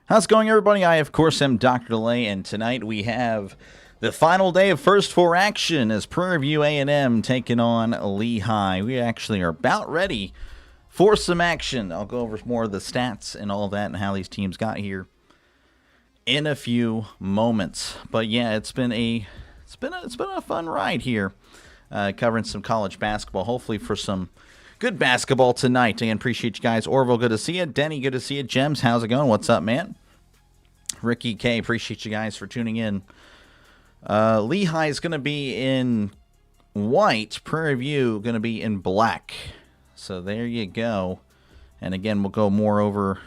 How's it going, everybody? I, of course, am Dr. DeLay, and tonight we have the final day of First Four action as Prairie View A&M taking on Lehigh. We actually are about ready for some action. I'll go over more of the stats and all that and how these teams got here in a few moments. But yeah, it's been a fun ride here, covering some college basketball. Hopefully for some good basketball tonight. And appreciate you guys. Orville, good to see you. Denny, good to see you. Gems, how's it going? What's up, man? Ricky K, appreciate you guys for tuning in. Lehigh is going to be in white. Prairie View going to be in black. So there you go. And again, we'll go more over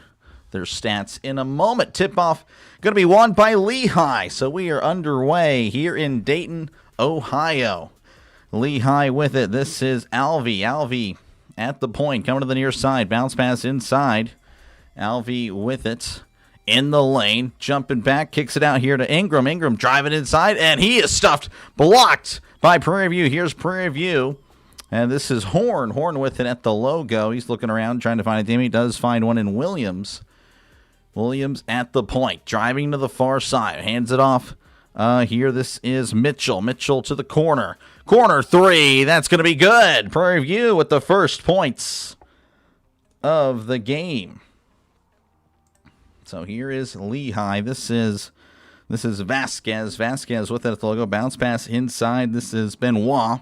their stats in a moment. Tip-off going to be won by Lehigh. So we are underway here in Dayton, Ohio. Lehigh with it. This is Alvey. Alvey at the point, coming to the near side. Bounce pass inside. Alvey with it in the lane. Jumping back, kicks it out here to Ingram. Ingram driving inside, and he is stuffed. Blocked by Prairie View. Here's Prairie View. And this is Horn. Horn with it at the logo. He's looking around, trying to find a teammate. He does find one in Williams. Williams at the point, driving to the far side. Hands it off. Here, this is Mitchell. Mitchell to the corner. Corner three. That's going to be good. Prairie View with the first points of the game. So here is Lehigh. This is Vasquez. Vasquez with it at the logo. Bounce pass inside. This is Benoit.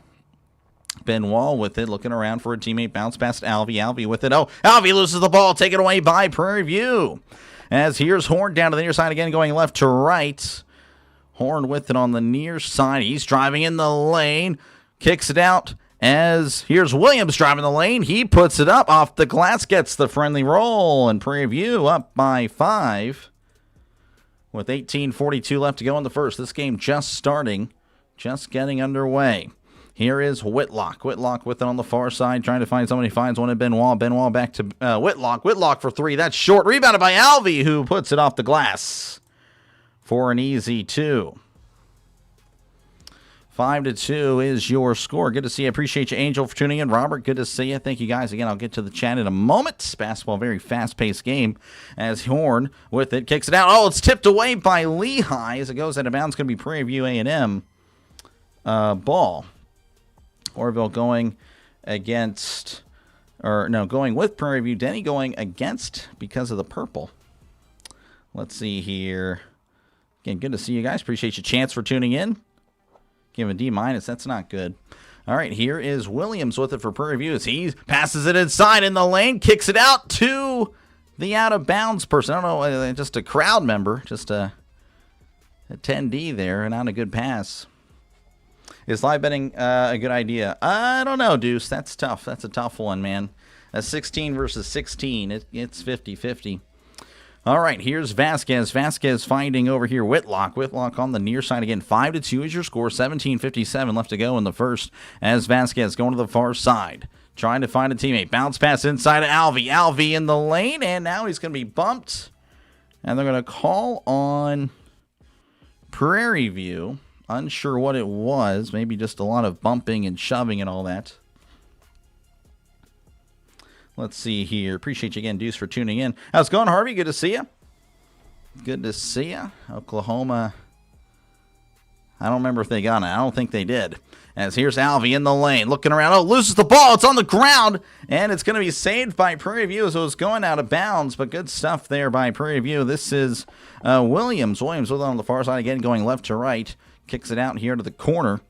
Benoit with it, looking around for a teammate. Bounce pass to Alvey. Alvey with it. Oh, Alvey loses the ball. Taken away by Prairie View. As here's Horn down to the near side again, going left to right. Horn with it on the near side. He's driving in the lane. Kicks it out as here's Williams driving the lane. He puts it up off the glass, gets the friendly roll, and Prairie View up by 5 with 18:42 left to go in the first. This game just starting, just getting underway. Here is Whitlock. Whitlock with it on the far side, trying to find somebody. Finds one at Benoit. Benoit back to Whitlock. Whitlock for three. That's short. Rebounded by Alvey, who puts it off the glass for an easy 2. 5-2 is your score. Good to see you. Appreciate you, Angel, for tuning in. Robert, good to see you. Thank you, guys. Again, I'll get to the chat in a moment. Basketball, very fast-paced game as Horn with it. Kicks it out. Oh, it's tipped away by Lehigh as it goes out of bounds. It's going to be Prairie View A&M ball. Orville going against, or no, going with Prairie View. Denny going against because of the purple. Let's see here. Again, good to see you guys. Appreciate your chance for tuning in. Give him a D-. That's not good. All right, here is Williams with it for Prairie View. As he passes it inside in the lane, kicks it out to the out-of-bounds person. I don't know, just a crowd member, just a attendee there, and not a good pass. Is live betting a good idea? I don't know, Deuce. That's tough. That's a tough one, man. 16 versus 16. It's 50-50. All right, here's Vasquez. Vasquez finding over here Whitlock. Whitlock on the near side again. 5-2 is your score. 17:57 left to go in the first as Vasquez going to the far side. Trying to find a teammate. Bounce pass inside to Alvey. Alvey in the lane, and now he's going to be bumped. And they're going to call on Prairie View. Unsure what it was. Maybe just a lot of bumping and shoving and all that. Let's see here. Appreciate you again, Deuce, for tuning in. How's it going, Harvey? Good to see you. Good to see you. Oklahoma. I don't remember if they got it. I don't think they did. As here's Alvey in the lane. Looking around. Oh, loses the ball. It's on the ground. And it's going to be saved by Prairie View. So it's going out of bounds. But good stuff there by Prairie View. This is Williams. Williams with it on the far side again, going left to right. Kicks it out here to the corner.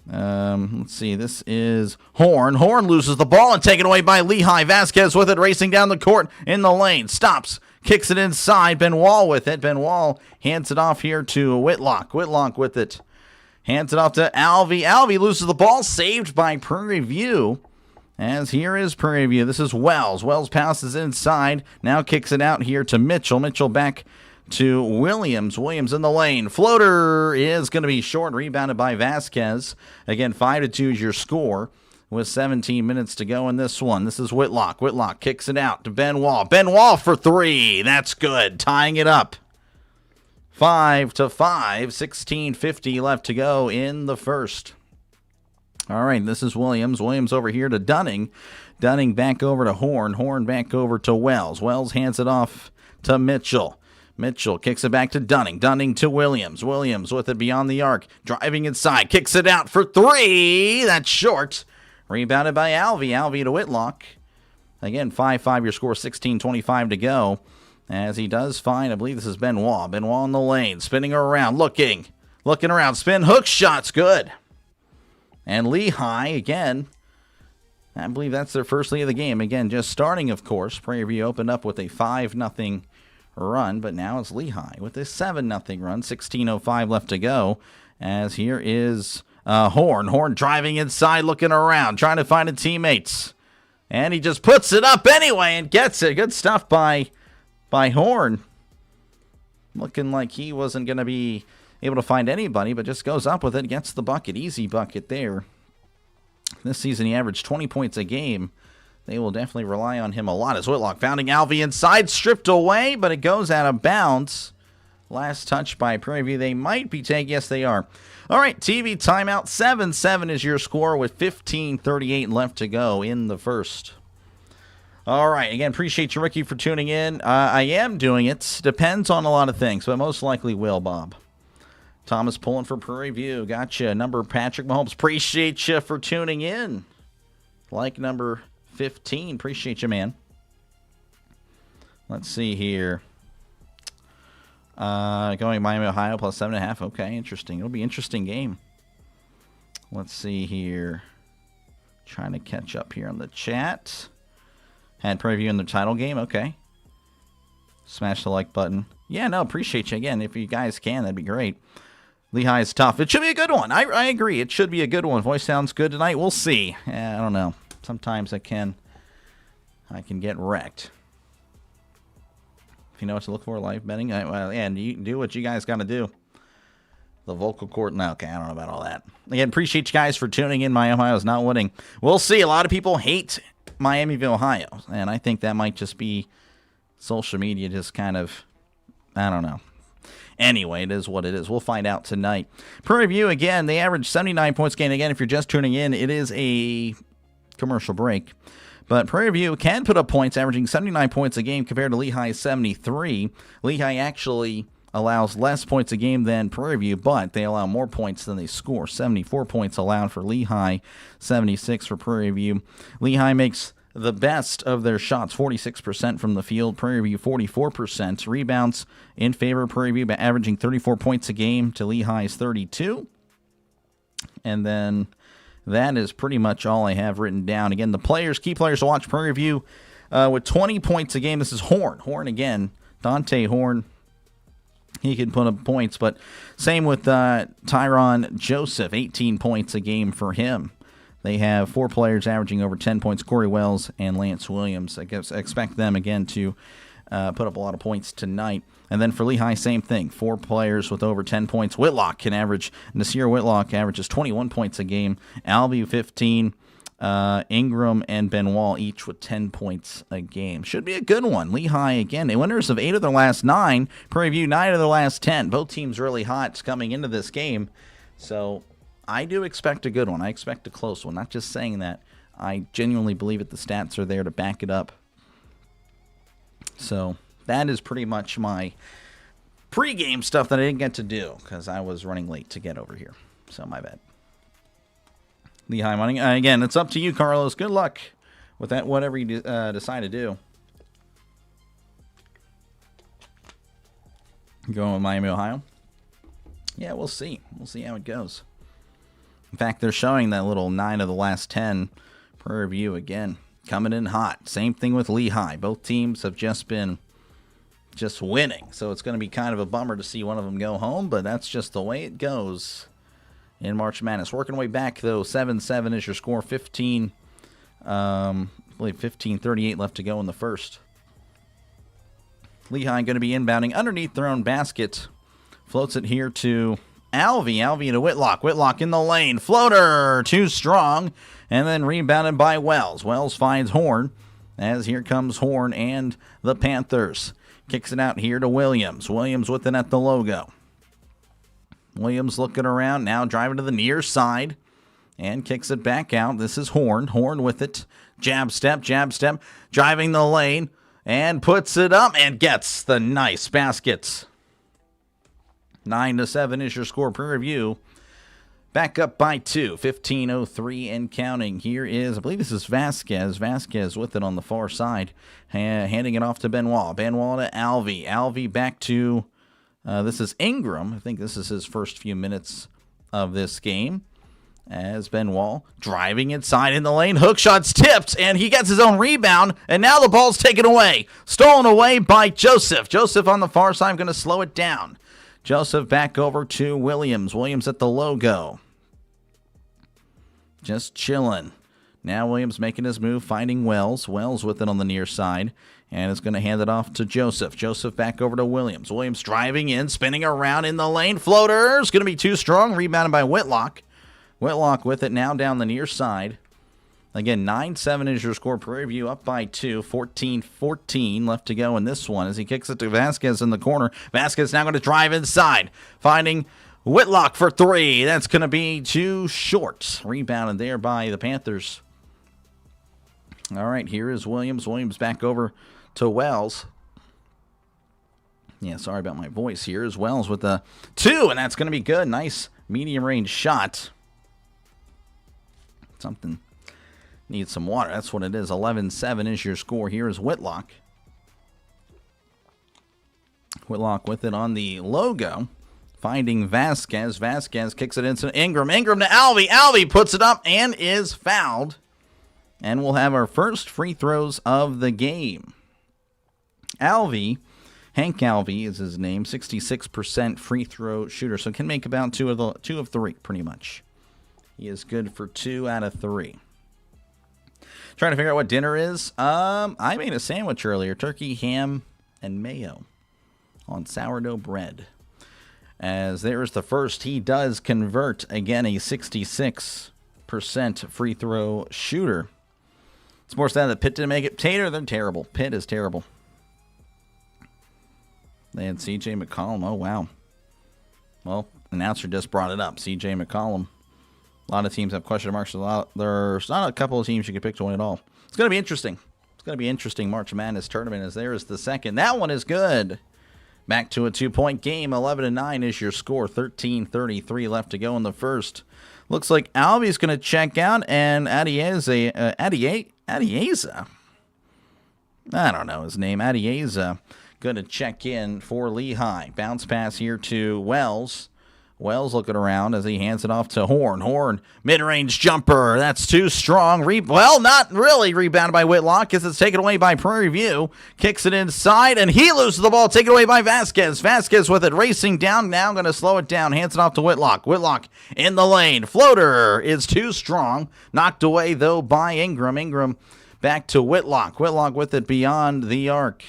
Let's see. This is Horn. Horn loses the ball and taken away by Lehigh. Vasquez with it, racing down the court in the lane. Stops. Kicks it inside. Benoit with it. Benoit hands it off here to Whitlock. Whitlock with it. Hands it off to Alvey. Alvey loses the ball. Saved by Prairie View. As here is Prairie View. This is Wells. Wells passes inside. Now kicks it out here to Mitchell. Mitchell back to Williams. Williams in the lane. Floater is going to be short. Rebounded by Vasquez. Again, 5-2 is your score with 17 minutes to go in this one. This is Whitlock. Whitlock kicks it out to Ben Wall. Ben Wall for three. That's good. Tying it up. 5-5. 16:50 left to go in the first. All right, this is Williams. Williams over here to Dunning. Dunning back over to Horn. Horn back over to Wells. Wells hands it off to Mitchell. Mitchell kicks it back to Dunning. Dunning to Williams. Williams with it beyond the arc. Driving inside. Kicks it out for three. That's short. Rebounded by Alvey. Alvey to Whitlock. Again, 5-5 your score. 16:25 to go. As he does find, I believe this is Ben Wall. Ben Wall in the lane. Spinning around. Looking around. Spin. Hook shot's good. And Lehigh, again, I believe that's their first lead of the game. Again, just starting, of course. Prairie View opened up with a 5-0 run, but now it's Lehigh with a 7-0 run. 16:05 left to go. As here is Horn. Horn driving inside, looking around, trying to find his teammates. And he just puts it up anyway and gets it. Good stuff by Horn. Looking like he wasn't going to be able to find anybody, but just goes up with it, gets the bucket. Easy bucket there. This season he averaged 20 points a game. They will definitely rely on him a lot. As Whitlock founding Alvey inside, stripped away, but it goes out of bounds. Last touch by Prairie View. They might be taking, yes they are. All right, TV timeout. 7-7 is your score with 15:38 left to go in the first. All right, again, appreciate you, Ricky, for tuning in. I am doing it. Depends on a lot of things, but most likely will, Bob. Thomas pulling for Prairie View. Gotcha. Number Patrick Mahomes. Appreciate you for tuning in. Like number 15. Appreciate you, man. Let's see here. Going Miami, Ohio, plus 7.5. Okay, interesting. It'll be an interesting game. Let's see here. Trying to catch up here on the chat. Had Prairie View in the title game. Okay. Smash the like button. Yeah, no, appreciate you. Again, if you guys can, that'd be great. Lehigh is tough. It should be a good one. I agree. It should be a good one. Voice sounds good tonight. We'll see. I don't know. Sometimes I can get wrecked. If you know what to look for, live betting. And you do what you guys got to do. The vocal cord. No, okay, I don't know about all that. Again, appreciate you guys for tuning in. Miami, Ohio is not winning. We'll see. A lot of people hate Miami, Ohio. And I think that might just be social media just kind of, I don't know. Anyway, it is what it is. We'll find out tonight. Prairie View, again, they average 79 points a game. Again, if you're just tuning in, it is a commercial break. But Prairie View can put up points, averaging 79 points a game compared to Lehigh's 73. Lehigh actually allows less points a game than Prairie View, but they allow more points than they score. 74 points allowed for Lehigh, 76 for Prairie View. Lehigh makes the best of their shots, 46% from the field. Prairie View, 44%. Rebounds in favor of Prairie View, averaging 34 points a game to Lehigh's 32. And then that is pretty much all I have written down. Again, the players, key players to watch, Prairie View with 20 points a game. This is Horn. Horn again. Dante Horn. He can put up points, but same with Tyron Joseph, 18 points a game for him. They have four players averaging over 10 points, Corey Wells and Lance Williams. I guess I expect them, again, to put up a lot of points tonight. And then for Lehigh, same thing. Four players with over 10 points. Whitlock can average, Nasir Whitlock averages 21 points a game. Alvey, 15. Ingram and Ben Wall each with 10 points a game. Should be a good one. Lehigh, again, the winners of 8 of their last 9. Prairie View, 9 of their last 10. Both teams really hot coming into this game. So I do expect a good one. I expect a close one. Not just saying that. I genuinely believe it. The stats are there to back it up. So that is pretty much my pregame stuff that I didn't get to do because I was running late to get over here. So my bad. Lehigh money. Again, it's up to you, Carlos. Good luck with that, whatever you decide to do. Going with Miami, Ohio. Yeah, we'll see. We'll see how it goes. In fact, they're showing that little 9 of the last 10 Prairie View again. Coming in hot. Same thing with Lehigh. Both teams have just been winning. So it's going to be kind of a bummer to see one of them go home, but that's just the way it goes in March Madness. Working way back, though. 7-7 is your score. 15 I believe 15:38 left to go in the first. Lehigh going to be inbounding underneath their own basket. Floats it here to Alvey. Alvey to Whitlock. Whitlock in the lane. Floater, too strong. And then rebounded by Wells. Wells finds Horn, as here comes Horn and the Panthers. Kicks it out here to Williams. Williams with it at the logo. Williams looking around, now driving to the near side. And kicks it back out. This is Horn. Horn with it. Jab step, driving the lane. And puts it up and gets the nice baskets. 9-7 is your score. Prairie View back up by 2. 15:03 and counting. Here is, I believe this is Vasquez. Vasquez with it on the far side. Handing it off to Benoit. Benoit to Alvey. Alvey back to, this is Ingram. I think this is his first few minutes of this game. As Benoit driving inside in the lane. Hook shot's tipped, and he gets his own rebound, and now the ball's taken away. Stolen away by Joseph. Joseph on the far side going to slow it down. Joseph back over to Williams. Williams at the logo. Just chilling. Now Williams making his move, finding Wells. Wells with it on the near side, and is going to hand it off to Joseph. Joseph back over to Williams. Williams driving in, spinning around in the lane. Floater's going to be too strong. Rebounded by Whitlock. Whitlock with it now down the near side. Again, 9-7 is your score. Prairie View up by 2. 14-14 left to go in this one as he kicks it to Vasquez in the corner. Vasquez now going to drive inside, finding Whitlock for 3. That's going to be too short. Rebounded there by the Panthers. All right, here is Williams. Williams back over to Wells. Yeah, sorry about my voice here. Is Wells with the 2, and that's going to be good. Nice medium range shot. Something needs some water. That's what it is. 11-7 is your score. Here is Whitlock. Whitlock with it on the logo. Finding Vasquez. Vasquez kicks it into Ingram. Ingram to Alvey. Alvey puts it up and is fouled. And we'll have our first free throws of the game. Alvey, Hank Alvey is his name. 66% free throw shooter. So can make about two of 3 pretty much. He is good for 2 out of 3. Trying to figure out what dinner is. I made a sandwich earlier. Turkey, ham, and mayo on sourdough bread. As there's the first. He does convert. Again, a 66% free throw shooter. It's more sad that Pitt didn't make it. Tater, they're terrible. Pitt is terrible. They had C.J. McCollum. Oh, wow. Well, announcer just brought it up. C.J. McCollum. A lot of teams have question marks. There's not a couple of teams you can pick to win it all. It's going to be interesting. It's going to be interesting March Madness tournament as there is the second. That one is good. Back to a 2-point game. 11-9 is your score. 13:33 left to go in the first. Looks like Alvey's going to check out, and Adieza, I don't know his name. Adieza going to check in for Lehigh. Bounce pass here to Wells. Wells looking around as he hands it off to Horn. Horn, mid-range jumper. That's too strong. Well, not really. Rebounded by Whitlock as it's taken away by Prairie View. Kicks it inside, and he loses the ball. Taken away by Vasquez. Vasquez with it, racing down. Now going to slow it down. Hands it off to Whitlock. Whitlock in the lane. Floater is too strong. Knocked away, though, by Ingram. Ingram back to Whitlock. Whitlock with it beyond the arc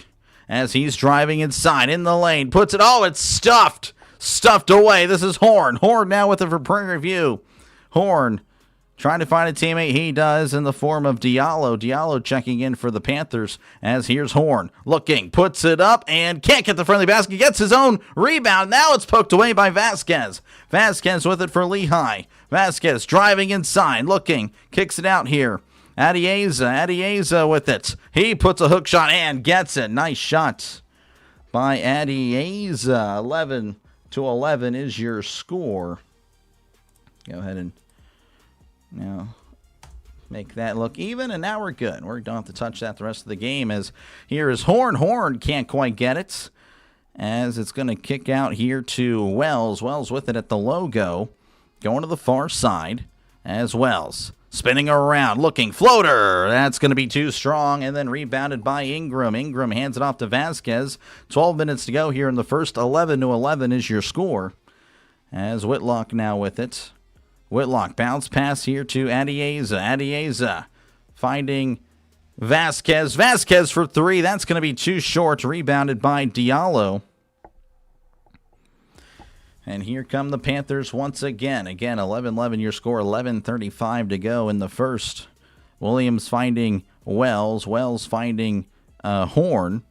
as he's driving inside in the lane. Puts it, oh, it's stuffed. Stuffed away. This is Horn. Horn now with it for Prairie View. Horn trying to find a teammate. He does in the form of Diallo. Diallo checking in for the Panthers as here's Horn. Looking. Puts it up and can't get the friendly basket. Gets his own rebound. Now it's poked away by Vasquez. Vasquez with it for Lehigh. Vasquez driving inside. Looking. Kicks it out here. Adieza with it. He puts a hook shot and gets it. Nice shot by Adieza. 11-11 is your score. Go ahead and now make that look even, and now we're good. We don't have to touch that the rest of the game as here is Horn. Horn can't quite get it as it's going to kick out here to Wells. Wells with it at the logo. Going to the far side as Wells. Spinning around, looking, floater. That's going to be too strong, and then rebounded by Ingram. Ingram hands it off to Vasquez. 12 minutes to go here in the first. 11-11 is your score. As Whitlock now with it. Whitlock bounce pass here to Adieza. Adieza finding Vasquez. Vasquez for three. That's going to be too short. Rebounded by Diallo. And here come the Panthers once again. Again, 11-11 your score, 11:35 to go in the first. Williams finding Wells. Wells finding Horn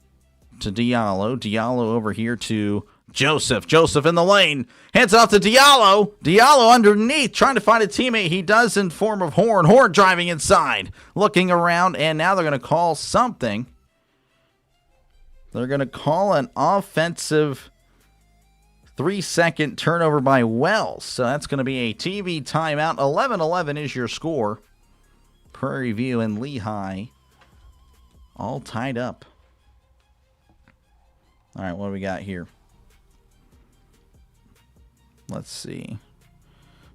to Diallo. Diallo over here to Joseph. Joseph in the lane. Hands off to Diallo. Diallo underneath, trying to find a teammate. He does in form of Horn. Horn driving inside, looking around, and now they're going to call something. They're going to call an offensive 3-second turnover by Wells. So that's going to be a TV timeout. 11-11 is your score. Prairie View and Lehigh all tied up. All right, what do we got here? Let's see.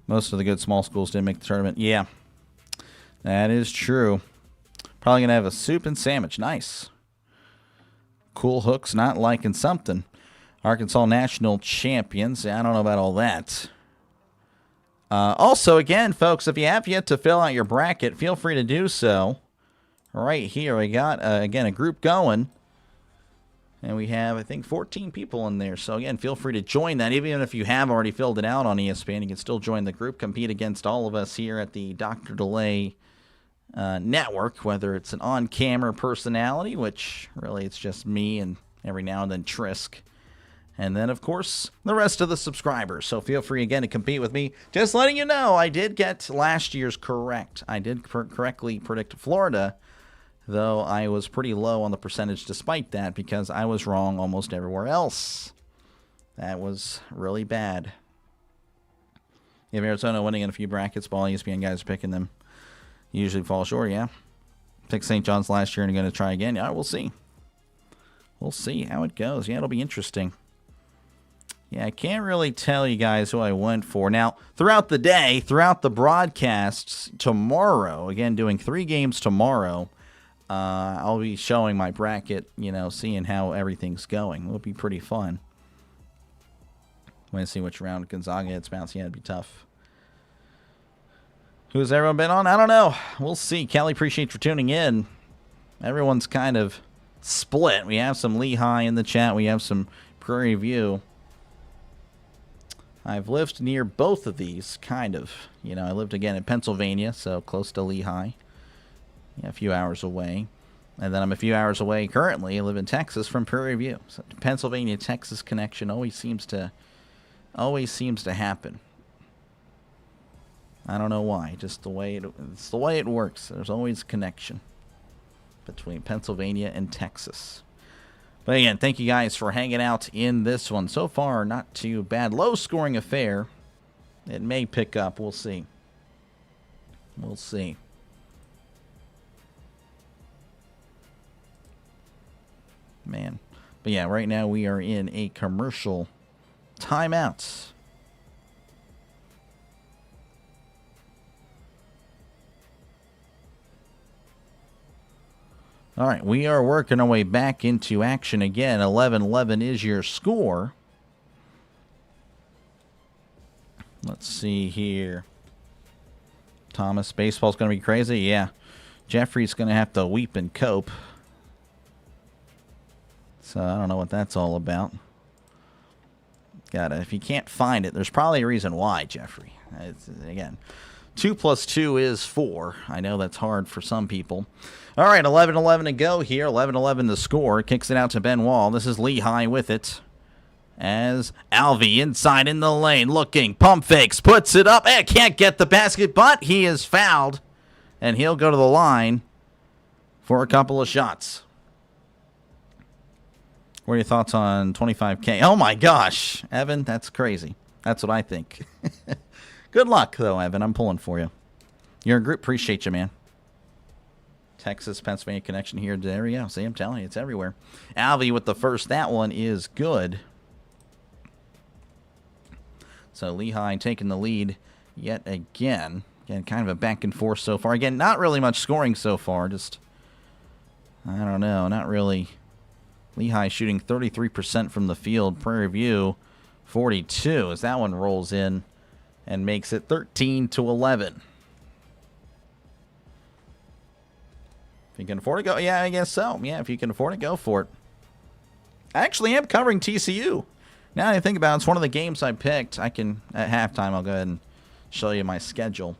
Most of the good small schools didn't make the tournament. Yeah, that is true. Probably going to have a soup and sandwich. Nice. Cool Hooks not liking something. Arkansas national champions. I don't know about all that. Also, again, folks, if you have yet to fill out your bracket, feel free to do so. Right here, we got, again, a group going. And we have, I think, 14 people in there. So, again, feel free to join that. Even if you have already filled it out on ESPN, you can still join the group, compete against all of us here at the Dr. DeLay network, whether it's an on-camera personality, which really it's just me and every now and then Trisk. And then, of course, the rest of the subscribers. So feel free, again, to compete with me. Just letting you know, I did get last year's correct. I did correctly predict Florida, though I was pretty low on the percentage despite that because I was wrong almost everywhere else. That was really bad. You have Arizona winning in a few brackets, but all ESPN guys are picking them. Usually fall short, yeah. Picked St. John's last year and going to try again. Yeah, we'll see. We'll see how it goes. Yeah, it'll be interesting. Yeah, I can't really tell you guys who I went for. Now, throughout the day, throughout the broadcasts tomorrow, again, doing 3 games tomorrow, I'll be showing my bracket, seeing how everything's going. It'll be pretty fun. Want to see which round Gonzaga hits bounce. Yeah, it'd be tough. Who's everyone been on? I don't know. We'll see. Kelly, appreciate you for tuning in. Everyone's kind of split. We have some Lehigh in the chat. We have some Prairie View. I've lived near both of these, kind of. I lived, again, in Pennsylvania, so close to Lehigh. Yeah, a few hours away. And then I'm a few hours away currently. I live in Texas from Prairie View. So Pennsylvania-Texas connection always seems to happen. I don't know why. Just it's the way it works. There's always a connection between Pennsylvania and Texas. But again, thank you guys for hanging out in this one. So far, not too bad. Low-scoring affair. It may pick up. We'll see. We'll see. Man. But yeah, right now we are in a commercial timeout. All right, we are working our way back into action again. 11-11 is your score. Let's see here. Thomas, baseball's going to be crazy. Yeah, Jeffrey's going to have to weep and cope. So I don't know what that's all about. If you can't find it, there's probably a reason why, Jeffrey. Again, 2 + 2 is 4. I know that's hard for some people. All right, 11-11 to go here. 11-11 the score. Kicks it out to Ben Wall. This is Lehigh with it. As Alvey inside in the lane, looking, pump fakes, puts it up. Can't get the basket, but he is fouled. And he'll go to the line for a couple of shots. What are your thoughts on 25K? Oh, my gosh. Evan, that's crazy. That's what I think. Good luck, though, Evan. I'm pulling for you. You're a group. Appreciate you, man. Texas, Pennsylvania connection here. There we go. See, I'm telling you, it's everywhere. Alvey with the first. That one is good. So Lehigh taking the lead yet again. Again, kind of a back and forth so far. Again, not really much scoring so far. Just, I don't know, not really. Lehigh shooting 33% from the field. Prairie View 42 as that one rolls in and makes it 13-11. you can afford to go, yeah, I guess so. Yeah, if you can afford to go for it. I actually am covering TCU. Now that I think about it, it's one of the games I picked. I can, at halftime, I'll go ahead and show you my schedule.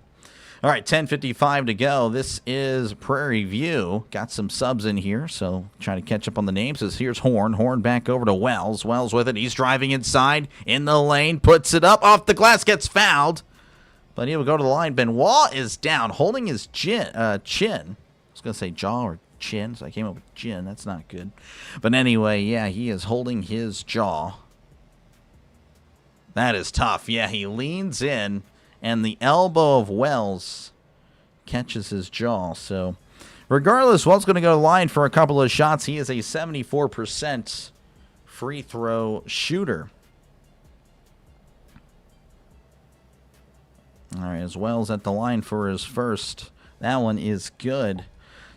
All right, 10:55 to go. This is Prairie View. Got some subs in here, so trying to catch up on the names. Here's Horn. Horn back over to Wells. Wells with it. He's driving inside in the lane. Puts it up. Off the glass. Gets fouled. But he will go to the line. Benoit is down, holding his chin. I was going to say jaw or chin, so I came up with chin. That's not good. But anyway, yeah, he is holding his jaw. That is tough. Yeah, he leans in. And the elbow of Wells catches his jaw. So, regardless, Wells going to go to the line for a couple of shots. He is a 74% free throw shooter. All right, as Wells at the line for his first. That one is good.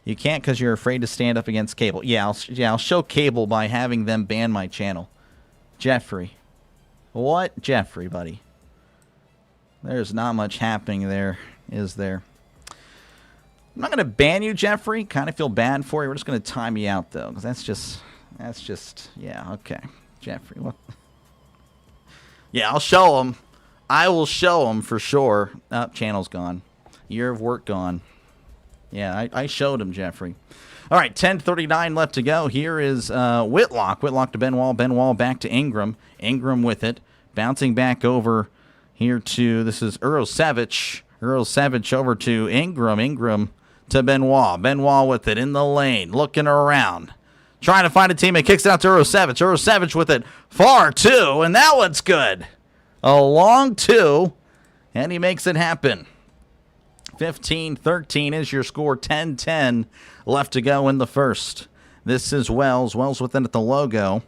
You can't because you're afraid to stand up against Cable. Yeah, I'll show Cable by having them ban my channel. Jeffrey. What? Jeffrey, buddy. There's not much happening there, is there? I'm not going to ban you, Jeffrey. Kind of feel bad for you. We're just going to time you out, though, because that's just, yeah, okay. Jeffrey, what? Yeah, I'll show him. I will show him for sure. Channel's gone. Year of work gone. Yeah, I showed him, Jeffrey. All right, 10:39 left to go. Here is Whitlock. Whitlock to Benoit. Benoit back to Ingram. Ingram with it. Bouncing back over here to, this is Urosevich. Urosevich over to Ingram. Ingram to Benoit. Benoit with it in the lane. Looking around. Trying to find a teammate. Kicks it out to Urosevich. Urosevich with it far two. And that one's good. A long two. And he makes it happen. 15-13 is your score. 10-10 left to go in the first. This is Wells. Wells with it at the logo.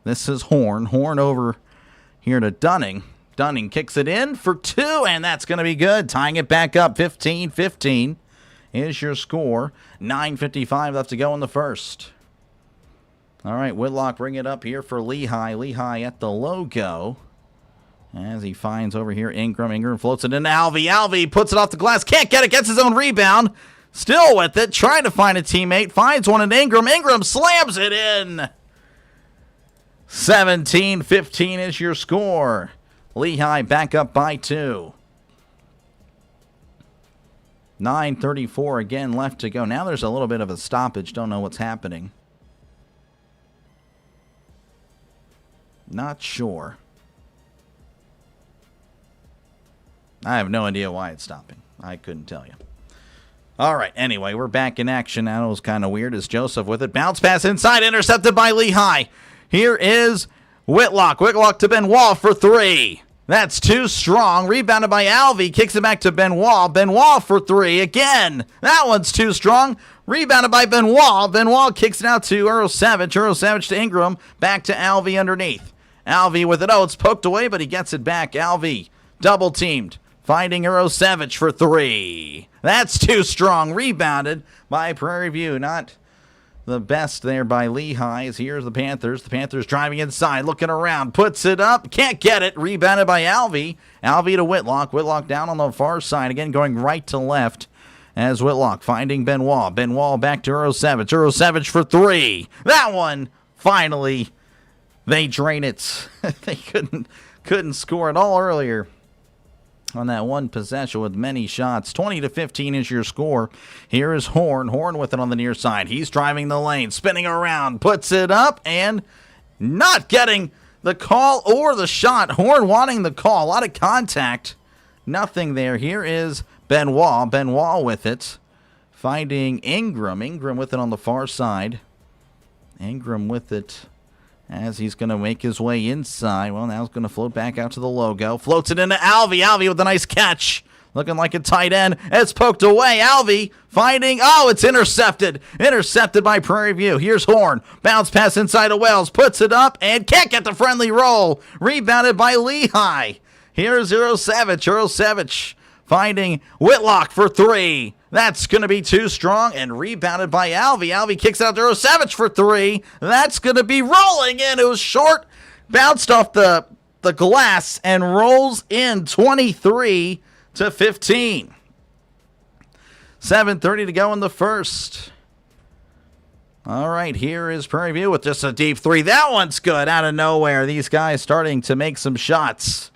This is Horn. Horn over here to Dunning. Dunning kicks it in for two, and that's going to be good. Tying it back up. 15-15 is your score. 9:55 left to go in the first. All right, Whitlock bring it up here for Lehigh. Lehigh at the logo. As he finds over here Ingram. Ingram floats it into Alvey. Alvey puts it off the glass. Can't get it. Gets his own rebound. Still with it. Trying to find a teammate. Finds one in Ingram. Ingram slams it in. 17-15 is your score. Lehigh back up by 2. 9:34 again left to go. Now there's a little bit of a stoppage. Don't know what's happening. Not sure. I have no idea why it's stopping. I couldn't tell you. All right, anyway, we're back in action. That was kind of weird as Joseph with it. Bounce pass inside, intercepted by Lehigh. Here is Whitlock. Whitlock to Benoit for 3. That's too strong. Rebounded by Alvey. Kicks it back to Benoit. Benoit for 3 again. That one's too strong. Rebounded by Benoit. Benoit kicks it out to Urosevich. Urosevich to Ingram. Back to Alvey underneath. Alvey with it. Oh, it's poked away, but he gets it back. Alvey double teamed. Finding Urosevich for 3. That's too strong. Rebounded by Prairie View. Not the best there by Lehigh. Here's the Panthers. The Panthers driving inside, looking around. Puts it up. Can't get it. Rebounded by Alvey. Alvey to Whitlock. Whitlock down on the far side. Again, going right to left as Whitlock finding Benoit. Benoit back to Urosevich. Urosevich for 3. That one, finally, they drain it. They couldn't score at all earlier on that one possession with many shots. 20-15 is your score. Here is Horn. Horn with it on the near side. He's driving the lane, spinning around, puts it up, and not getting the call or the shot. Horn wanting the call. A lot of contact. Nothing there. Here is Benoit. Benoit with it. Finding Ingram. Ingram with it on the far side. Ingram with it as he's going to make his way inside. Well, now he's going to float back out to the logo. Floats it into Alvey. Alvey with a nice catch. Looking like a tight end. It's poked away. Alvey finding. Oh, it's intercepted. Intercepted by Prairie View. Here's Horn. Bounce pass inside of Wells. Puts it up and can't get the friendly roll. Rebounded by Lehigh. Here's Urosevich. Urosevich finding Whitlock for 3. That's going to be too strong and rebounded by Alvey. Alvey kicks out to Urosevich for 3. That's going to be rolling in. It was short. Bounced off the glass and rolls in 23-15. 7:30 to go in the first. All right, here is Prairie View with just a deep three. That one's good out of nowhere. These guys starting to make some shots.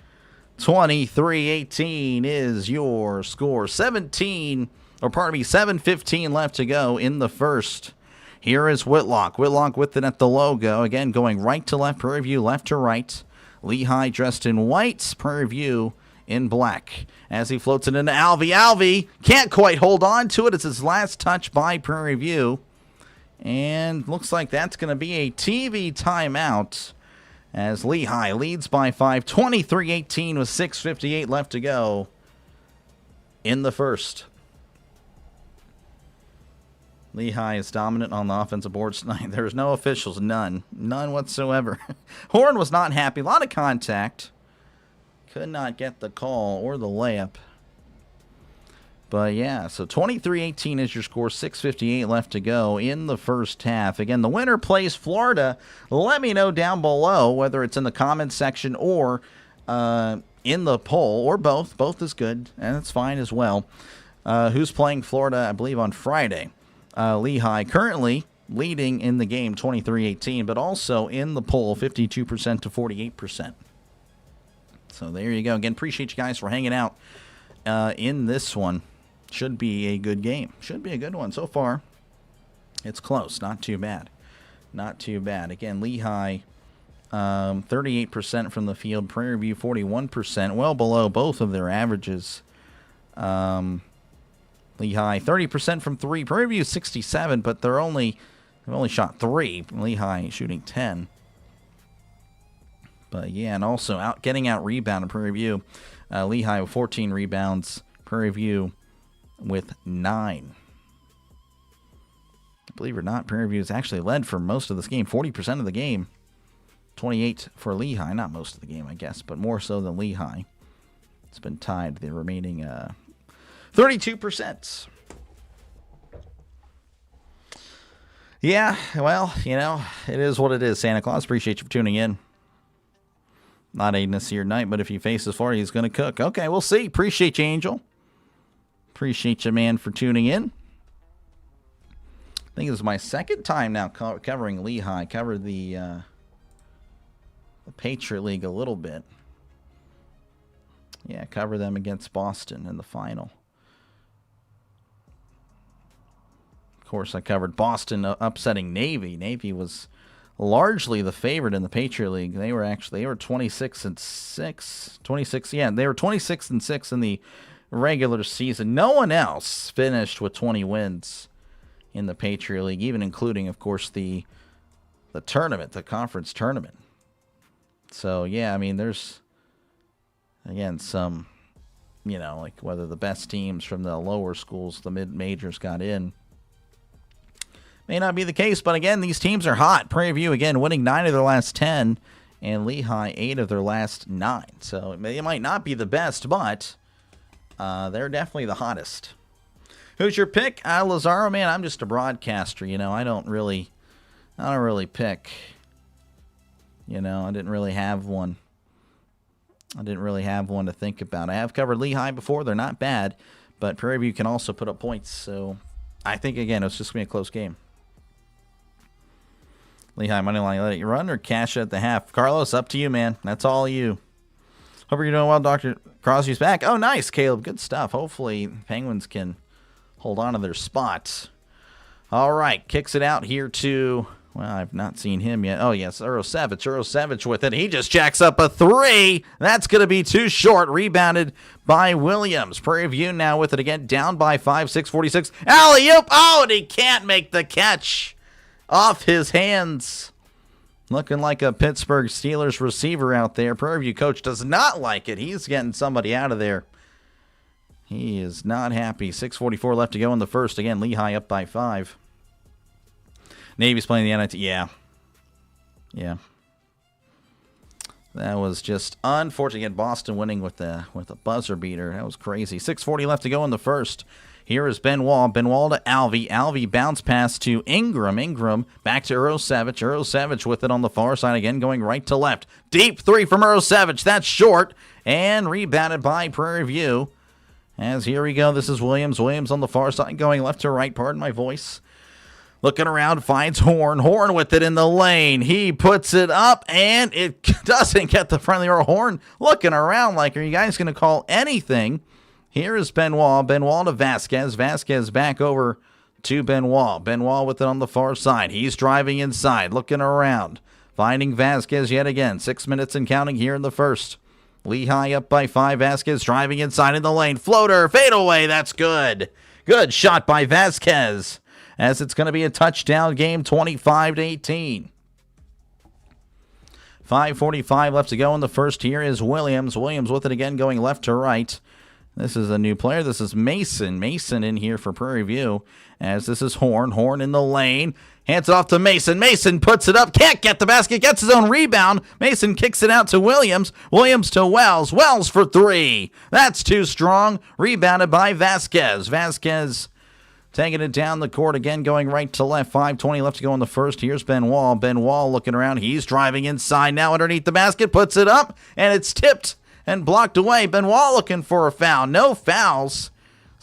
23-18 is your score. 7:15 left to go in the first. Here is Whitlock. Whitlock with it at the logo. Again, going right to left. Prairie View left to right. Lehigh dressed in white. Prairie View in black. As he floats it into Alvey. Alvey can't quite hold on to it. It's his last touch by Prairie View. And looks like that's going to be a TV timeout as Lehigh leads by 5, 23-18 with 6:58 left to go in the first. Lehigh is dominant on the offensive boards tonight. There's no officials, none whatsoever. Horn was not happy. A lot of contact. Could not get the call or the layup. But yeah, so 23-18 is your score, 6:58 left to go in the first half. Again, the winner plays Florida. Let me know down below whether it's in the comments section or in the poll, or both. Both is good, and it's fine as well. Who's playing Florida, I believe, on Friday. Lehigh currently leading in the game 23-18, but also in the poll 52% to 48%. So there you go. Again, appreciate you guys for hanging out in this one. Should be a good game. Should be a good one. So far, it's close. Not too bad. Not too bad. Again, Lehigh, 38% from the field. Prairie View, 41%. Well below both of their averages. Lehigh, 30% from three. Prairie View, 67, but they've only shot 3. Lehigh shooting 10. But yeah, and also getting out rebounded. Prairie View, Lehigh with 14 rebounds. Prairie View with 9. Believe it or not, Prairie View has actually led for most of this game, 40% of the game. 28 for Lehigh, not most of the game, I guess, but more so than Lehigh. It's been tied the remaining 32%. Yeah, well, it is what it is. Santa Claus, appreciate you for tuning in. Not aiding us here tonight, but if he faces Florida, he's going to cook. Okay, we'll see. Appreciate you, Angel. Appreciate you, man, for tuning in. I think this is my second time now covering Lehigh. Covered the Patriot League a little bit. Yeah, cover them against Boston in the final. Of course, I covered Boston upsetting Navy. Navy was largely the favorite in the Patriot League. They were 26-6. 26, yeah, they were 26-6 in the regular season. No one else finished with 20 wins in the Patriot League, even including, of course, the tournament, the conference tournament. So, yeah, I mean, there's, again, some, like whether the best teams from the lower schools, the mid-majors got in. May not be the case, but again, these teams are hot. Prairie View, again, winning 9 of their last 10, and Lehigh 8 of their last 9. So, it might not be the best, but they're definitely the hottest. Who's your pick? Lazaro, man, I'm just a broadcaster. I don't really pick. I didn't really have one. To think about. I have covered Lehigh before. They're not bad, but Prairie View can also put up points. So I think, again, it's just going to be a close game. Lehigh money line, let it run or cash at the half. Carlos, up to you, man. That's all you. Hope you're doing well. Dr. Crosby's back. Oh, nice, Caleb. Good stuff. Hopefully, Penguins can hold on to their spots. All right, kicks it out here to, well, I've not seen him yet. Oh, yes, Urosevich. Urosevich with it. He just jacks up a 3. That's going to be too short. Rebounded by Williams. Prairie View now with it again. Down by 5, 6:46. Alley-oop. Oh, and he can't make the catch off his hands. Looking like a Pittsburgh Steelers receiver out there. Prairie View coach does not like it. He's getting somebody out of there. He is not happy. 6:44 left to go in the first. Again, Lehigh up by 5. Navy's playing the NIT. Yeah. That was just unfortunate. Again, Boston winning with a buzzer beater. That was crazy. 6:40 left to go in the first. Here is Ben Wall. Ben Wall to Alvey. Alvey bounce pass to Ingram. Ingram back to Urosevich. Urosevich with it on the far side again, going right to left. Deep 3 from Urosevich. That's short. And rebounded by Prairie View. As here we go. This is Williams. Williams on the far side going left to right. Pardon my voice. Looking around, finds Horn. Horn with it in the lane. He puts it up, and it doesn't get the friendly or Horn looking around like, are you guys going to call anything? Here is Benoit. Benoit to Vasquez. Vasquez back over to Benoit. Benoit with it on the far side. He's driving inside, looking around. Finding Vasquez yet again. 6 minutes and counting here in the first. Lehigh up by 5. Vasquez driving inside in the lane. Floater, fadeaway. That's good. Good shot by Vasquez, as it's going to be a touchdown game, 25-18. 5:45 left to go in the first. Here is Williams. Williams with it again, going left to right. This is a new player. This is Mason. Mason in here for Prairie View, as this is Horn. Horn in the lane. Hands it off to Mason. Mason puts it up. Can't get the basket. Gets his own rebound. Mason kicks it out to Williams. Williams to Wells. Wells for 3. That's too strong. Rebounded by Vasquez. Vasquez taking it down the court again, going right to left. 5:20 left to go in the first. Here's Benoit. Benoit looking around. He's driving inside now underneath the basket. Puts it up, and it's tipped and blocked away. Benoit looking for a foul. No fouls.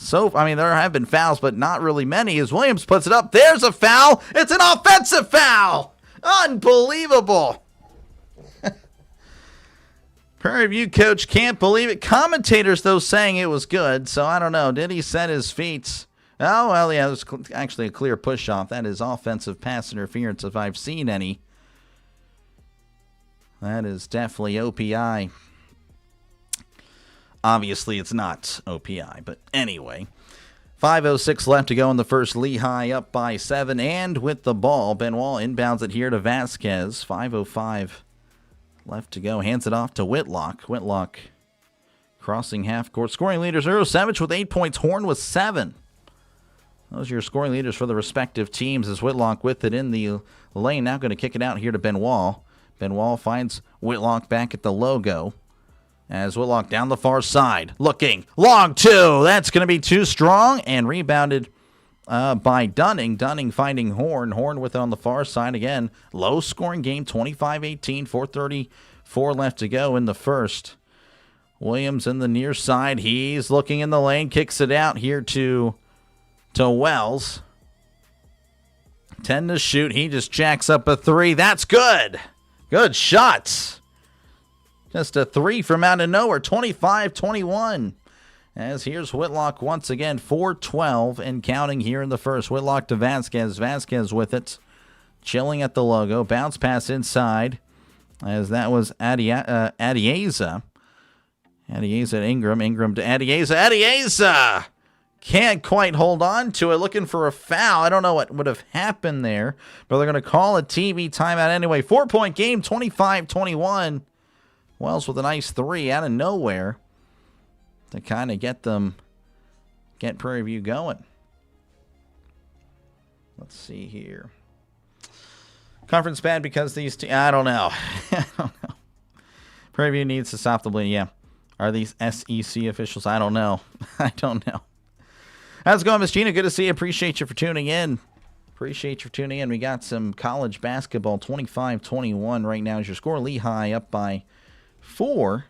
So, I mean, there have been fouls, but not really many. As Williams puts it up, there's a foul. It's an offensive foul. Unbelievable. Prairie View coach can't believe it. Commentators, though, saying it was good. So, I don't know. Did he set his feet? Oh, well, yeah, it was actually a clear push-off. That is offensive pass interference if I've seen any. That is definitely OPI. Obviously, it's not OPI, but anyway. 5:06 left to go in the first. Lehigh up by 7, and with the ball, Benoit inbounds it here to Vasquez. 5:05 left to go. Hands it off to Whitlock. Whitlock crossing half court. Scoring leaders, Earl Savage with 8 points. Horn with 7. Those are your scoring leaders for the respective teams, as Whitlock with it in the lane. Now going to kick it out here to Benoit. Benoit finds Whitlock back at the logo, as Whitlock down the far side, looking, long 2, that's going to be too strong, and rebounded by Dunning. Dunning finding Horn. Horn with it on the far side again. Low-scoring game, 25-18, 4:34 left to go in the first. Williams in the near side. He's looking in the lane, kicks it out here to Wells. 10 to shoot. He just jacks up a 3. That's good. Good shots. Just a 3 from out of nowhere, 25-21. As here's Whitlock once again, 4:12 and counting here in the first. Whitlock to Vasquez. Vasquez with it, chilling at the logo. Bounce pass inside, as that was Adieza. Adieza to Ingram. Ingram to Adieza. Adieza can't quite hold on to it, looking for a foul. I don't know what would have happened there, but they're going to call a TV timeout anyway. 4-point game, 25-21. Wells with a nice 3 out of nowhere to kind of get Prairie View going. Let's see here. Conference bad because these I don't know. I don't know. Prairie View needs to stop the bleeding. Yeah. Are these SEC officials? I don't know. I don't know. How's it going, Miss Gina? Good to see you. Appreciate you for tuning in. We got some college basketball, 25-21 right now is your score. Lehigh up by 4.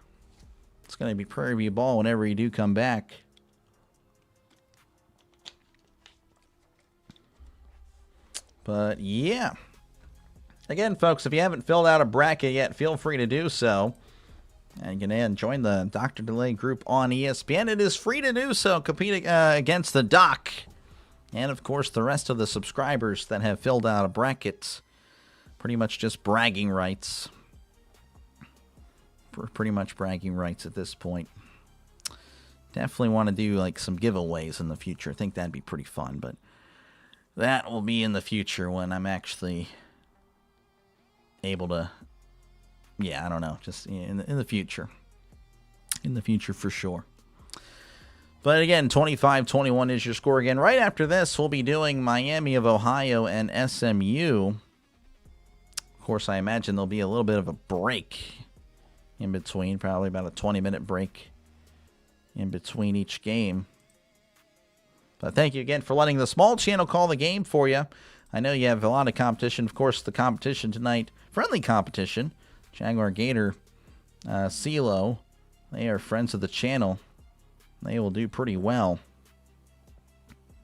It's going to be Prairie View ball whenever you do come back. But, yeah. Again, folks, if you haven't filled out a bracket yet, feel free to do so. And you can join the Dr. Delay group on ESPN. It is free to do so. Compete against the Doc. And, of course, the rest of the subscribers that have filled out a bracket. Pretty much just bragging rights. Pretty much bragging rights at this point. Definitely want to do like some giveaways in the future. I think that'd be pretty fun, but that will be in the future when I'm actually able to. Yeah, I don't know. Just in the future. In the future for sure. But again, 25-21 is your score again. Right after this, we'll be doing Miami of Ohio and SMU. Of course, I imagine there'll be a little bit of a break in between, probably about a 20-minute break in between each game. But thank you again for letting the small channel call the game for you. I know you have a lot of competition. Of course, the competition tonight, friendly competition, Jaguar Gator, CeeLo, they are friends of the channel. They will do pretty well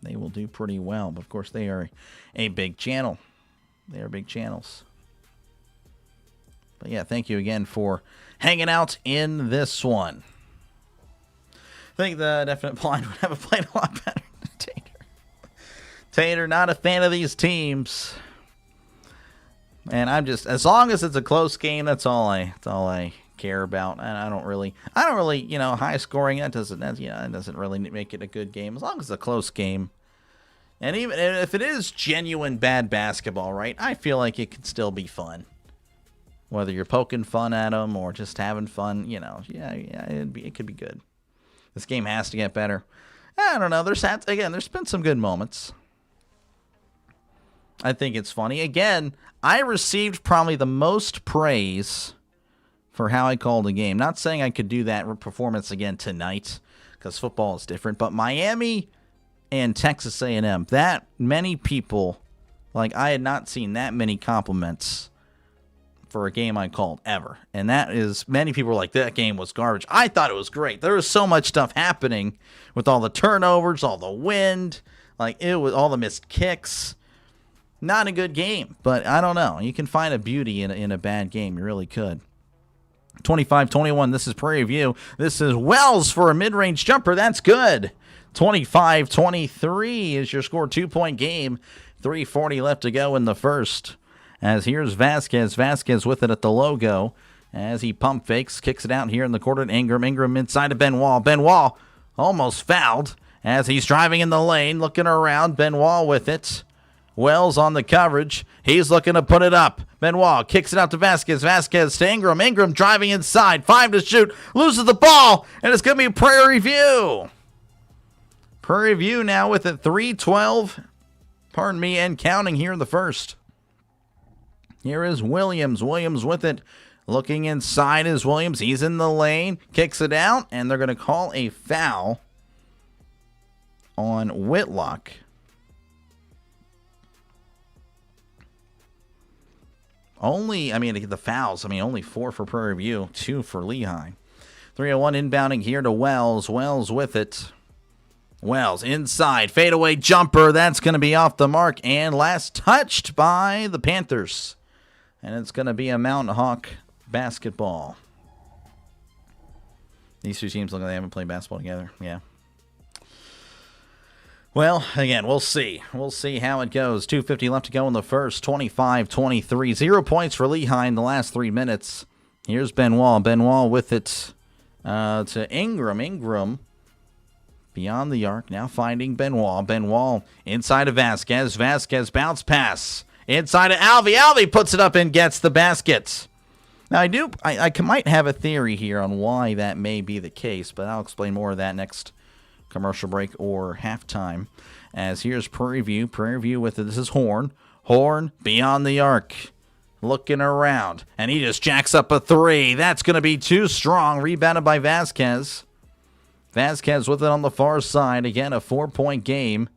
they will do pretty well. But, of course, they are a big channel. They are big channels. But, yeah, thank you again for hanging out in this one. I think the definite blind would have played a lot better than Tater. Tater, not a fan of these teams. And I'm just, as long as it's a close game, that's all I care about. And I don't really, high scoring, it doesn't really make it a good game. As long as it's a close game. And even if it is genuine bad basketball, right, I feel like it can still be fun. Whether you're poking fun at them or just having fun, it could be good. This game has to get better. I don't know. There's been some good moments. I think it's funny. Again, I received probably the most praise for how I called the game. Not saying I could do that performance again tonight because football is different, but Miami and Texas A&M, that many people, I had not seen that many compliments for a game I called ever. And that is, many people were like, that game was garbage. I thought it was great. There was so much stuff happening with all the turnovers, all the wind, it was all the missed kicks. Not a good game, but I don't know. You can find a beauty in a bad game. You really could. 25-21, this is Prairie View. This is Wells for a mid-range jumper. That's good. 25-23 is your score. 2-point game. 3:40 left to go in the first. As here's Vasquez. Vasquez with it at the logo. As he pump fakes, kicks it out here in the corner to Ingram. Ingram inside to Benoit. Benoit almost fouled as he's driving in the lane, looking around. Benoit with it. Wells on the coverage. He's looking to put it up. Benoit kicks it out to Vasquez. Vasquez to Ingram. Ingram driving inside. 5 to shoot. Loses the ball. And it's going to be Prairie View. Prairie View now with it. 3:12. And counting here in the first. Here is Williams. Williams with it. Looking inside is Williams. He's in the lane. Kicks it out. And they're going to call a foul on Whitlock. The fouls, only 4 for Prairie View, 2 for Lehigh. 3:01 inbounding here to Wells. Wells with it. Wells inside, fadeaway jumper. That's going to be off the mark and last touched by the Panthers. And it's going to be a Mountain Hawk basketball. These two teams look like they haven't played basketball together. Yeah. Well, again, we'll see. We'll see how it goes. 2:50 left to go in the first. 25-23. 0 points for Lehigh in the last 3 minutes. Here's Benoit. Benoit with it to Ingram. Ingram beyond the arc. Now finding Benoit. Benoit inside of Vasquez. Vasquez bounce pass. Inside of Alvey. Alvey puts it up and gets the basket. Now, I might have a theory here on why that may be the case, but I'll explain more of that next commercial break or halftime. As here's Prairie View. Prairie View with it. This is Horn. Horn beyond the arc. Looking around. And he just jacks up a 3. That's going to be too strong. Rebounded by Vasquez. Vasquez with it on the far side. Again, a 4-point game.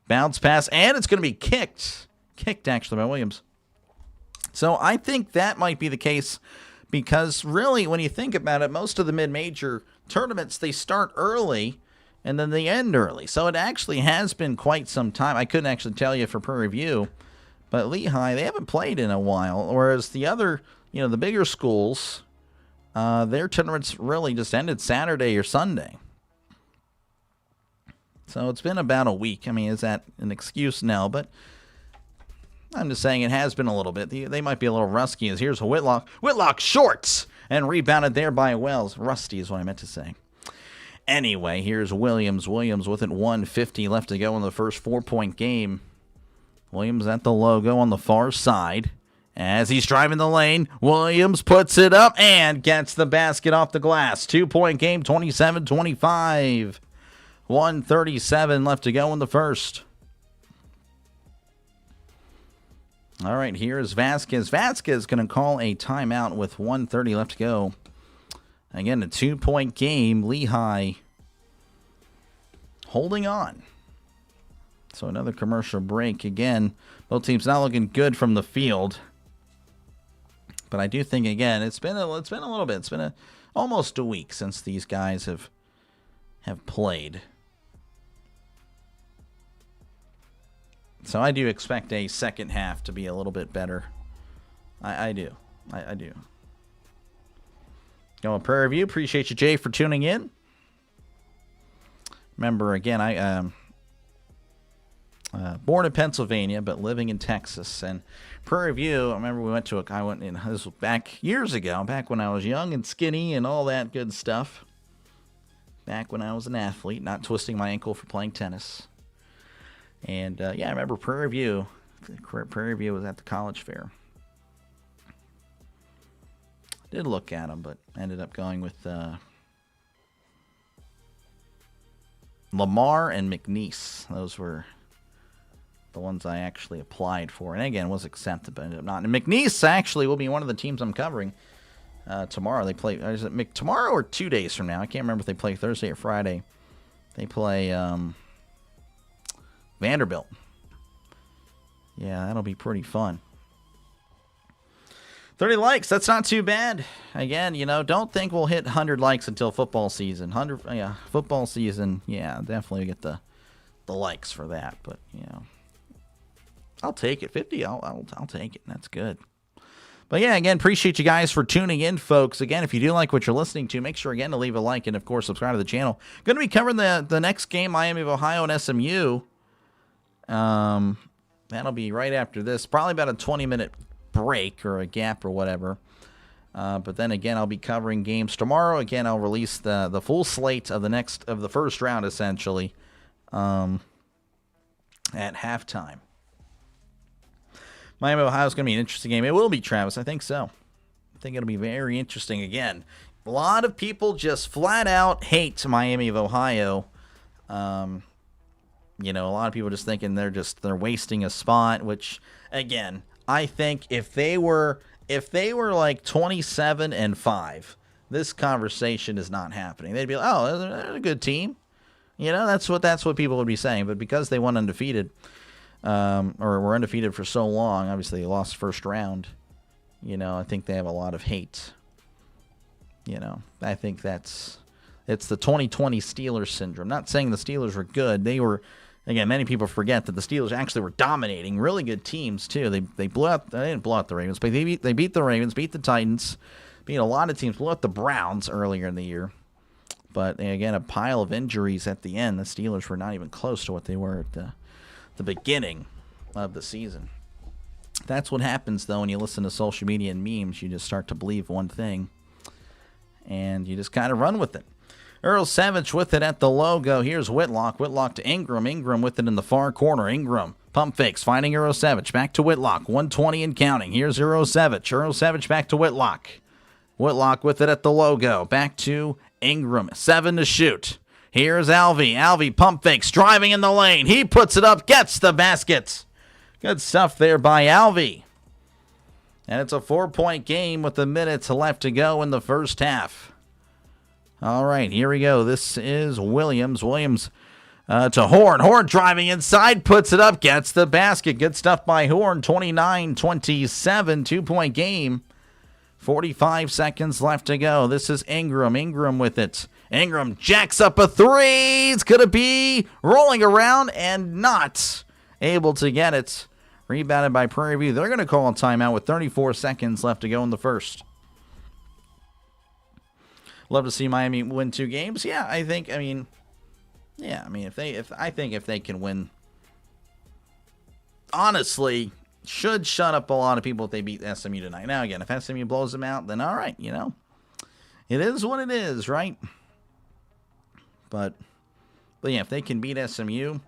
Bounce pass. And it's going to be kicked. Kicked, actually, by Williams. So I think that might be the case because really, when you think about it, most of the mid-major tournaments, they start early and then they end early. So it actually has been quite some time. I couldn't actually tell you for Prairie View, but Lehigh, they haven't played in a while. Whereas the other, the bigger schools, their tournaments really just ended Saturday or Sunday. So it's been about a week. Is that an excuse? No, but I'm just saying it has been a little bit. They might be a little rusty. As here's Whitlock. Whitlock shorts and rebounded there by Wells. Rusty is what I meant to say. Anyway, here's Williams. Williams with it. 1:50 left to go in the first 4-point game. Williams at the logo on the far side. As he's driving the lane, Williams puts it up and gets the basket off the glass. 2-point game, 27-25. 1:37 left to go in the first. All right, here's Vasquez. Vasquez going to call a timeout with 1:30 left to go. Again, a 2-point game. Lehigh holding on. So another commercial break. Again, both teams not looking good from the field. But I do think, again, it's been a little bit. It's been almost a week since these guys have played. So I do expect a second half to be a little bit better. I do. I do. Going Prairie View. Appreciate you, Jay, for tuning in. Remember, again, I born in Pennsylvania, but living in Texas. And Prairie View, I remember we went to this was back years ago, back when I was young and skinny and all that good stuff. Back when I was an athlete, not twisting my ankle for playing tennis. And, yeah, I remember Prairie View. Prairie View was at the college fair. Did look at them, but ended up going with Lamar and McNeese. Those were the ones I actually applied for. And, again, was accepted, but ended up not. And McNeese actually will be one of the teams I'm covering tomorrow. They play, is it tomorrow or 2 days from now? I can't remember if they play Thursday or Friday. They play Vanderbilt. Yeah, that'll be pretty fun. 30 likes, that's not too bad. Again, don't think we'll hit 100 likes until football season. Football season, yeah, definitely get the likes for that. But, I'll take it. 50, I'll take it. That's good. But, yeah, again, appreciate you guys for tuning in, folks. Again, if you do like what you're listening to, make sure, again, to leave a like and, of course, subscribe to the channel. Going to be covering the next game, Miami of Ohio and SMU. That'll be right after this. Probably about a 20-minute break or a gap or whatever. But then, again, I'll be covering games tomorrow. Again, I'll release the full slate of the first round, essentially, at halftime. Miami, Ohio is going to be an interesting game. It will be, Travis. I think so. I think it'll be very interesting. Again, a lot of people just flat out hate Miami of Ohio. A lot of people just thinking they're wasting a spot, which, again, I think if they were like 27-5, this conversation is not happening. They'd be like, oh, they're a good team. That's what people would be saying. But because they went undefeated, or were undefeated for so long, obviously they lost first round. I think they have a lot of hate. I think it's the 2020 Steelers syndrome. Not saying the Steelers were good. They were, again, many people forget that the Steelers actually were dominating really good teams too. They didn't blow out the Ravens, but they beat the Ravens, beat the Titans, beat a lot of teams, blew out the Browns earlier in the year. But again, a pile of injuries at the end. The Steelers were not even close to what they were at the beginning of the season. That's what happens, though, when you listen to social media and memes. You just start to believe one thing, and you just kind of run with it. Earl Savage with it at the logo. Here's Whitlock. Whitlock to Ingram. Ingram with it in the far corner. Ingram, pump fakes, finding Earl Savage. Back to Whitlock. 120 and counting. Here's Earl Savage. Earl Savage back to Whitlock. Whitlock with it at the logo. Back to Ingram. 7 to shoot. Here's Alvey. Alvey pump fakes, driving in the lane. He puts it up, gets the basket. Good stuff there by Alvey. And it's a 4-point game with the minutes left to go in the first half. All right, here we go. This is Williams. Williams to Horn. Horn driving inside, puts it up, gets the basket. Good stuff by Horn. 29-27, 2-point game. 45 seconds left to go. This is Ingram. Ingram with it. Ingram jacks up a three. It's going to be rolling around and not able to get it. Rebounded by Prairie View. They're going to call a timeout with 34 seconds left to go in the first. Love to see Miami win 2 games. Yeah, I think if they can win, honestly, should shut up a lot of people if they beat SMU tonight. Now, again, if SMU blows them out, then all right, it is what it is, right? But yeah, if they can beat SMU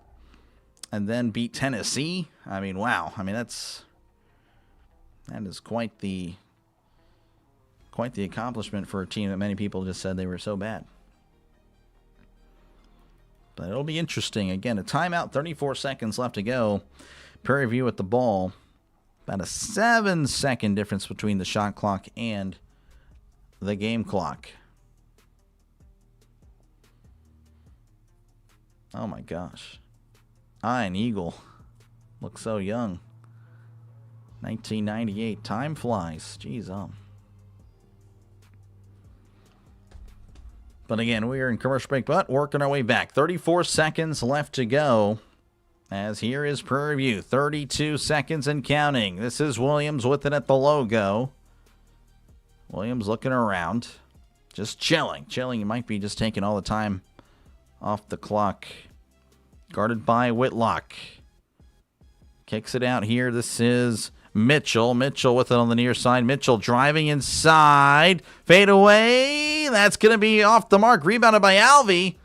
and then beat Tennessee, wow. That is quite the accomplishment for a team that many people just said they were so bad. But it'll be interesting. Again, a timeout, 34 seconds left to go. Prairie View at the ball. About a 7-second difference between the shot clock and the game clock. Oh my gosh. Iron Eagle looks so young. 1998. Time flies. Jeez, But again, we are in commercial break, but working our way back. 34 seconds left to go As here is Prairie View, 32 seconds and counting. This is Williams with it at the logo. Williams looking around. Just chilling. Chilling. He might be just taking all the time off the clock. Guarded by Whitlock. Kicks it out here. This is Mitchell. Mitchell with it on the near side. Mitchell driving inside. Fade away. That's going to be off the mark. Rebounded by Alvey.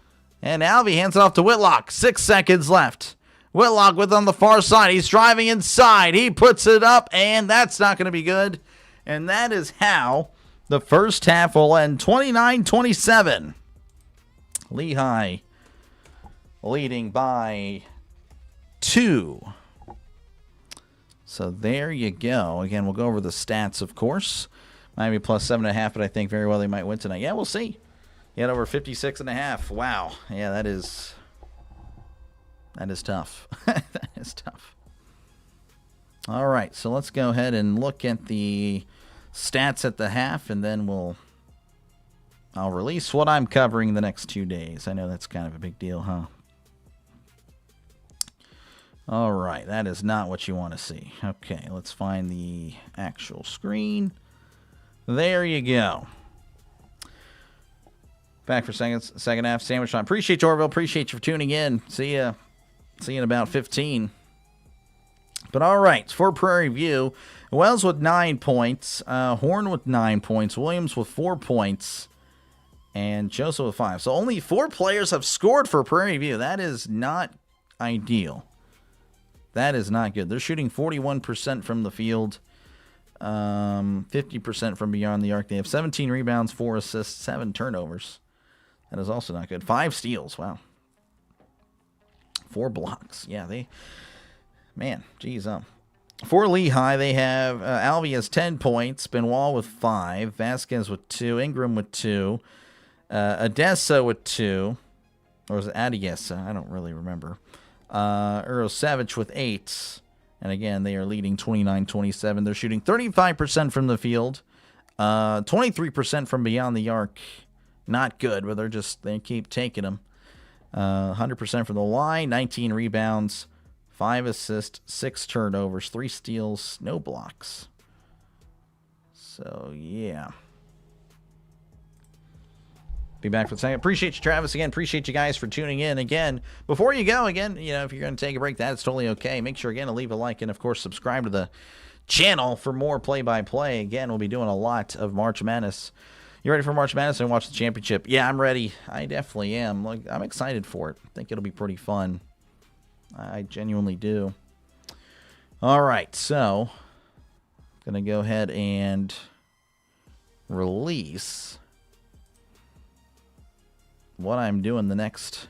And Alvey hands it off to Whitlock. 6 seconds left. Whitlock with on the far side. He's driving inside. He puts it up, and that's not going to be good. And that is how the first half will end 29-27. Lehigh leading by 2. So there you go. Again, we'll go over the stats, of course. Miami plus 7.5, but I think very well they might win tonight. Yeah, we'll see. He had over 56.5. Wow. Yeah, that is tough. That is tough. All right, so let's go ahead and look at the stats at the half, and then I'll release what I'm covering the next 2 days. I know that's kind of a big deal, huh? All right, that is not what you want to see. Okay, let's find the actual screen. There you go. Back for second half sandwich time. Appreciate you, Orville. Appreciate you for tuning in. See you in about 15. But all right, for Prairie View, Wells with 9 points, Horn with 9 points, Williams with 4 points, and Joseph with 5. So only 4 players have scored for Prairie View. That is not ideal. That is not good. They're shooting 41% from the field, 50% from beyond the arc. They have 17 rebounds, 4 assists, 7 turnovers. That is also not good. 5 steals. Wow. 4 blocks. Yeah, geez. For Lehigh, they have Alvey has 10 points, Benoit with 5, Vasquez with 2, Ingram with 2, Odessa with 2, or was it Adiesa? I don't really remember. Savage with 8, and again, they are leading 29-27. They're shooting 35% from the field, 23% from beyond the arc. Not good, but they keep taking them. 100% from the line, 19 rebounds, 5 assists, 6 turnovers, 3 steals, no blocks. So, yeah. Be back for a second. Appreciate you, Travis. Again, appreciate you guys for tuning in. Again, before you go, if you're going to take a break, that's totally okay. Make sure, again, to leave a like and, of course, subscribe to the channel for more play-by-play. Again, we'll be doing a lot of March Madness. You ready for March Madness and watch the championship? Yeah, I'm ready. I definitely am. I'm excited for it. I think it'll be pretty fun. I genuinely do. All right, so I'm going to go ahead and release what I'm doing the next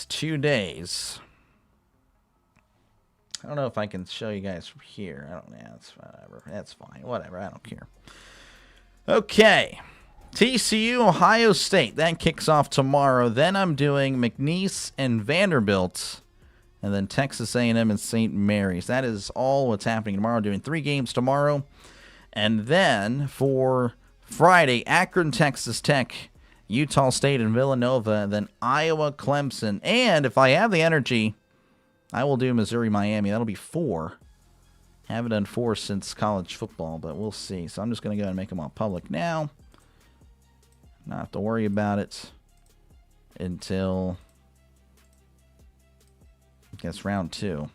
2 days. I don't know if I can show you guys from here. That's whatever. That's fine. Whatever. I don't care. Okay. TCU, Ohio State. That kicks off tomorrow. Then I'm doing McNeese and Vanderbilt. And then Texas A&M and St. Mary's. That is all what's happening tomorrow. Doing 3 games tomorrow. And then for Friday, Akron, Texas Tech, Utah State, and Villanova. And then Iowa, Clemson. And if I have the energy, I will do Missouri, Miami. That'll be 4. Haven't done 4 since college football, but we'll see. So I'm just going to go ahead and make them all public now. Not have to worry about it until, I guess, round 2.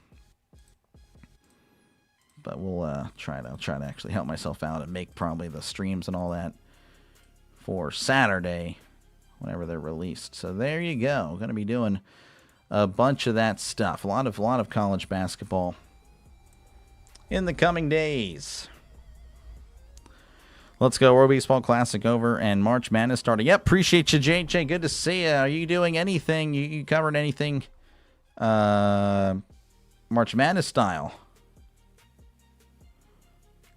But we'll try to actually help myself out and make probably the streams and all that for Saturday whenever they're released. So there you go. Going to be doing a bunch of that stuff. A lot of college basketball in the coming days. Let's go. World Baseball Classic over and March Madness starting. Yep, appreciate you, JJ. Good to see you. Are you doing anything? You covered anything March Madness style?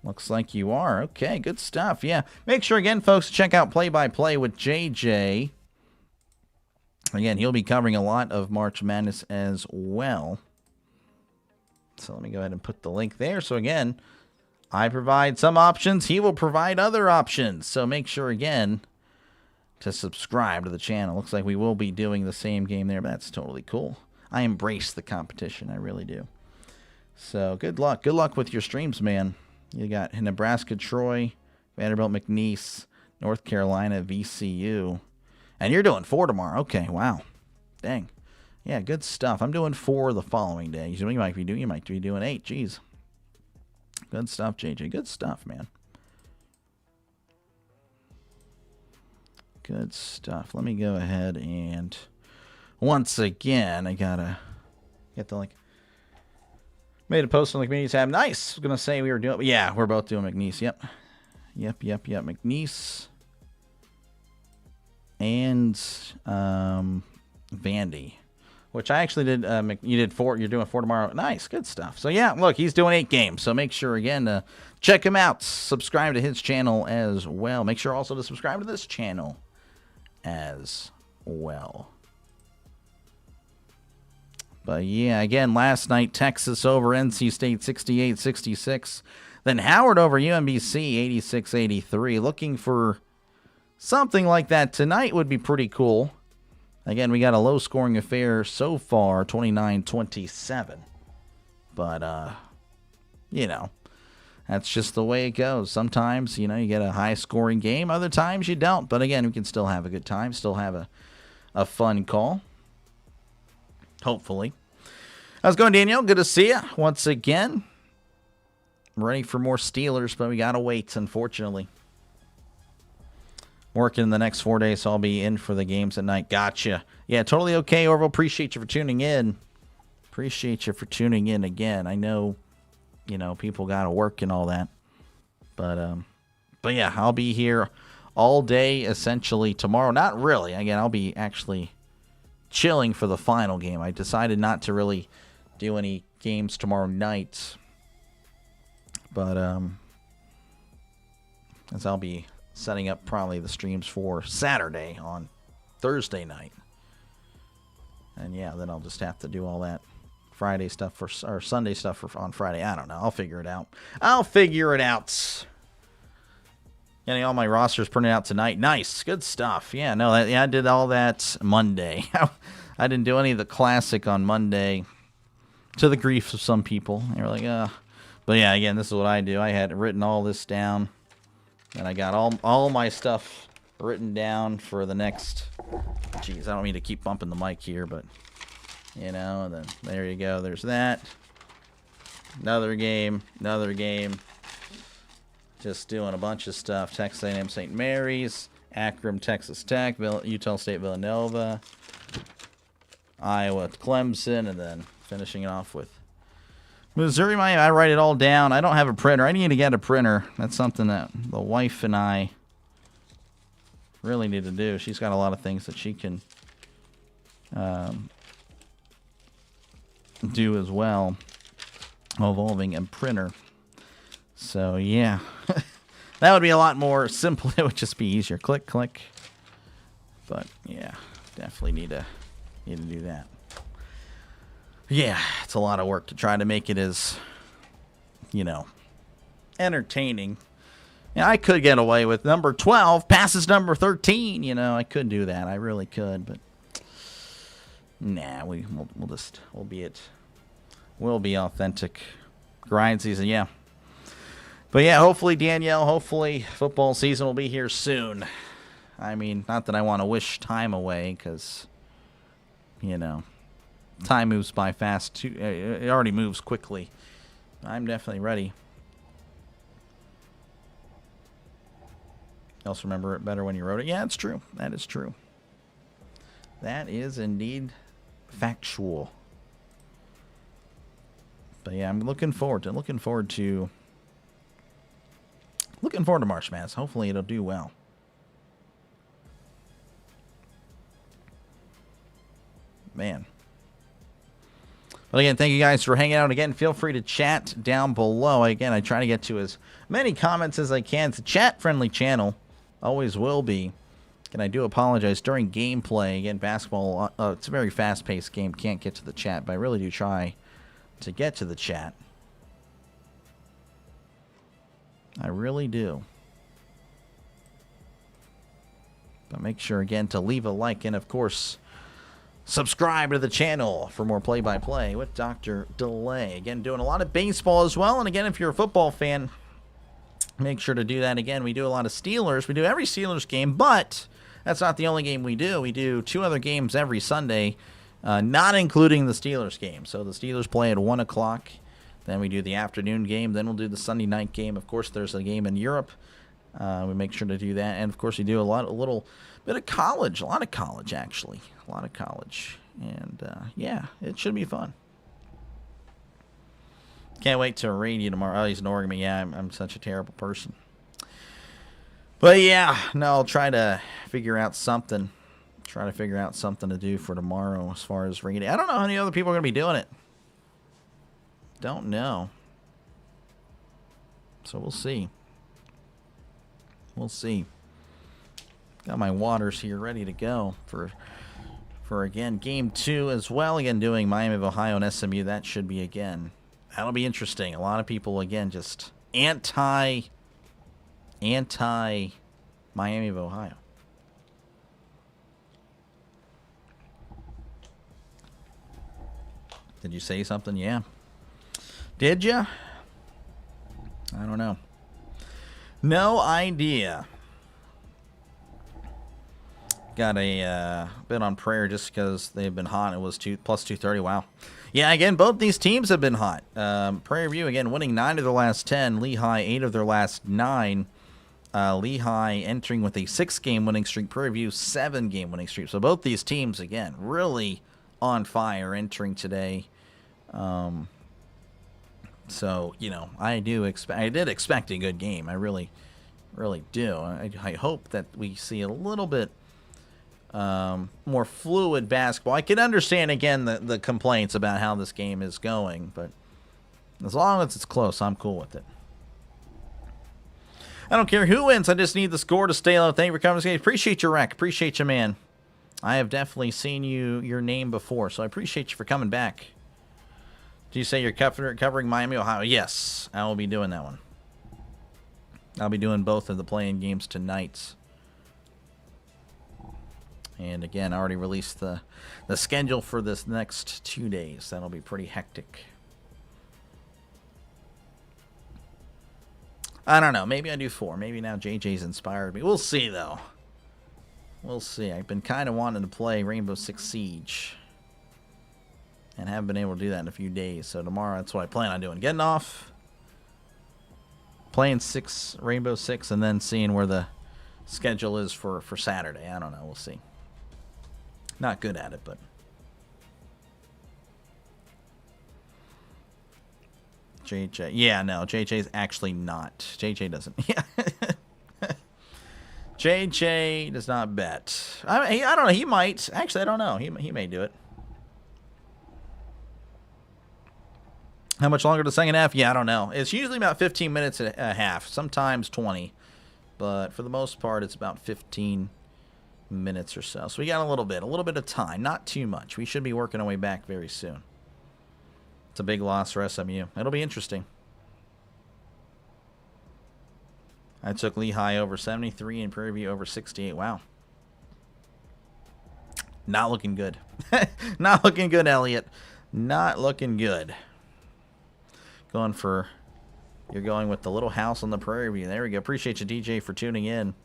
Looks like you are. Okay, good stuff. Yeah. Make sure, again, folks, to check out Play-by-Play with JJ. Again, he'll be covering a lot of March Madness as well. So let me go ahead and put the link there. So again, I provide some options. He will provide other options. So make sure, again, to subscribe to the channel. Looks like we will be doing the same game there, but that's totally cool. I embrace the competition. I really do. So good luck. Good luck with your streams, man. You got Nebraska, Troy, Vanderbilt, McNeese, North Carolina, VCU. And you're doing 4 tomorrow. Okay, wow. Dang. Yeah, good stuff. I'm doing 4 the following day. You might be doing 8. Jeez. Good stuff, JJ. Good stuff, man. Good stuff. Let me go ahead and once again, I gotta get the link. Made a post on the community tab. Nice. I was gonna say we were doing. Yeah, we're both doing McNeese. Yep. McNeese and Vandy, which I actually did. You did 4. You're doing 4 tomorrow. Nice. Good stuff. So yeah, look, he's doing 8 games. So make sure again to check him out. Subscribe to his channel as well. Make sure also to subscribe to this channel as well. But yeah, again, last night, Texas over NC State 68-66. Then Howard over UMBC 86-83. Looking for something like that tonight would be pretty cool. Again, we got a low-scoring affair so far, 29-27. But, you know, that's just the way it goes. Sometimes, you know, you get a high-scoring game. Other times you don't. But, again, we can still have a good time, still have a fun call. Hopefully. How's it going, Danielle? Good to see you once again. I'm ready for more Steelers, but we got to wait, unfortunately. Working the next 4 days, so I'll be in for the games at night. Gotcha. Yeah, totally okay, Orville. Appreciate you for tuning in. Appreciate you for tuning in again. I know, you know, people got to work and all that. But yeah, I'll be here all day, essentially, tomorrow. Not really. Again, I'll be actually chilling for the final game. I decided not to really do any games tomorrow night, but as I'll be setting up probably the streams for Saturday on Thursday night, and yeah, then I'll just have to do all that Friday stuff or Sunday stuff on Friday. I don't know. I'll figure it out. Getting all my rosters printed out tonight. Nice. Good stuff. Yeah, no, I did all that Monday. I didn't do any of the classic on Monday, to the grief of some people. They were like, But yeah, again, this is what I do. I had written all this down, and I got all my stuff written down for the next... Jeez, I don't mean to keep bumping the mic here, but, you know, then there you go. There's that. Another game. Just doing a bunch of stuff. Texas A&M St. Mary's, Akron, Texas Tech, Utah State, Villanova, Iowa, Clemson, and then finishing it off with Missouri, Miami. I write it all down. I don't have a printer. I need to get a printer. That's something that the wife and I really need to do. She's got a lot of things that she can do as well, involving a printer. So, yeah, that would be a lot more simple. It would just be easier. Click, click. But, yeah, definitely need to do that. Yeah, it's a lot of work to try to make it as, you know, entertaining. Yeah, I could get away with number 12 passes number 13. You know, I could do that. I really could. But, nah, we'll be authentic. Grind season, yeah. But yeah, hopefully, Danielle, hopefully football season will be here soon. I mean, not that I want to wish time away, because, you know, time moves by fast, too. It already moves quickly. I'm definitely ready. You also remember it better when you wrote it. Yeah, it's true. That is true. That is indeed factual. But yeah, I'm looking forward to March Madness. Hopefully it'll do well. Man. But again, thank you guys for hanging out. Again, feel free to chat down below. Again, I try to get to as many comments as I can. It's a chat-friendly channel. Always will be. And I do apologize. During gameplay, again, basketball, it's a very fast-paced game. Can't get to the chat, but I really do try to get to the chat. I really do. But make sure, again, to leave a like and, of course, subscribe to the channel for more play-by-play with Dr. DeLay. Again, doing a lot of baseball as well. And, again, if you're a football fan, make sure to do that. Again, we do a lot of Steelers. We do every Steelers game, but that's not the only game we do. We do 2 other games every Sunday, not including the Steelers game. So the Steelers play at 1 o'clock. Then we do the afternoon game. Then we'll do the Sunday night game. Of course, there's a game in Europe. We make sure to do that. And, of course, we do a little bit of college. A lot of college, actually. A lot of college. And, yeah, it should be fun. Can't wait to read you tomorrow. Oh, he's ignoring me. Yeah, I'm such a terrible person. But, yeah, no, I'll try to figure out something. Try to figure out something to do for tomorrow as far as reading. I don't know how many other people are going to be doing it. Don't know. So we'll see. We'll see. Got my waters here ready to go for again, game 2 as well. Again, doing Miami of Ohio and SMU. That should be, again, that'll be interesting. A lot of people, again, just anti Miami of Ohio. Did you say something? Yeah. Did ya? I don't know. No idea. Got a bit on prayer just because they've been hot. It was plus 230. Wow. Yeah, again, both these teams have been hot. Prairie View, again, winning 9 of their last 10. Lehigh, 8 of their last 9. Lehigh entering with a 6-game winning streak. Prairie View, 7-game winning streak. So both these teams, again, really on fire entering today. So, you know, I did expect a good game. I really do. I hope that we see a little bit more fluid basketball. I can understand, again, the complaints about how this game is going, but as long as it's close, I'm cool with it. I don't care who wins. I just need the score to stay low. Thank you for coming. Appreciate your rec. Appreciate you, man. I have definitely seen your name before, so I appreciate you for coming back. Do you say you're covering Miami, Ohio? Yes, I will be doing that one. I'll be doing both of the play-in games tonight. And again, I already released the schedule for this next 2 days. That'll be pretty hectic. I don't know. Maybe I do 4. Maybe now JJ's inspired me. We'll see, though. We'll see. I've been kind of wanting to play Rainbow Six Siege. And haven't been able to do that in a few days. So tomorrow, that's what I plan on doing. Getting off, playing Rainbow Six, and then seeing where the schedule is for Saturday. I don't know. We'll see. Not good at it, but... JJ. Yeah, no. JJ's actually not. JJ doesn't. Yeah. JJ does not bet. I don't know. He might. Actually, I don't know. He may do it. How much longer the second half? Yeah, I don't know. It's usually about 15 minutes and a half. Sometimes 20. But for the most part, it's about 15 minutes or so. So we got a little bit of time. Not too much. We should be working our way back very soon. It's a big loss for SMU. It'll be interesting. I took Lehigh over 73 and Prairie View over 68. Wow. Not looking good. Not looking good, Elliot. Not looking good. You're going with the little house on the Prairie View. There we go. Appreciate you, DJ, for tuning in.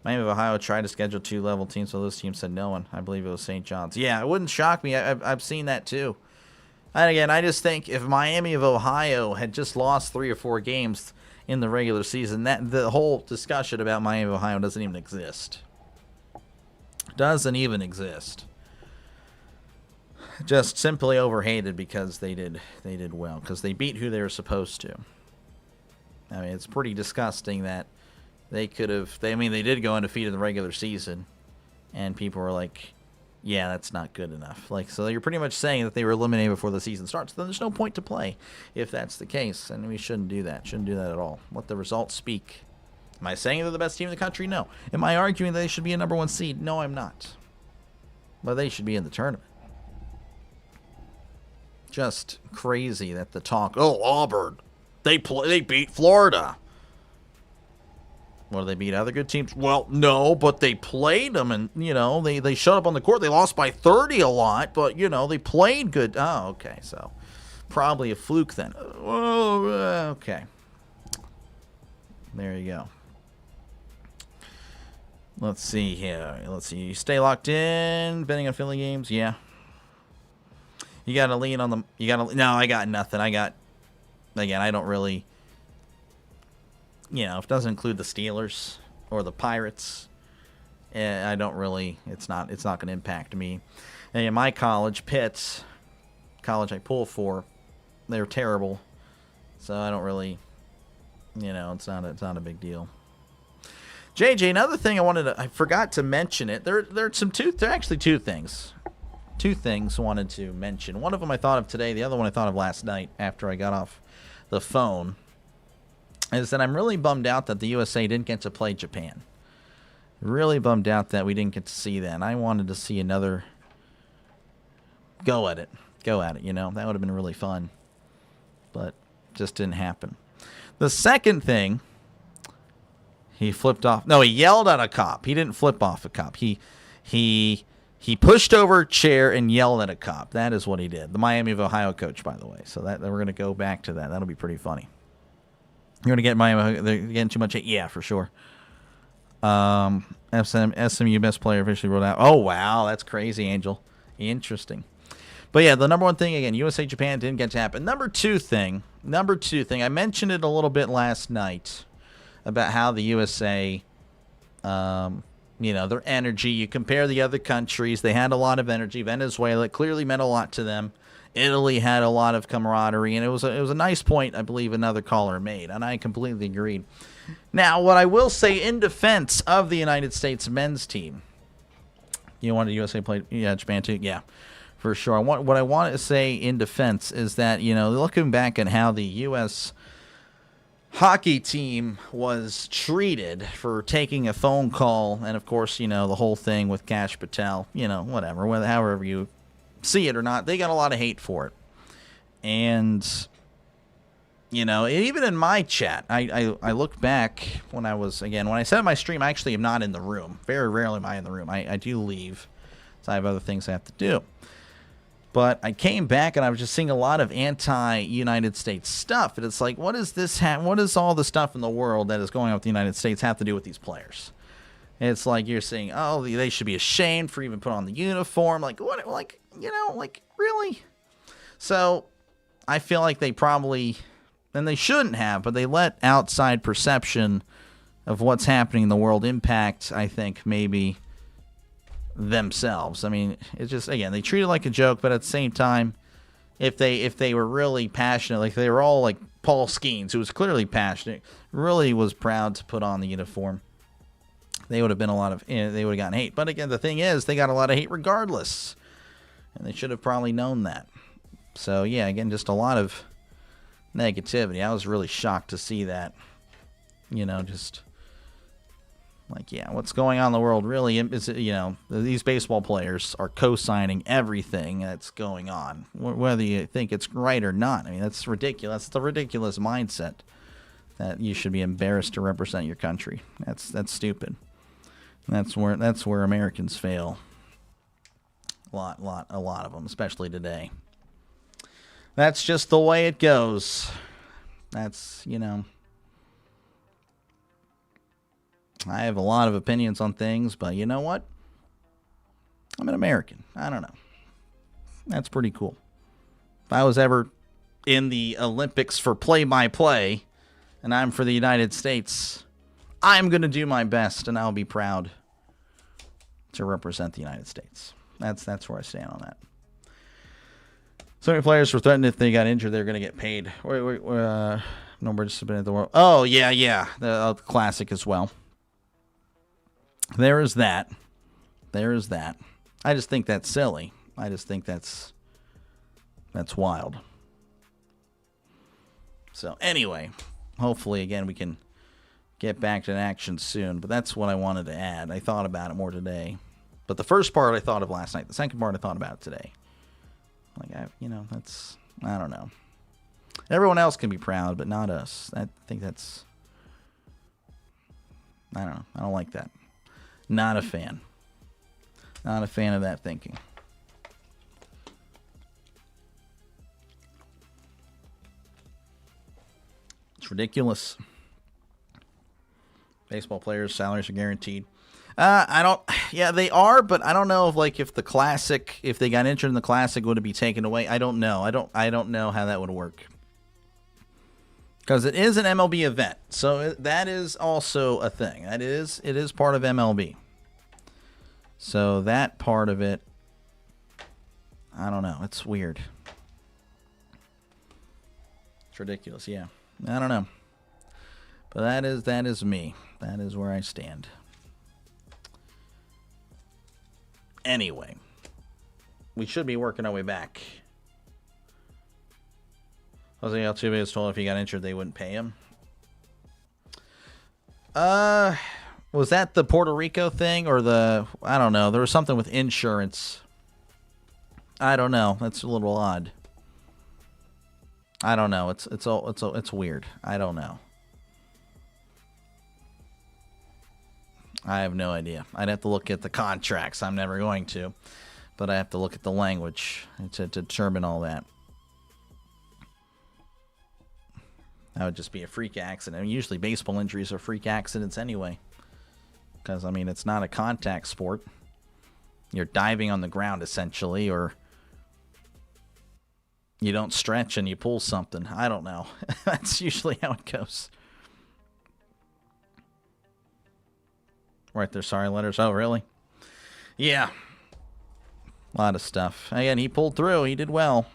Miami of Ohio tried to schedule 2-level teams, so those teams said no one. I believe it was St. John's. Yeah, it wouldn't shock me. I've seen that too. And again, I just think if Miami of Ohio had just lost 3 or 4 games in the regular season, that the whole discussion about Miami of Ohio doesn't even exist. Doesn't even exist. Just simply overhated because they did well, because they beat who they were supposed to. I mean, it's pretty disgusting that they could have. They did go undefeated in the regular season, and people were like, "Yeah, that's not good enough." Like, so you're pretty much saying that they were eliminated before the season starts. Then there's no point to play if that's the case, and we shouldn't do that. Shouldn't do that at all. Let the results speak. Am I saying they're the best team in the country? No. Am I arguing that they should be a #1 seed? No, I'm not. But they should be in the tournament. Just crazy that the talk. Oh, Auburn, they beat Florida. Well, they beat other good teams? Well, no, but they played them, and, they showed up on the court. They lost by 30 a lot, but, they played good. Oh, okay, so probably a fluke then. Oh, okay. There you go. Let's see here. Let's see. You stay locked in, betting on Philly games? Yeah. You got to lean on the... No, I got nothing. Again, I don't really... if it doesn't include the Steelers or the Pirates, I don't really... It's not going to impact me. And in my college, Pitt, college I pull for, they're terrible. So I don't really... it's not a big deal. JJ, another thing I forgot to mention it. There are actually two things. Two things I wanted to mention. One of them I thought of today. The other one I thought of last night after I got off the phone. Is that I'm really bummed out that the USA didn't get to play Japan. Really bummed out that we didn't get to see that. And I wanted to see another go at it. That would have been really fun. But just didn't happen. The second thing, he flipped off. No, he yelled at a cop. He didn't flip off a cop. He pushed over a chair and yelled at a cop. That is what he did. The Miami of Ohio coach, by the way. So that we're going to go back to that. That'll be pretty funny. You're going to get Miami. They're getting too much hate. Yeah, for sure. SMU best player officially rolled out. Oh, wow. That's crazy, Angel. Interesting. But yeah, the number one thing, again, USA Japan didn't get to happen. Number two thing. I mentioned it a little bit last night about how the USA, their energy. You compare the other countries, they had a lot of energy. Venezuela, it clearly meant a lot to them. Italy had a lot of camaraderie, and it was a nice point, I believe, another caller made, and I completely agreed. Now, what I will say in defense of the United States men's team, you want the USA play Japan too? Yeah, for sure. What I want to say in defense is that, looking back at how the U.S. hockey team was treated for taking a phone call, and of course, the whole thing with Kash Patel, whatever, however you see it or not, they got a lot of hate for it. And even in my chat, I looked back when I set up my stream. I actually am not in the room. Very rarely am I in the room. I do leave, so I have other things I have to do. But I came back and I was just seeing a lot of anti-United States stuff. And it's like, what is this? What does all the stuff in the world that is going on with the United States have to do with these players? And it's like you're saying, oh, they should be ashamed for even putting on the uniform. Like, what? Like, really? So I feel like they probably, and they shouldn't have, but they let outside perception of what's happening in the world impact, I think, maybe themselves. I mean, it's just, again, they treat it like a joke, but at the same time, if they were really passionate, like they were all like Paul Skeens, who was clearly passionate, really was proud to put on the uniform, they would have been they would have gotten hate. But again, the thing is, they got a lot of hate regardless, and they should have probably known that. So yeah, again, just a lot of negativity. I was really shocked to see that. Just like, yeah, what's going on in the world really is, these baseball players are co-signing everything that's going on, whether you think it's right or not. I mean, that's ridiculous. That's the ridiculous mindset that you should be embarrassed to represent your country. That's stupid. That's where Americans fail. A lot of them, especially today. That's just the way it goes. That's, I have a lot of opinions on things, but you know what? I'm an American. I don't know. That's pretty cool. If I was ever in the Olympics for play-by-play, and I'm for the United States, I'm going to do my best, and I'll be proud to represent the United States. That's where I stand on that. So many players were threatened if they got injured, they're going to get paid. No emergency at the world. Oh, yeah. The classic as well. There is that. I just think that's silly. I just think that's wild. So anyway, hopefully, again, we can get back to action soon. But that's what I wanted to add. I thought about it more today. But the first part I thought of last night. The second part I thought about today. Like, I don't know. Everyone else can be proud, but not us. I think that's I don't know. I don't like that. Not a fan. Not a fan of that thinking. It's ridiculous. Baseball players' salaries are guaranteed. I don't. Yeah, they are, but I don't know if the Classic, if they got injured in the Classic, would it be taken away? I don't know. I don't know how that would work. Because it is an MLB event, so that is also a thing. It is part of MLB. So that part of it, I don't know. It's weird. It's ridiculous. Yeah, I don't know. But that is me. That is where I stand. Anyway, we should be working our way back. Jose Altuve was told if he got injured, they wouldn't pay him. Was that the Puerto Rico thing or I don't know. There was something with insurance. I don't know. That's a little odd. I don't know. It's weird. I don't know. I have no idea. I'd have to look at the contracts. I'm never going to. But I have to look at the language to determine all that. That would just be a freak accident. I mean, usually baseball injuries are freak accidents anyway. Because, I mean, it's not a contact sport. You're diving on the ground, essentially, or you don't stretch and you pull something. I don't know. That's usually how it goes. Write their sorry letters. Oh, really? Yeah. A lot of stuff. Again, he pulled through. He did well.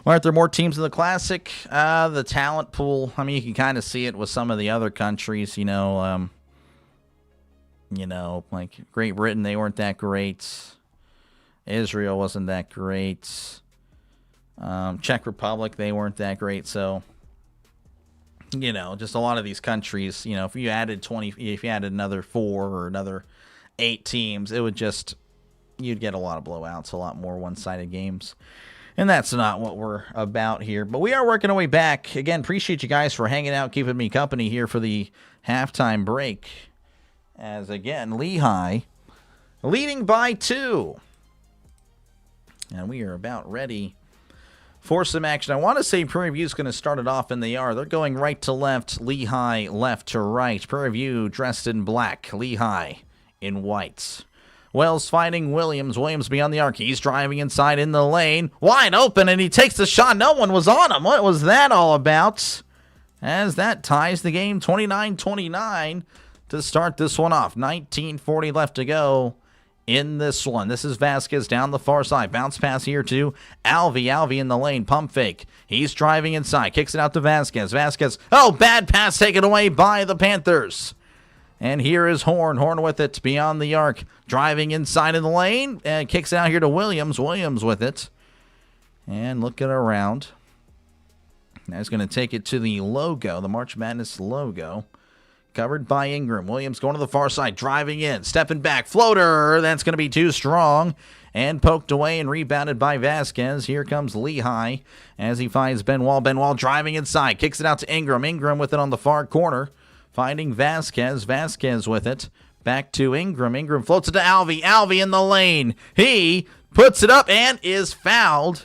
Why aren't there more teams in the Classic? The talent pool. I mean, you can kind of see it with some of the other countries. Like Great Britain, they weren't that great. Israel wasn't that great. Czech Republic, they weren't that great. So, just a lot of these countries. If you added another 4 or another 8 teams, it would you'd get a lot of blowouts, a lot more one-sided games. And that's not what we're about here. But we are working our way back. Again, appreciate you guys for hanging out, keeping me company here for the halftime break. As, again, Lehigh leading by 2. And we are about ready for some action. I want to say Prairie View is going to start it off, and they are. They're going right to left, Lehigh left to right. Prairie View dressed in black, Lehigh in white. Wells fighting Williams. Williams beyond the arc. He's driving inside in the lane. Wide open, and he takes the shot. No one was on him. What was that all about? As that ties the game 29-29 to start this one off. 19:40 left to go in this one. This is Vasquez down the far side. Bounce pass here to Alvey. Alvey in the lane. Pump fake. He's driving inside. Kicks it out to Vasquez. Vasquez. Oh, bad pass taken away by the Panthers. And here is Horn. Horn with it beyond the arc. Driving inside in the lane. And kicks out here to Williams. Williams with it. And looking around. Now he's going to take it to the logo. The March Madness logo. Covered by Ingram. Williams going to the far side. Driving in. Stepping back. Floater. That's going to be too strong. And poked away and rebounded by Vasquez. Here comes Lehigh as he finds Benoit. Benoit driving inside. Kicks it out to Ingram. Ingram with it on the far corner. Finding Vasquez. Vasquez with it. Back to Ingram. Ingram floats it to Alvey. Alvey in the lane. He puts it up and is fouled.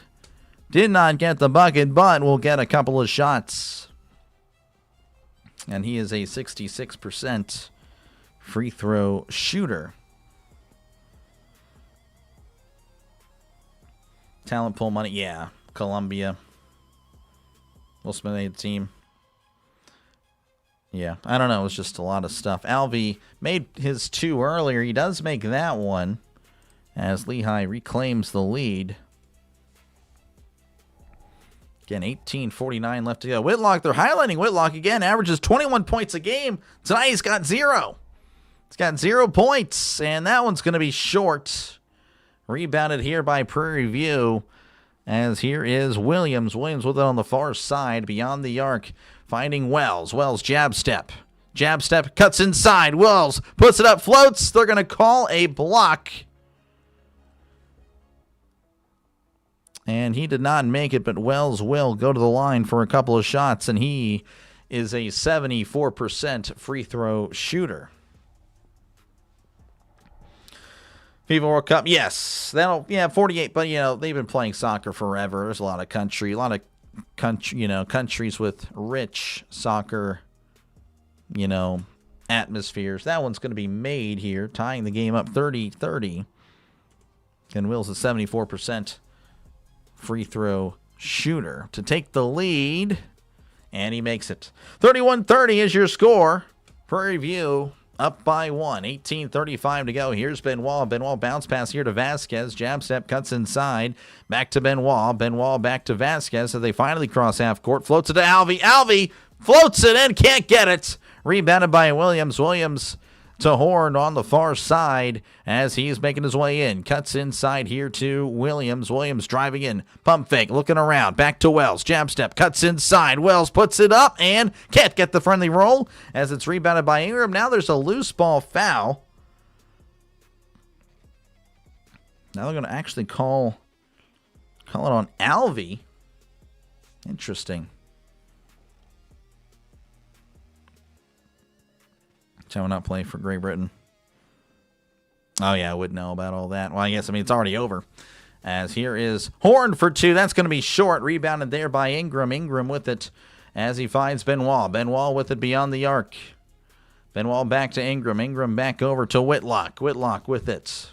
Did not get the bucket, but will get a couple of shots. And he is a 66% free throw shooter. Talent pool money. Yeah. Columbia. Will Smith made the team. Yeah, I don't know. It was just a lot of stuff. Alvey made his 2 earlier. He does make that one as Lehigh reclaims the lead. Again, 18:49 left to go. Whitlock, they're highlighting Whitlock again. Averages 21 points a game. Tonight he's got 0. He's got 0 points, and that one's going to be short. Rebounded here by Prairie View. As here is Williams. Williams with it on the far side beyond the arc. Finding Wells. Wells jab step. Jab step cuts inside. Wells puts it up, floats. They're going to call a block. And he did not make it, but Wells will go to the line for a couple of shots, and he is a 74% free throw shooter. FIFA World Cup, yes, 48. But they've been playing soccer forever. There's a lot of countries with rich soccer, atmospheres. That one's going to be made here, tying the game up 30-30. And Will's a 74% free throw shooter to take the lead, and he makes it. 31-30 is your score. Prairie View up by 1. 18:35 to go. Here's Benoit. Benoit bounce pass here to Vasquez. Jab step, cuts inside. Back to Benoit. Benoit back to Vasquez as they finally cross half court. Floats it to Alvey. Alvey floats it in. Can't get it. Rebounded by Williams. Williams to Horn on the far side as he's making his way in. Cuts inside here to Williams. Williams driving in. Pump fake. Looking around. Back to Wells. Jab step. Cuts inside. Wells puts it up and can't get the friendly roll as it's rebounded by Ingram. Now there's a loose ball foul. Now they're going to actually call it on Alvey. Interesting. Shall we not play for Great Britain? Oh, yeah, I would know about all that. Well, it's already over. As here is Horn for 2. That's going to be short. Rebounded there by Ingram. Ingram with it as he finds Benoit. Benoit with it beyond the arc. Benoit back to Ingram. Ingram back over to Whitlock. Whitlock with it.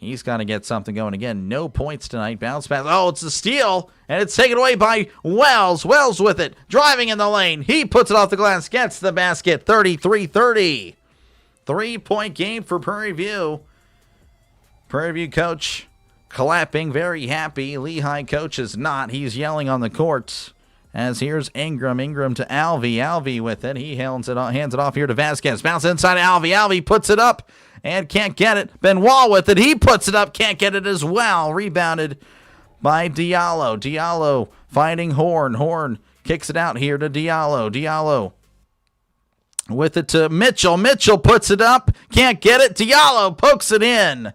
He's got to get something going again. No points tonight. Bounce pass. Oh, it's a steal. And it's taken away by Wells. Wells with it. Driving in the lane. He puts it off the glass. Gets the basket. 33-30. 3-point game for Prairie View. Prairie View coach clapping. Very happy. Lehigh coach is not. He's yelling on the court. As here's Ingram. Ingram to Alvey. Alvey with it. He hands it off here to Vasquez. Bounce inside Alvey. Alvey puts it up. And can't get it. Benoit with it. He puts it up. Can't get it as well. Rebounded by Diallo. Diallo finding Horn. Horn kicks it out here to Diallo. Diallo with it to Mitchell. Mitchell puts it up. Can't get it. Diallo pokes it in.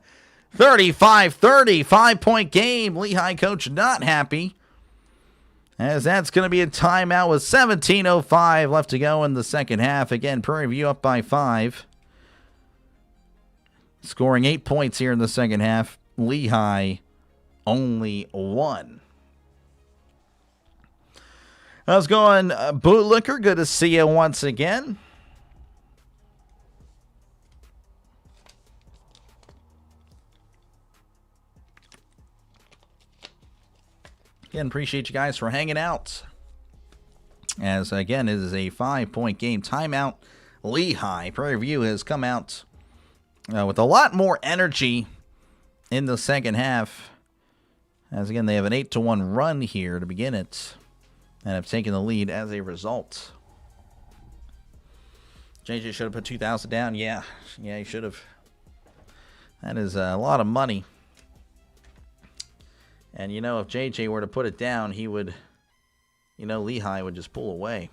35-30. 5-point game. Lehigh coach not happy, as that's going to be a timeout with 17:05 left to go in the second half. Again, Prairie View up by 5. Scoring 8 points here in the second half. Lehigh only 1. How's it going, Bootlicker? Good to see you once again. Again, appreciate you guys for hanging out. As, again, it is a 5-point game. Timeout. Lehigh. Prairie View has come out with a lot more energy in the second half. As, again, they have an 8-1 run here to begin it, and have taken the lead as a result. JJ should have put 2,000 down. Yeah, he should have. That is a lot of money. And, if JJ were to put it down, he would, Lehigh would just pull away.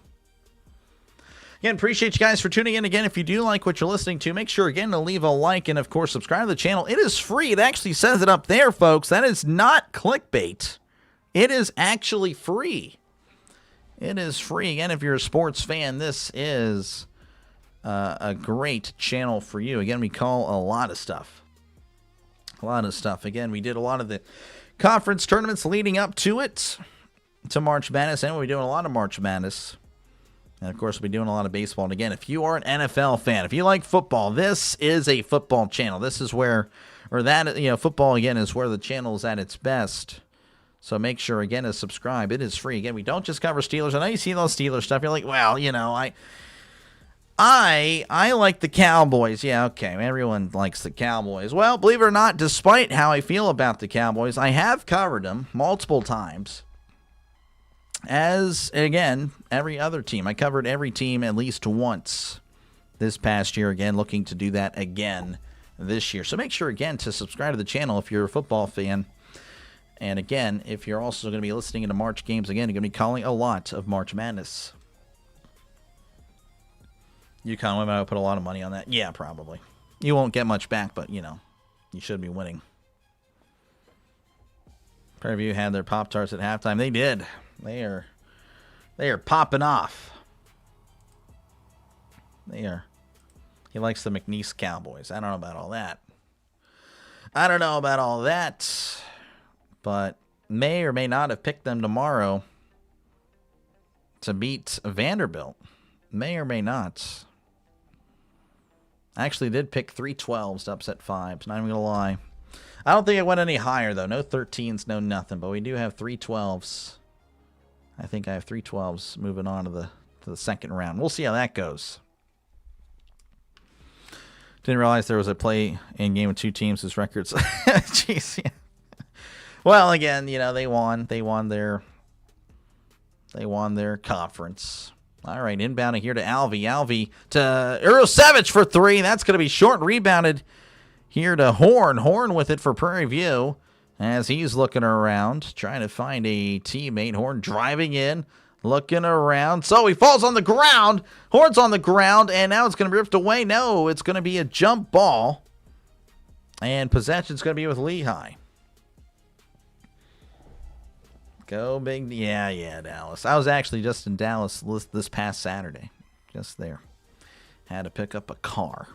Again, appreciate you guys for tuning in. Again, if you do like what you're listening to, make sure, again, to leave a like and, of course, subscribe to the channel. It is free. It actually says it up there, folks. That is not clickbait. It is actually free. It is free. Again, if you're a sports fan, this is a great channel for you. Again, we call a lot of stuff. Again, we did a lot of the conference tournaments leading up to it, to March Madness, and we'll be doing a lot of March Madness. And, of course, we'll be doing a lot of baseball. And, again, if you are an NFL fan, if you like football, this is a football channel. This is where, football, again, is where the channel is at its best. So make sure, again, to subscribe. It is free. Again, we don't just cover Steelers. I know you see those Steelers stuff. You're like, well, I like the Cowboys. Yeah, okay. Everyone likes the Cowboys. Well, believe it or not, despite how I feel about the Cowboys, I have covered them multiple times. As, again, every other team. I covered every team at least once this past year. Again, looking to do that again this year. So make sure, again, to subscribe to the channel if you're a football fan. And, again, if you're also going to be listening into March games, again, you're going to be calling a lot of March Madness. UConn women, I would put a lot of money on that. Yeah, probably. You won't get much back, but, you should be winning. Prairie View had their Pop-Tarts at halftime. They did. They are popping off. He likes the McNeese Cowboys. I don't know about all that. But may or may not have picked them tomorrow to beat Vanderbilt. May or may not. I actually did pick 3 12s to upset 5s. Not even going to lie. I don't think it went any higher, though. No 13s, no nothing. But we do have 3 12s. I think I have 3 12s moving on to the second round. We'll see how that goes. Didn't realize there was a play-in game with 2 teams whose records. Jeez. Yeah. Well, again, they won. They won their conference. All right, inbounding here to Alvey. Alvey to Urosevich for 3. That's going to be short. Rebounded here to Horn. Horn with it for Prairie View as he's looking around, trying to find a teammate. Horn driving in, looking around. So he falls on the ground. Horn's on the ground, and now it's going to be ripped away. No, it's going to be a jump ball, and possession's going to be with Lehigh. Go big. Yeah, Dallas. I was actually just in Dallas this past Saturday. Just there. Had to pick up a car.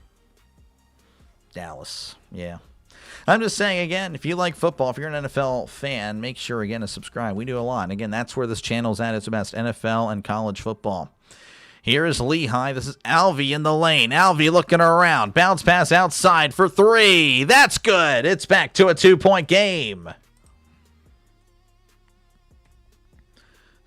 Dallas. Yeah. I'm just saying, again, if you like football, if you're an NFL fan, make sure, again, to subscribe. We do a lot. And again, that's where this channel's at. It's about NFL and college football. Here is Lehigh. This is Alvey in the lane. Alvey looking around. Bounce pass outside for 3. That's good. It's back to a 2-point game.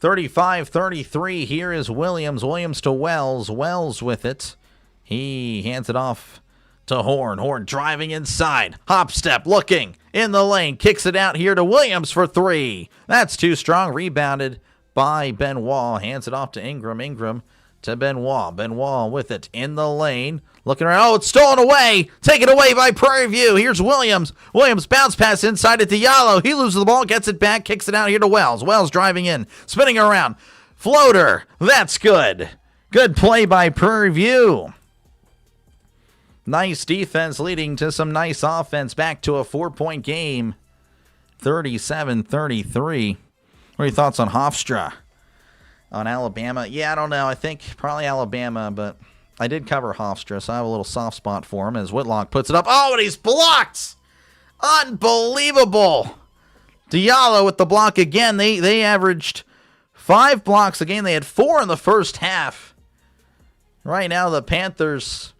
35-33. Here is Williams. Williams to Wells. Wells with it. He hands it off to Horn. Horn driving inside. Hop step looking in the lane. Kicks it out here to Williams for 3. That's too strong. Rebounded by Benoit. Hands it off to Ingram. Ingram to Benoit. Benoit with it in the lane. Looking around. Oh, it's stolen away. Taken away by Prairie View. Here's Williams. Williams bounce pass inside at Diallo. He loses the ball. Gets it back. Kicks it out here to Wells. Wells driving in. Spinning around. Floater. That's good. Good play by Prairie View. Nice defense leading to some nice offense. Back to a 4-point game. 37-33. What are your thoughts on Hofstra? On Alabama? Yeah, I don't know. I think probably Alabama, but I did cover Hofstra, so I have a little soft spot for him as Whitlock puts it up. Oh, and he's blocked! Unbelievable! Diallo with the block again. They averaged 5 blocks a game. They had 4 in the first half. Right now, the Panthers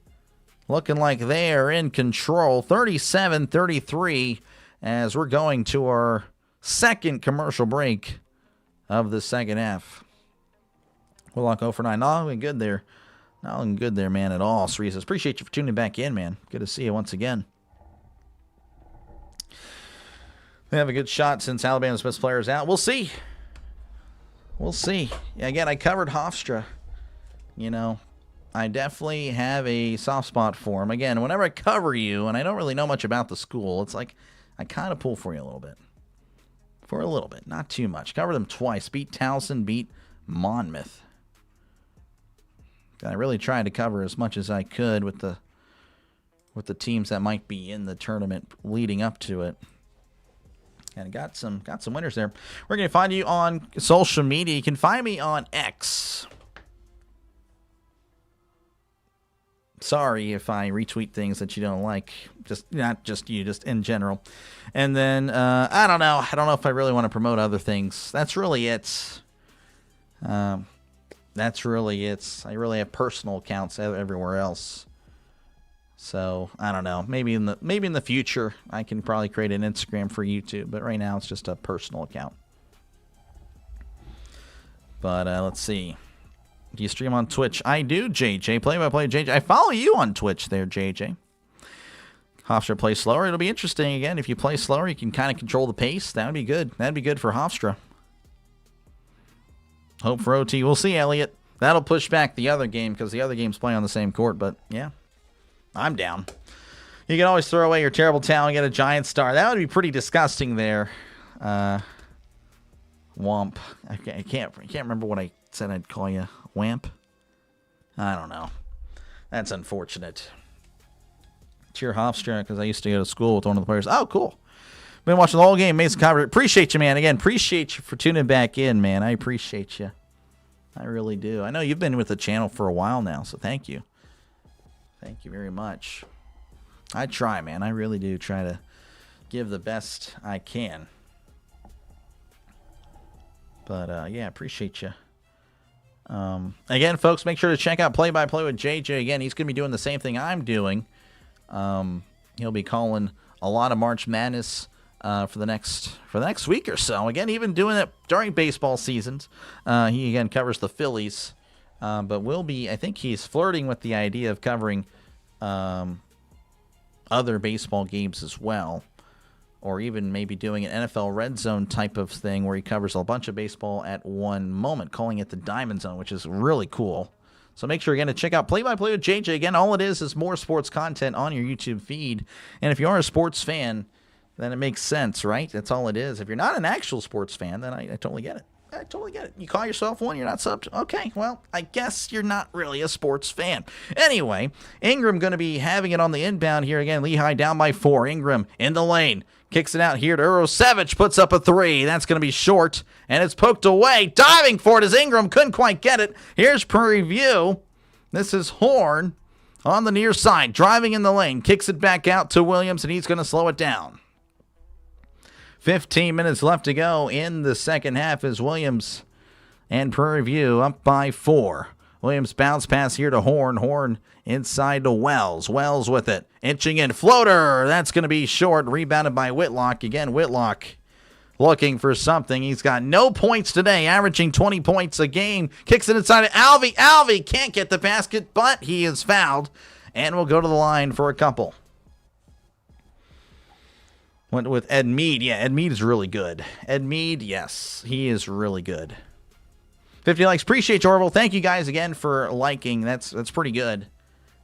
looking like they are in control. 37-33 as we're going to our second commercial break of the second half. Whitlock 0 for 9. Not looking good there. Not looking good there, man, at all. Cerise, appreciate you for tuning back in, man. Good to see you once again. They have a good shot since Alabama's best player is out. We'll see. We'll see. Again, I covered Hofstra. I definitely have a soft spot for him. Again, whenever I cover you, and I don't really know much about the school, it's like I kind of pull for you a little bit. For a little bit, not too much. Covered them twice. Beat Towson, beat Monmouth. I really tried to cover as much as I could with the teams that might be in the tournament leading up to it. And got some winners there. We're going to find you on social media. You can find me on X. Sorry if I retweet things that you don't like. Not just you, just in general. And then, I don't know. I don't know if I really want to promote other things. That's really it. That's really it. I really have personal accounts everywhere else. So, I don't know. Maybe in the future, I can probably create an Instagram for YouTube. But right now, it's just a personal account. But let's see. Do you stream on Twitch? I do, JJ. Play-by-play, JJ. I follow you on Twitch there, JJ. Hofstra play slower. It'll be interesting, again. If you play slower, you can kind of control the pace. That would be good. That'd be good for Hofstra. Hope for OT. We'll see, Elliot. That'll push back the other game because the other games play on the same court. But, yeah, I'm down. You can always throw away your terrible talent and get a giant star. That would be pretty disgusting there. Womp. I can't remember what I said I'd call you. Wamp? I don't know. That's unfortunate. Cheer Hofstra because I used to go to school with one of the players. Oh, cool. Been watching the whole game. Made some coverage. Appreciate you, man. Again, appreciate you for tuning back in, man. I appreciate you. I really do. I know you've been with the channel for a while now, so thank you. Thank you very much. I try, man. I really do try to give the best I can. But, yeah, appreciate you. Again, folks, make sure to check out Play-by-Play with JJ. Again, he's going to be doing the same thing I'm doing. He'll be calling a lot of March Madness for the next week or so. Again, even doing it during baseball seasons. He, again, covers the Phillies. But I think he's flirting with the idea of covering other baseball games as well. Or even maybe doing an NFL Red Zone type of thing where he covers a bunch of baseball at one moment, calling it the Diamond Zone, which is really cool. So make sure, again, to check out Play-by-Play with JJ. Again, all it is more sports content on your YouTube feed. And if you are a sports fan, then it makes sense, right? That's all it is. If you're not an actual sports fan, then I totally get it. I totally get it. You call yourself one, you're not subbed. Okay, well, I guess you're not really a sports fan. Anyway, Ingram going to be having it on the inbound here again. Lehigh down by 4. Ingram in the lane. Kicks it out here to Urosevich. Puts up a 3. That's going to be short. And it's poked away. Diving for it is Ingram. Couldn't quite get it. Here's Prairie View. This is Horn on the near side. Driving in the lane. Kicks it back out to Williams, and he's going to slow it down. 15 minutes left to go in the second half as Williams and Prairie View up by 4. Williams bounce pass here to Horn. Horn inside to Wells. Wells with it. Inching in. Floater. That's going to be short. Rebounded by Whitlock. Again, Whitlock looking for something. He's got no points today, averaging 20 points a game. Kicks it inside to Alvey. Alvey can't get the basket, but he is fouled and will go to the line for a couple. Went with Ed Mead. Yeah, Ed Mead is really good. Ed Mead, yes, he is really good. 50 likes. Appreciate you, Orville. Thank you guys again for liking. That's pretty good.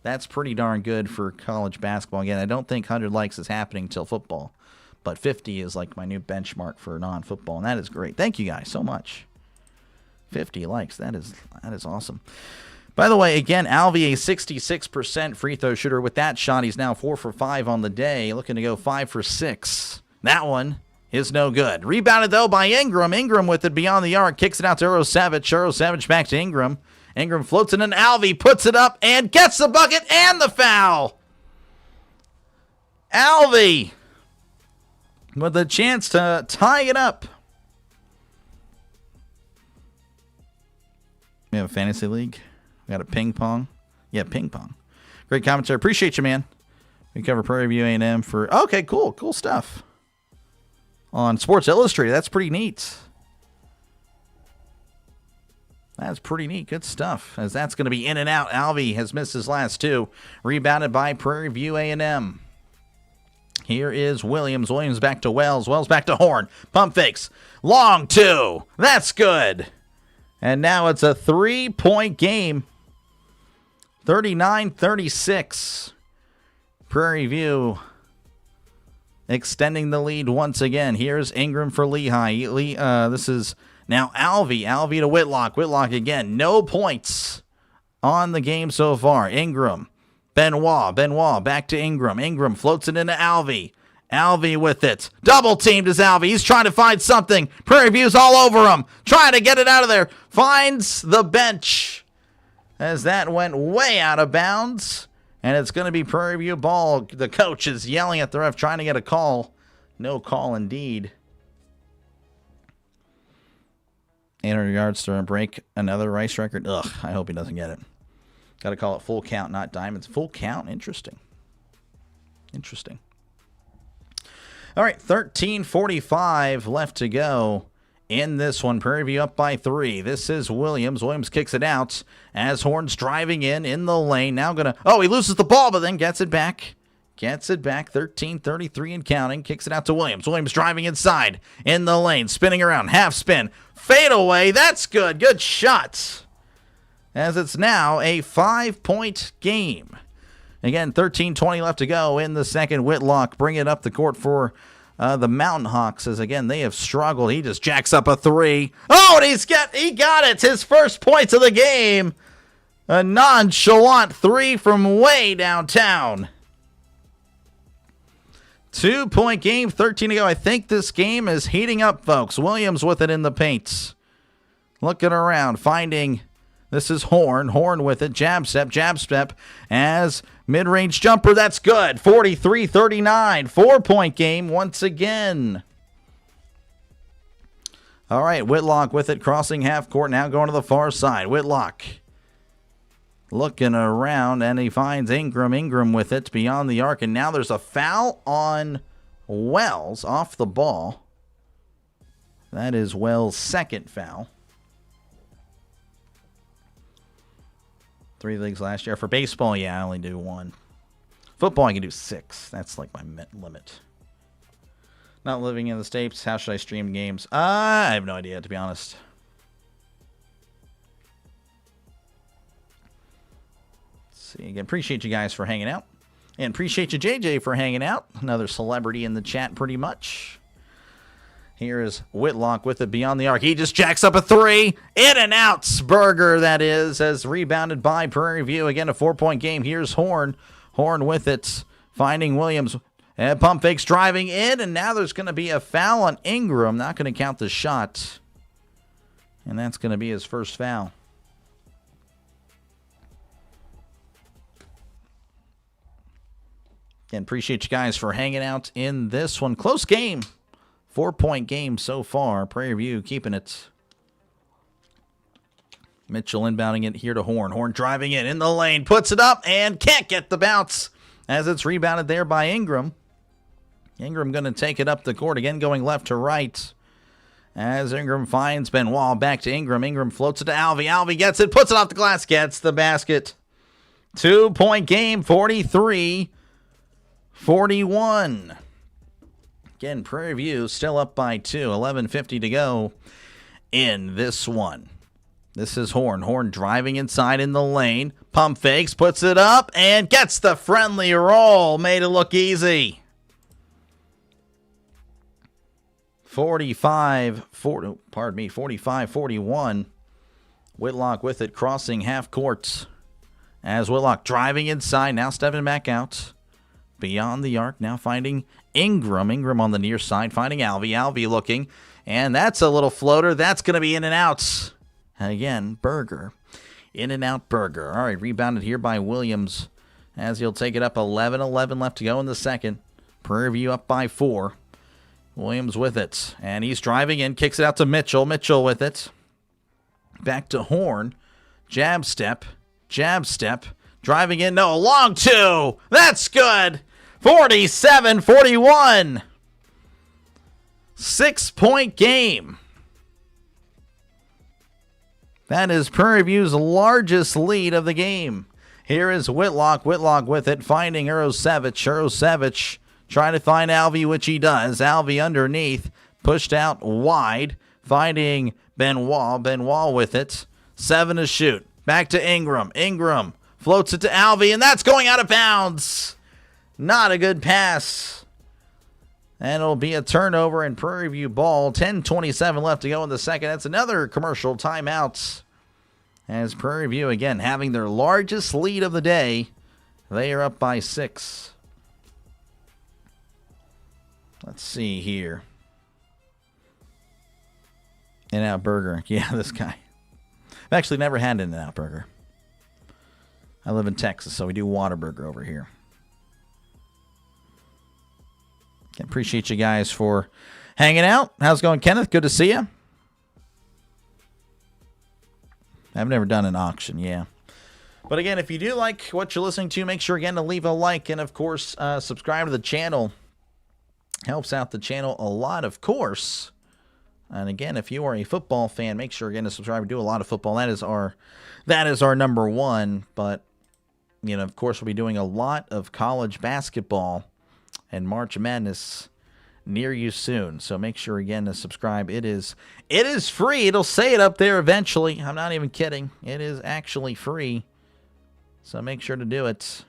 That's pretty darn good for college basketball. Again, I don't think 100 likes is happening till football, but 50 is like my new benchmark for non-football, and that is great. Thank you guys so much. 50 likes. That is awesome. By the way, again, Alvey, a 66% free throw shooter. With that shot, he's now 4 for 5 on the day, looking to go 5 for 6. That one is no good. Rebounded, though, by Ingram. Ingram with it beyond the arc. Kicks it out to Urosevich. Urosevich back to Ingram. Ingram floats it in. Alvey puts it up and gets the bucket and the foul. Alvey with a chance to tie it up. We have a fantasy league. We got a ping pong. Yeah, ping pong. Great commentary. Appreciate you, man. We cover Prairie View A&M for... Okay, cool. Cool stuff. On Sports Illustrated. That's pretty neat. That's pretty neat. Good stuff. As that's going to be in and out. Alvey has missed his last 2. Rebounded by Prairie View A&M. Here is Williams. Williams back to Wells. Wells back to Horn. Pump fakes. Long 2. That's good. And now it's a 3-point game. 39-36. Prairie View extending the lead once again. Here's Ingram for Lehigh. This is now Alvey. Alvey to Whitlock. Whitlock again. No points on the game so far. Ingram. Benoit back to Ingram. Ingram floats it into Alvey. Alvey with it. Double teamed is Alvey. He's trying to find something. Prairie View's all over him. Trying to get it out of there. Finds the bench as that went way out of bounds. And it's going to be Prairie View ball. The coach is yelling at the ref, trying to get a call. No call indeed. 800 yards to break another Rice record. Ugh, I hope he doesn't get it. Got to call it full count, not diamonds. Full count? Interesting. All right, 13:45 left to go in this one. Prairie View up by 3. This is Williams. Williams kicks it out as Horn's driving in the lane. Now going to... Oh, he loses the ball, but then gets it back. 13:33 and counting. Kicks it out to Williams. Williams driving inside in the lane. Spinning around. Half spin. Fade away. That's good. Good shot. As it's now a 5-point game. Again, 13:20 left to go in the second. Whitlock bring it up the court for the Mountain Hawks, as again they have struggled. He just jacks up a 3. Oh, and he got it. His first points of the game. A nonchalant 3 from way downtown. 2-point game, 13 to go. I think this game is heating up, folks. Williams with it in the paint. Looking around, finding... This is Horn. Horn with it. Jab step as Mid-range jumper, that's good. 43-39. 4-point game once again. All right, Whitlock with it, crossing half court, now going to the far side. Whitlock looking around, and he finds Ingram. Ingram with it beyond the arc, and now there's a foul on Wells off the ball. That is Wells' second foul. 3 leagues last year. For baseball, yeah, I only do 1. Football, I can do 6. That's like my limit. Not living in the States. How should I stream games? I have no idea, to be honest. Let's see. Again, appreciate you guys for hanging out. And appreciate you, JJ, for hanging out. Another celebrity in the chat, pretty much. Here is Whitlock with it beyond the arc. He just jacks up a 3. In and out. Berger, that is, as rebounded by Prairie View. Again, a 4-point game. Here's Horn. Horn with it. Finding Williams. And pump fakes driving in. And now there's going to be a foul on Ingram. Not going to count the shot. And that's going to be his first foul. Again, appreciate you guys for hanging out in this one. Close game. 4-point game so far. Prairie View keeping it. Mitchell inbounding it here to Horn. Horn driving it in the lane. Puts it up and can't get the bounce as it's rebounded there by Ingram. Ingram going to take it up the court. Again, going left to right. As Ingram finds Benoit. Back to Ingram. Ingram floats it to Alvey. Alvey gets it. Puts it off the glass. Gets the basket. 2-point game. 43-41. Again, Prairie View still up by 2. 11:50 to go in this one. This is Horn. Horn driving inside in the lane. Pump fakes, puts it up, and gets the friendly roll. Made it look easy. 45-41. Whitlock with it, crossing half court. As Whitlock driving inside, now stepping back out. Beyond the arc, now finding Ingram. Ingram on the near side, finding Alvey. Alvey looking, and that's a little floater. That's going to be in and out. Again, Berger. In and out Berger. All right, rebounded here by Williams as he'll take it up. 11-11 left to go in the second. Prairie View up by 4. Williams with it, and he's driving in, kicks it out to Mitchell. Mitchell with it. Back to Horn. Jab step. Driving in, no, long 2. That's good. 47-41. 6-point game. That is Prairie View's largest lead of the game. Here is Whitlock. Whitlock with it, finding Urosevich. Urosevich trying to find Alvey, which he does. Alvey underneath, pushed out wide, finding Benoit. Benoit with it. 7 to shoot. Back to Ingram. Ingram floats it to Alvey, and that's going out of bounds. Not a good pass. And it'll be a turnover and Prairie View ball. 10:27 left to go in the second. That's another commercial timeout. As Prairie View, again, having their largest lead of the day. They are up by 6. Let's see here. In-N-Out Burger. Yeah, this guy. I've actually never had an In-N-Out Burger. I live in Texas, so we do Whataburger over here. Appreciate you guys for hanging out. How's it going, Kenneth? Good to see you. I've never done an auction, yeah. But again, if you do like what you're listening to, make sure again to leave a like and, of course, subscribe to the channel. Helps out the channel a lot, of course. And again, if you are a football fan, make sure again to subscribe. We do a lot of football. That is our number one. But you know, of course, we'll be doing a lot of college basketball and March Madness near you soon. So make sure again to subscribe. It is free. It'll say it up there eventually. I'm not even kidding. It is actually free. So make sure to do it.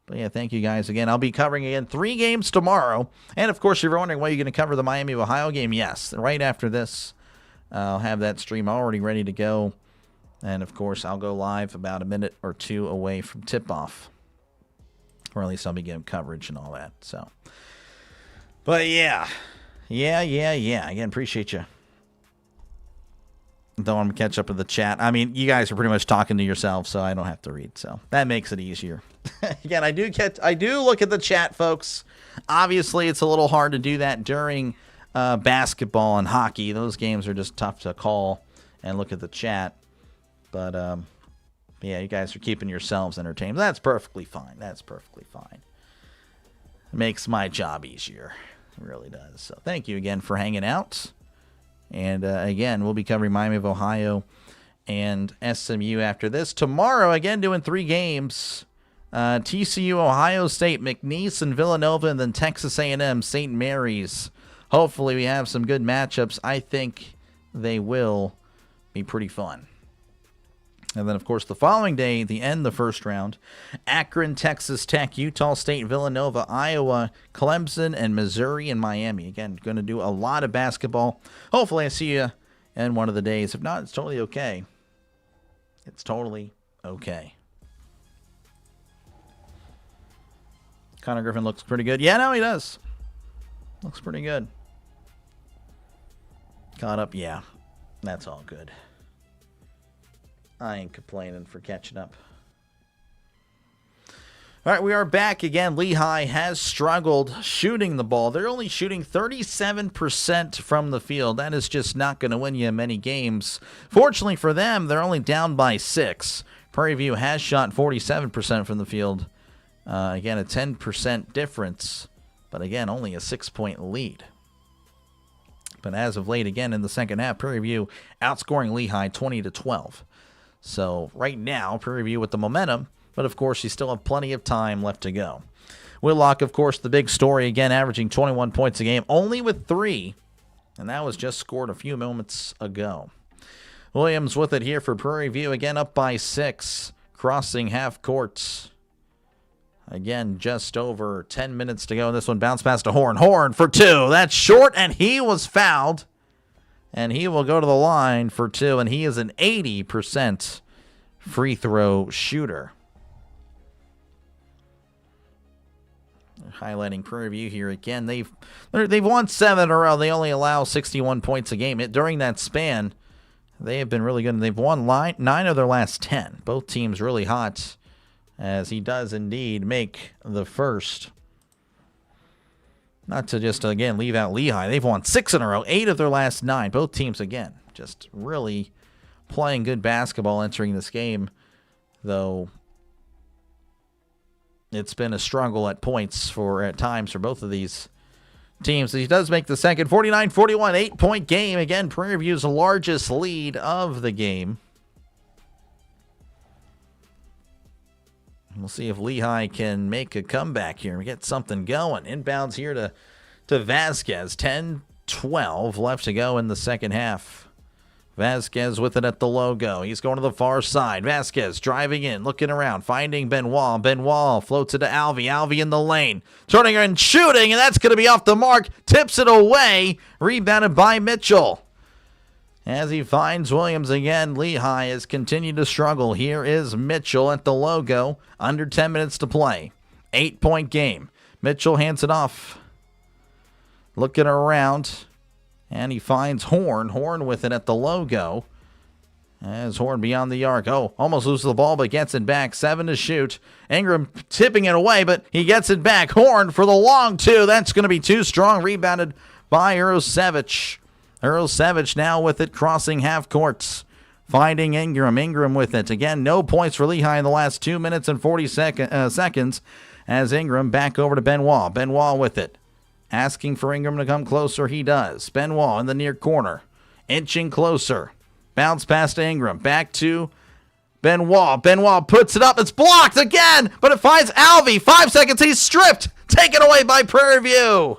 But yeah, thank you guys again. I'll be covering again 3 games tomorrow. And of course, you're wondering why you're going to cover the Miami of Ohio game. Yes, right after this, I'll have that stream already ready to go. And of course, I'll go live about a minute or 2 away from tip-off. Or at least I'll be giving coverage and all that. So, but yeah. Again, appreciate you. Don't want to catch up with the chat. I mean, you guys are pretty much talking to yourselves, so I don't have to read. So that makes it easier. Again, I do look at the chat, folks. Obviously, it's a little hard to do that during basketball and hockey. Those games are just tough to call and look at the chat. But yeah, you guys are keeping yourselves entertained. That's perfectly fine. That's perfectly fine. It makes my job easier. It really does. So thank you again for hanging out. And again, we'll be covering Miami of Ohio and SMU after this. Tomorrow, again, doing 3 games. TCU, Ohio State, McNeese, and Villanova, and then Texas A&M, St. Mary's. Hopefully we have some good matchups. I think they will be pretty fun. And then, of course, the following day, the end of the first round, Akron, Texas Tech, Utah State, Villanova, Iowa, Clemson, and Missouri and Miami. Again, going to do a lot of basketball. Hopefully I see you in one of the days. If not, it's totally okay. It's totally okay. Connor Griffin looks pretty good. Yeah, no, he does. Looks pretty good. Caught up, yeah. That's all good. I ain't complaining for catching up. All right, we are back again. Lehigh has struggled shooting the ball. They're only shooting 37% from the field. That is just not going to win you many games. Fortunately for them, they're only down by 6. Prairie View has shot 47% from the field. Again, a 10% difference, but again, only a 6-point lead. But as of late, again, in the second half, Prairie View outscoring Lehigh 20-12. So right now, Prairie View with the momentum, but of course, you still have plenty of time left to go. Whitlock, of course, the big story, again, averaging 21 points a game, only with 3, and that was just scored a few moments ago. Williams with it here for Prairie View, again up by 6, crossing half court. Again, just over 10 minutes to go. This one bounced past to Horn. Horn for 2. That's short, and he was fouled. And he will go to the line for 2, and he is an 80% free throw shooter. Highlighting Prairie View here again. They've won 7 in a row. They only allow 61 points a game. During that span, they have been really good, and they've won 9 of their last 10. Both teams really hot, as he does indeed make the first. Not to just, again, leave out Lehigh. They've won 6 in a row, 8 of their last 9. Both teams, again, just really playing good basketball entering this game, though it's been a struggle at points at times for both of these teams. He does make the second, 49-41, 8-point game. Again, Prairie View's largest lead of the game. We'll see if Lehigh can make a comeback here and get something going. Inbounds here to Vasquez. 10-12 left to go in the second half. Vasquez with it at the logo. He's going to the far side. Vasquez driving in, looking around, finding Benoit. Benoit floats it to Alvey. Alvey in the lane. Turning and shooting, and that's going to be off the mark. Tips it away. Rebounded by Mitchell. As he finds Williams again, Lehigh has continued to struggle. Here is Mitchell at the logo. Under 10 minutes to play. 8-point game. Mitchell hands it off. Looking around. And he finds Horn. Horn with it at the logo. As Horn beyond the arc. Oh, almost loses the ball, but gets it back. 7 to shoot. Ingram tipping it away, but he gets it back. Horn for the long 2. That's going to be too strong. Rebounded by Urosevich. Urosevich now with it, crossing half courts. Finding Ingram. Ingram with it. Again, no points for Lehigh in the last 2 minutes and 40 seconds. As Ingram back over to Benoit. Benoit with it. Asking for Ingram to come closer. He does. Benoit in the near corner. Inching closer. Bounce past to Ingram. Back to Benoit. Benoit puts it up. It's blocked again, but it finds Alvey. 5 seconds. He's stripped. Taken away by Prairie View.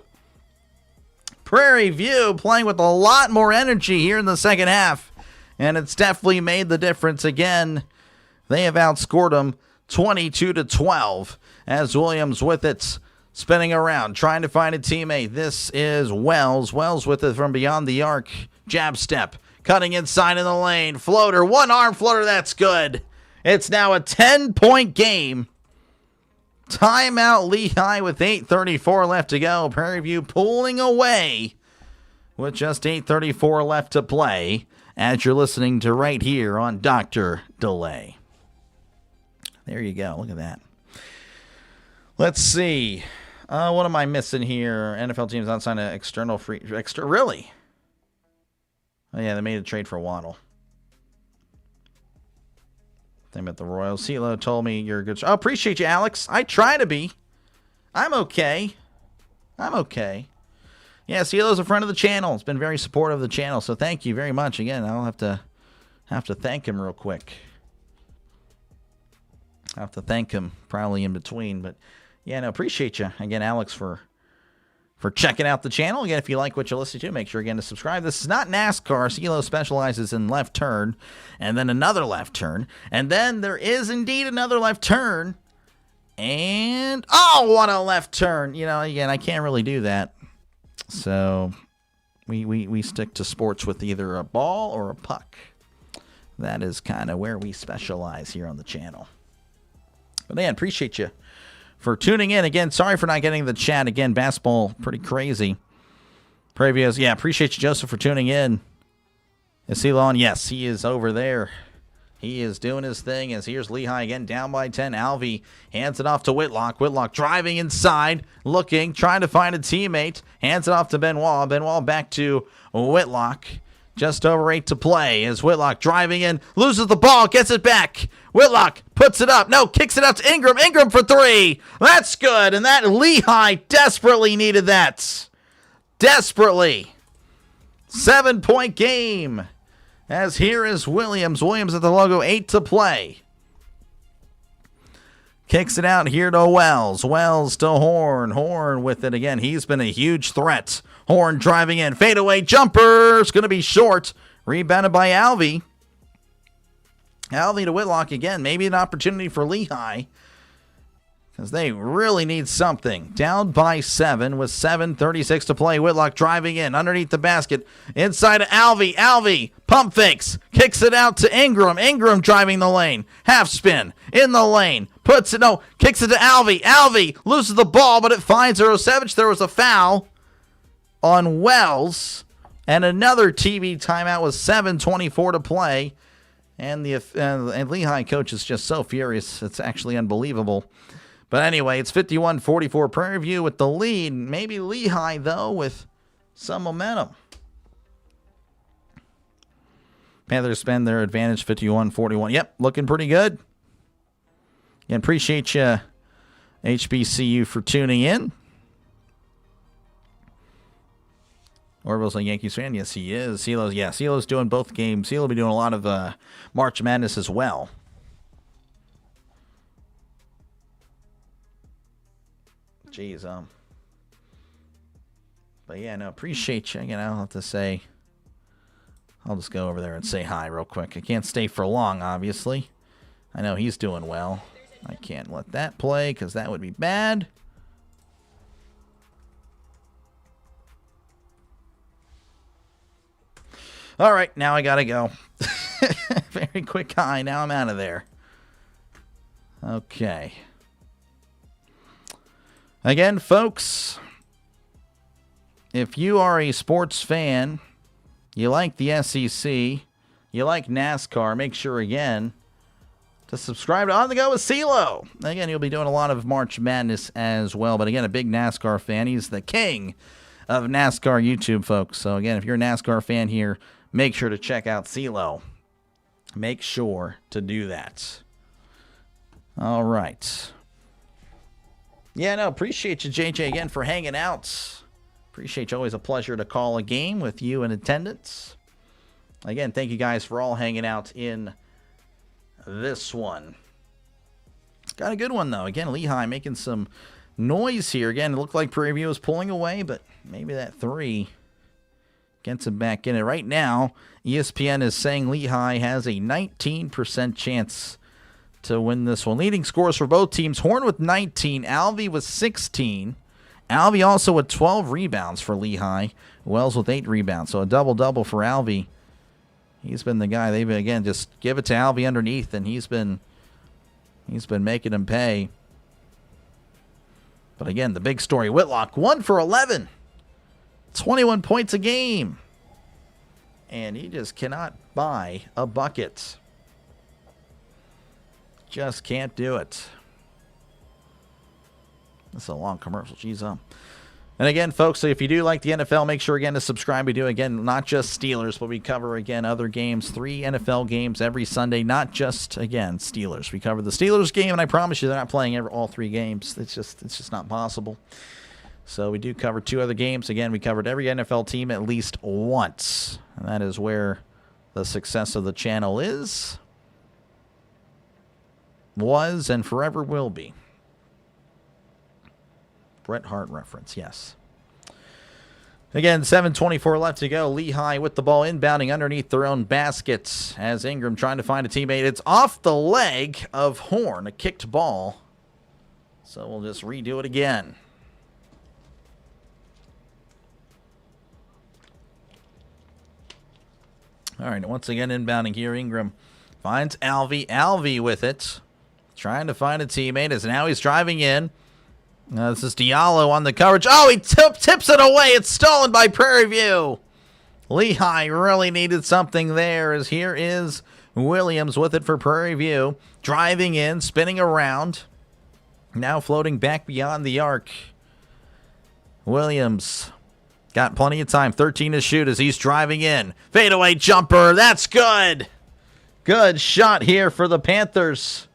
Prairie View playing with a lot more energy here in the second half. And it's definitely made the difference again. They have outscored them 22-12. As Williams with it, spinning around, trying to find a teammate. This is Wells. Wells with it from beyond the arc. Jab step. Cutting inside in the lane. Floater. One arm floater. That's good. It's now a 10-point game. Timeout Lehigh with 8:34 left to go. Prairie View pulling away with just 8:34 left to play. as you're listening to right here on Dr. Delay. There you go. Look at that. Let's see. What am I missing here? NFL teams outside of external free... Really? Oh, yeah, they made a trade for Waddle. Thing about the Royals. CeeLo told me you're a good... Oh, appreciate you, Alex. I try to be. I'm okay. Yeah, CeeLo's a friend of the channel. It's been very supportive of the channel, so thank you very much. Again, I'll have to thank him real quick. I'll have to thank him probably in between, but yeah, no, appreciate you again, Alex, for checking out the channel. Again, if you like what you're listening to, make sure again to subscribe. This is not NASCAR. CeeLo specializes in left turn, and then another left turn, and then there is indeed another left turn, and oh, what a left turn! You know, again, I can't really do that, so we stick to sports with either a ball or a puck. That is kind of where we specialize here on the channel. But man, appreciate you for tuning in. Again, sorry for not getting the chat. Again, basketball, pretty crazy. Prairie View, yeah, appreciate you, Joseph, for tuning in. Is he on? Yes, he is over there. He is doing his thing as here's Lehigh again, down by 10. Alvey hands it off to Whitlock. Whitlock driving inside, looking, trying to find a teammate. Hands it off to Benoit. Benoit back to Whitlock. Just over 8 to play as Whitlock driving in, loses the ball, gets it back. Whitlock puts it up. No, kicks it out to Ingram. Ingram for 3. That's good. And that Lehigh desperately needed that. Desperately. 7-point game. As here is Williams. Williams at the logo, 8 to play. Kicks it out here to Wells. Wells to Horn. Horn with it again. He's been a huge threat. Horn driving in. Fadeaway jumper. It's going to be short. Rebounded by Alvey. Alvey to Whitlock again. Maybe an opportunity for Lehigh, because they really need something. Down by 7 with 7:36 to play. Whitlock driving in underneath the basket. Inside to Alvey. Alvey pump fakes. Kicks it out to Ingram. Ingram driving the lane. Half spin in the lane. Kicks it to Alvey. Alvey loses the ball, but it finds Erosevich. There was a foul on Wells. And another TV timeout with 7:24 to play. And the Lehigh coach is just so furious. It's actually unbelievable. But anyway, it's 51-44 Prairie View with the lead. Maybe Lehigh, though, with some momentum. Panthers spend their advantage 51-41. Yep, looking pretty good. And appreciate you, HBCU, for tuning in. Orville's a Yankees fan. Yes, he is. CeeLo's doing both games. CeeLo will be doing a lot of March Madness as well. Jeez, but yeah, no, appreciate you. Again, I'll have to say, I'll just go over there and say hi real quick. I can't stay for long, obviously. I know he's doing well. I can't let that play because that would be bad. All right, now I gotta go. Very quick hi. Now I'm out of there. Okay. Again, folks, if you are a sports fan, you like the SEC, you like NASCAR, make sure, again, to subscribe to On The Go with CeeLo. Again, he'll be doing a lot of March Madness as well. But again, a big NASCAR fan. He's the king of NASCAR YouTube, folks. So again, if you're a NASCAR fan here, make sure to check out CeeLo. Make sure to do that. All right. Yeah, no, appreciate you, JJ, again, for hanging out. Appreciate you. Always a pleasure to call a game with you in attendance. Again, thank you guys for all hanging out in this one. Got a good one, though. Again, Lehigh making some noise here. Again, it looked like Prairie View was pulling away, but maybe that 3 gets him back in it. Right now, ESPN is saying Lehigh has a 19% chance to win this one. Leading scores for both teams. Horn with 19. Alvey with 16. Alvey also with 12 rebounds for Lehigh. Wells with 8 rebounds. So a double-double for Alvey. He's been the guy. They've, again, just give it to Alvey underneath, and he's been making him pay. But again, the big story, Whitlock, 1 for 11. 21 points a game. and he just cannot buy a bucket. Just can't do it. That's a long commercial. Jeez, And again, folks, so if you do like the NFL, make sure, again, to subscribe. We do, again, not just Steelers, but we cover, again, other games. 3 NFL games every Sunday, not just, again, Steelers. We cover the Steelers game, and I promise you they're not playing all 3 games. It's just not possible. So we do cover 2 other games. Again, we covered every NFL team at least once. And that is where the success of the channel was, and forever will be. Bret Hart reference, yes. Again, 7:24 left to go. Lehigh with the ball inbounding underneath their own baskets as Ingram trying to find a teammate. It's off the leg of Horn, a kicked ball. So we'll just redo it again. All right, once again inbounding here. Ingram finds Alvey. Alvey with it. Trying to find a teammate as now he's driving in. This is Diallo on the coverage. Oh, he tips it away. It's stolen by Prairie View. Lehigh really needed something there, as here is Williams with it for Prairie View. Driving in, spinning around. Now floating back beyond the arc. Williams got plenty of time. 13 to shoot as he's driving in. Fadeaway jumper. That's good. Good shot here for the Panthers.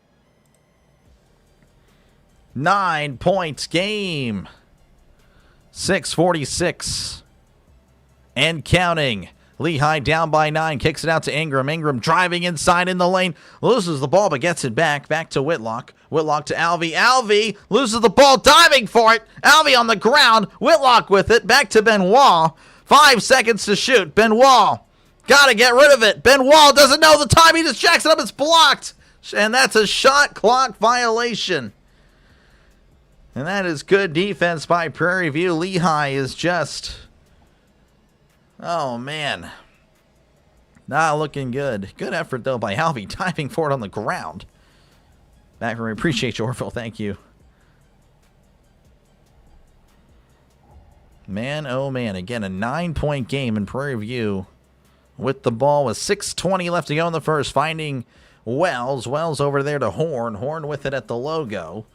9 points game. 6:46 and counting. Lehigh down by 9. Kicks it out to Ingram. Ingram driving inside in the lane. Loses the ball but gets it back. Back to Whitlock. Whitlock to Alvey. Alvey loses the ball. Diving for it. Alvey on the ground. Whitlock with it. Back to Benoit. 5 seconds to shoot. Benoit. Got to get rid of it. Benoit doesn't know the time. He just jacks it up. It's blocked. And that's a shot clock violation. And that is good defense by Prairie View. Lehigh is just, oh man, not looking good. Good effort, though, by Alvey, diving for it on the ground. Back from appreciate you, Orville. Thank you. Man, oh man. Again, a 9-point game in Prairie View with the ball with 6:20 left to go in the first. Finding Wells. Wells over there to Horn. Horn with it at the logo.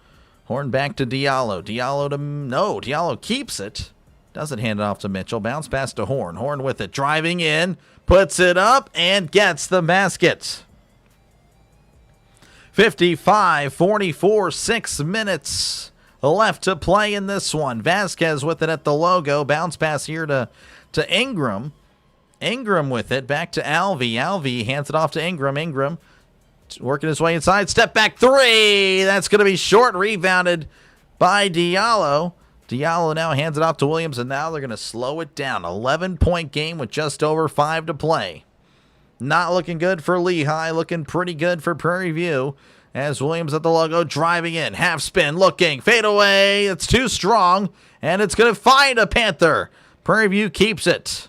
Horn back to Diallo. Diallo keeps it. Doesn't hand it off to Mitchell. Bounce pass to Horn. Horn with it. Driving in. Puts it up and gets the basket. 55-44. 6 minutes left to play in this one. Vasquez with it at the logo. Bounce pass here to Ingram. Ingram with it. Back to Alvey. Alvey hands it off to Ingram. Ingram working his way inside. Step back 3. That's going to be short. Rebounded by Diallo. Diallo now hands it off to Williams, and now they're going to slow it down. 11-point game with just over 5 to play. Not looking good for Lehigh. Looking pretty good for Prairie View. As Williams at the logo driving in. Half spin. Looking. Fade away. It's too strong. And it's going to find a Panther. Prairie View keeps it.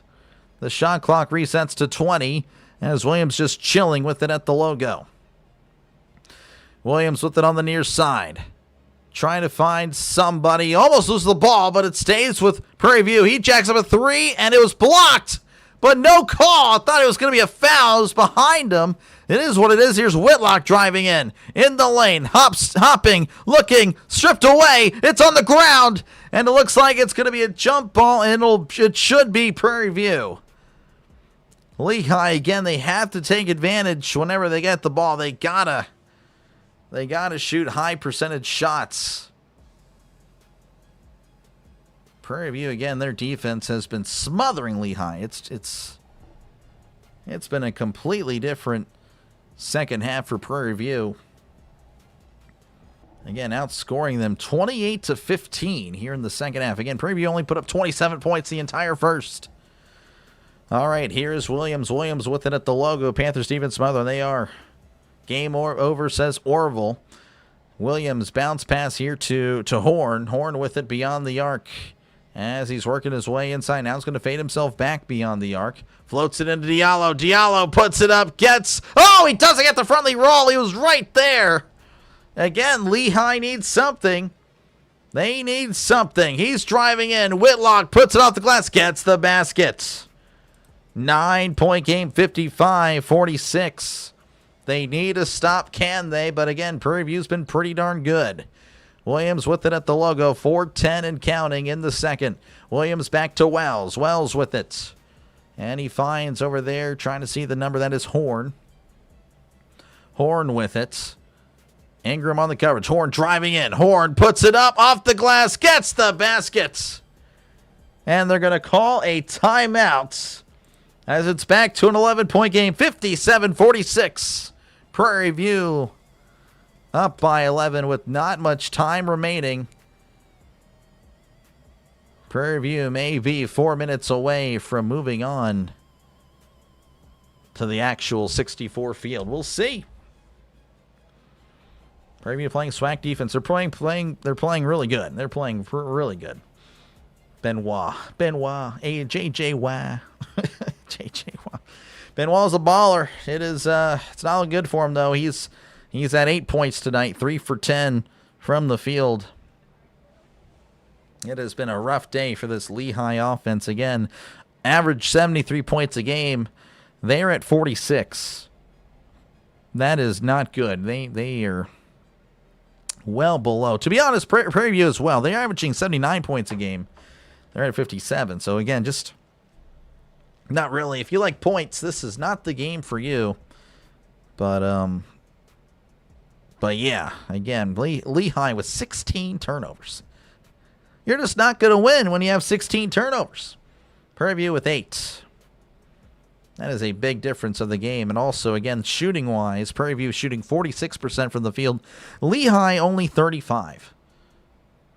The shot clock resets to 20. As Williams just chilling with it at the logo. Williams with it on the near side. Trying to find somebody. Almost loses the ball, but it stays with Prairie View. He jacks up a 3, and it was blocked. But no call. I thought it was going to be a foul. It was behind him. It is what it is. Here's Whitlock driving in the lane. Hopping, looking, stripped away. It's on the ground, and it looks like it's going to be a jump ball, and it should be Prairie View. Lehigh, again, they have to take advantage whenever they get the ball. They gotta shoot high percentage shots. Prairie View, again, their defense has been smothering Lehigh. It's been a completely different second half for Prairie View. Again, outscoring them 28-15 here in the second half. Again, Prairie View only put up 27 points the entire first. All right, here's Williams. Williams with it at the logo. Panthers defense smothering. They are. Game over, says Orville. Williams bounce pass here to Horn. Horn with it beyond the arc as he's working his way inside. Now he's going to fade himself back beyond the arc. Floats it into Diallo. Diallo puts it up. He doesn't get the friendly roll. He was right there. Again, Lehigh needs something. They need something. He's driving in. Whitlock puts it off the glass. Gets the basket. 9-point game, 55-46. They need a stop, can they? But again, Prairie View's been pretty darn good. Williams with it at the logo, 4:10 and counting in the second. Williams back to Wells. Wells with it. And he finds over there, trying to see the number. That is Horn. Horn with it. Ingram on the coverage. Horn driving in. Horn puts it up off the glass. Gets the basket. And they're going to call a timeout as it's back to an 11-point game. 57-46. Prairie View up by 11 with not much time remaining. Prairie View may be 4 minutes away from moving on to the actual 64 field. We'll see. Prairie View playing SWAC defense. They're playing really good. They're playing really good. Benoit, JJ Waugh. JJ Waugh. Benoit's a baller. It's not good for him though. He's at 8 points tonight, 3 for 10 from the field. It has been a rough day for this Lehigh offense. Again, average 73 points a game. They're at 46. That is not good. They are well below. To be honest, Prairie View as well. They're averaging 79 points a game. They're at 57. So again, just not really. If you like points, this is not the game for you. But yeah, again, Lehigh with 16 turnovers. You're just not going to win when you have 16 turnovers. Prairie View with 8. That is a big difference of the game. And also, again, shooting-wise, Prairie View shooting 46% from the field. Lehigh only 35.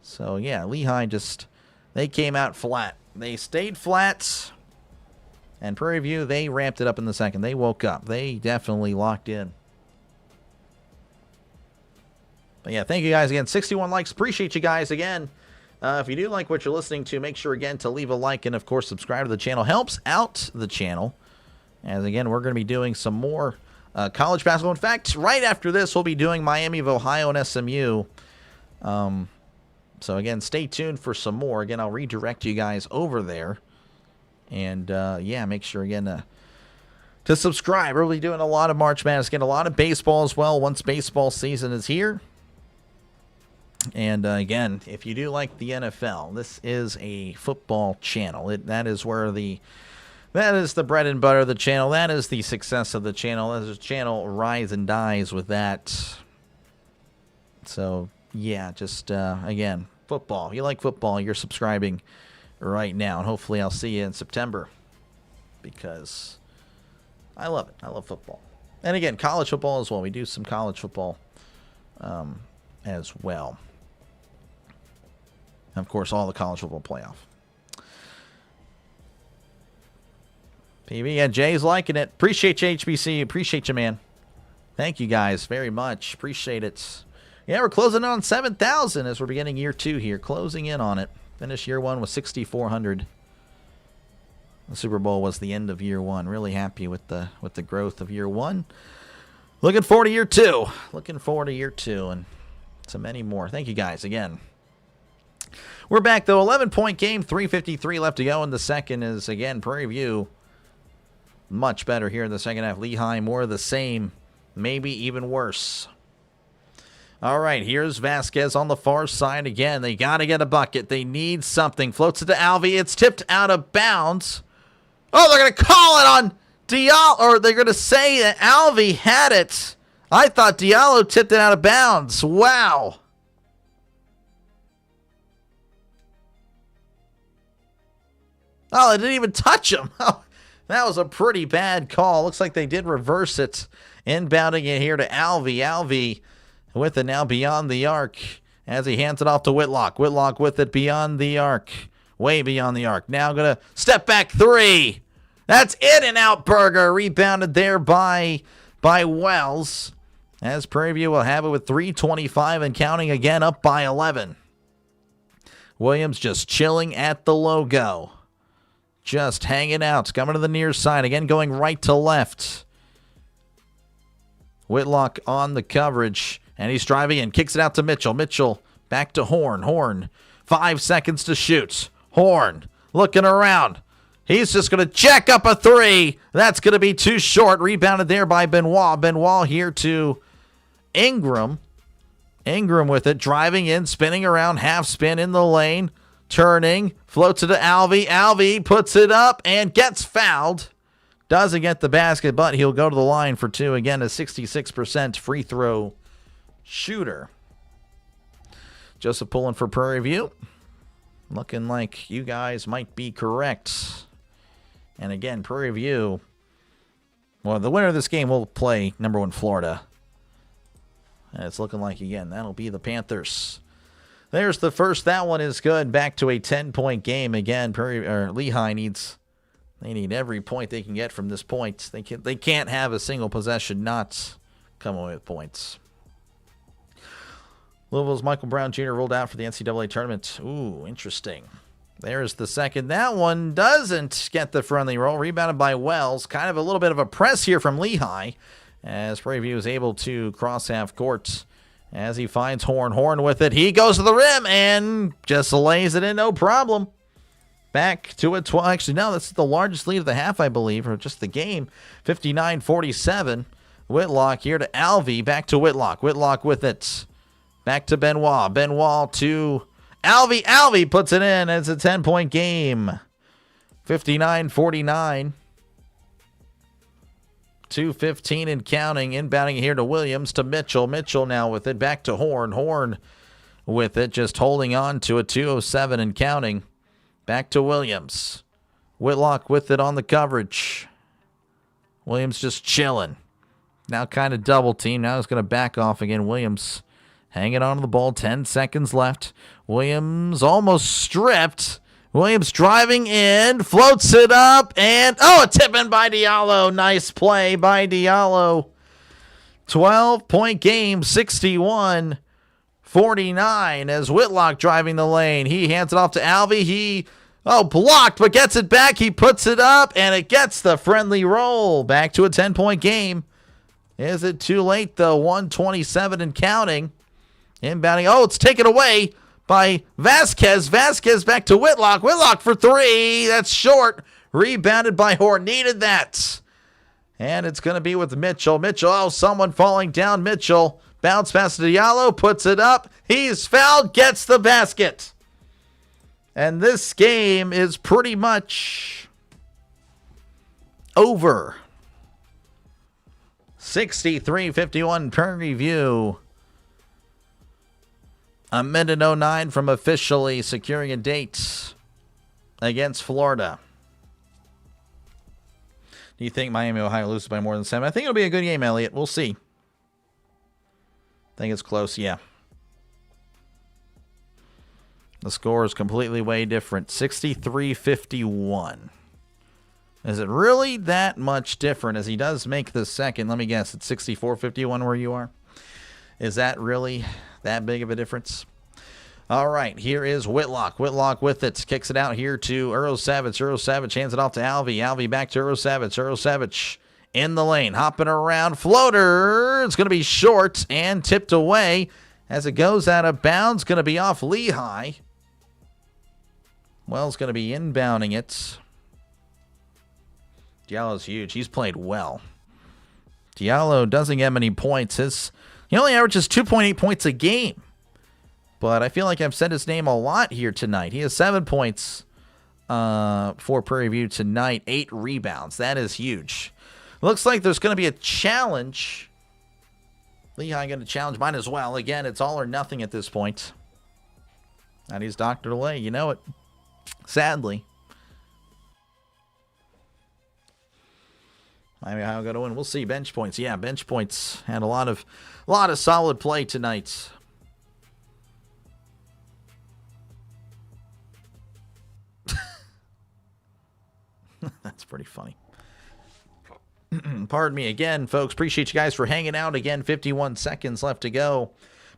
So, yeah, Lehigh they came out flat. They stayed flat. And Prairie View, they ramped it up in the second. They woke up. They definitely locked in. But, yeah, thank you guys again. 61 likes. Appreciate you guys again. If you do like what you're listening to, make sure, again, to leave a like and, of course, subscribe to the channel. Helps out the channel. As, again, we're going to be doing some more college basketball. In fact, right after this, we'll be doing Miami of Ohio and SMU. So, again, stay tuned for some more. Again, I'll redirect you guys over there. And, yeah, make sure, again, to subscribe. We'll be doing a lot of March Madness. Again, a lot of baseball as well once baseball season is here. And, again, if you do like the NFL, this is a football channel. That is the bread and butter of the channel. That is the success of the channel. As the channel rise and dies with that. So, yeah, just, again, football. If you like football, you're subscribing right now. And hopefully I'll see you in September because I love it. I love football. And, again, college football as well. We do some college football as well. Of course, all the college football playoff. PB, yeah, Jay's liking it. Appreciate you, HBC. Appreciate you, man. Thank you, guys, very much. Appreciate it. Yeah, we're closing in on 7,000 as we're beginning year 2 here. Closing in on it. Finished year 1 with 6,400. The Super Bowl was the end of year 1. Really happy with the growth of year 1. Looking forward to year 2. Looking forward to year 2 and so many more. Thank you, guys, again. We're back, though. 11-point game, 3:53 left to go in the second is, again, Prairie View. Much better here in the second half. Lehigh, more of the same, maybe even worse. All right, here's Vasquez on the far side again. They got to get a bucket. They need something. Floats it to Alvey. It's tipped out of bounds. Oh, they're going to call it on Diallo, or they're going to say that Alvey had it. I thought Diallo tipped it out of bounds. Wow. Oh, they didn't even touch him. Oh, that was a pretty bad call. Looks like they did reverse it. Inbounding it here to Alvey. Alvey with it now beyond the arc as he hands it off to Whitlock. Whitlock with it beyond the arc. Way beyond the arc. Now going to step back 3. That's in and out burger. Rebounded there by Wells. As Prairie View will have it with 3:25 and counting again, up by 11. Williams just chilling at the logo. Just hanging out. Coming to the near side. Again, going right to left. Whitlock on the coverage. And he's driving in. Kicks it out to Mitchell. Mitchell back to Horn. Horn. 5 seconds to shoot. Horn looking around. He's just going to jack up a three. That's going to be too short. Rebounded there by Benoit. Benoit here to Ingram. Ingram with it, driving in, spinning around, half spin in the lane, turning, floats it to Alvey. Alvey puts it up and gets fouled. Doesn't get the basket, but he'll go to the line for two. Again, a 66% free throw shooter. Joseph pulling for Prairie View. Looking like you guys might be correct. And again, Prairie View, well, the winner of this game will play number 1 Florida. And it's looking like, again, that'll be the Panthers. There's the first. That one is good. Back to a 10-point game. Again, Lehigh they need every point they can get from this point. They can't have a single possession not come away with points. Louisville's Michael Brown Jr. rolled out for the NCAA tournament. Ooh, interesting. There's the second. That one doesn't get the friendly roll. Rebounded by Wells. Kind of a little bit of a press here from Lehigh as Prairie View is able to cross half court as he finds Horn. Horn with it. He goes to the rim and just lays it in. No problem. Back to a 12. Actually, no, that's the largest lead of the half, I believe, or just the game. 59-47. Whitlock here to Alvey. Back to Whitlock. Whitlock with it. Back to Benoit. Benoit to Alvey. Alvey puts it in. It's a 10-point game. 59-49. 2:15 and counting. Inbounding here to Williams to Mitchell. Mitchell now with it. Back to Horn. Horn with it. Just holding on to a 2:07 and counting. Back to Williams. Whitlock with it on the coverage. Williams just chilling. Now kind of double team. Now he's going to back off again. Williams hanging on to the ball. 10 seconds left. Williams almost stripped. Williams driving in. Floats it up. And, a tip in by Diallo. Nice play by Diallo. 12-point game. 61-49 as Whitlock driving the lane. He hands it off to Alvey. Blocked, but gets it back. He puts it up, and it gets the friendly roll. Back to a 10-point game. Is it too late, though? 1:27 and counting. Inbounding. It's taken away by Vasquez. Vasquez back to Whitlock. Whitlock for three. That's short. Rebounded by Horn. Needed that. And it's going to be with Mitchell. Mitchell, someone falling down. Mitchell. Bounce pass to Diallo. Puts it up. He's fouled. Gets the basket. And this game is pretty much over. 63-51 Prairie View. A minute 09 from officially securing a date against Florida. Do you think Miami, Ohio loses by more than 7? I think it'll be a good game, Elliot. We'll see. I think it's close, yeah. The score is completely way different. 63-51. Is it really that much different as he does make the second? Let me guess. It's 64-51 where you are. Is that really that big of a difference? All right. Here is Whitlock. Whitlock with it. Kicks it out here to Urosavage. Urosavage hands it off to Alvey. Alvey back to Urosavage. Urosavage in the lane. Hopping around. Floater. It's going to be short and tipped away as it goes out of bounds. Going to be off Lehigh. Wells going to be inbounding it. Diallo's huge. He's played well. Diallo doesn't get many points. He only averages 2.8 points a game. But I feel like I've said his name a lot here tonight. He has 7 points for Prairie View tonight. 8 rebounds. That is huge. Looks like there's going to be a challenge. Lehigh going to challenge mine as well. Again, it's all or nothing at this point. And he's Dr. DeLay. You know it. Sadly. Miami Ohio got to win. We'll see. Bench points. Yeah, bench points had a lot of solid play tonight. That's pretty funny. Pardon me again, folks. Appreciate you guys for hanging out. Again, 51 seconds left to go.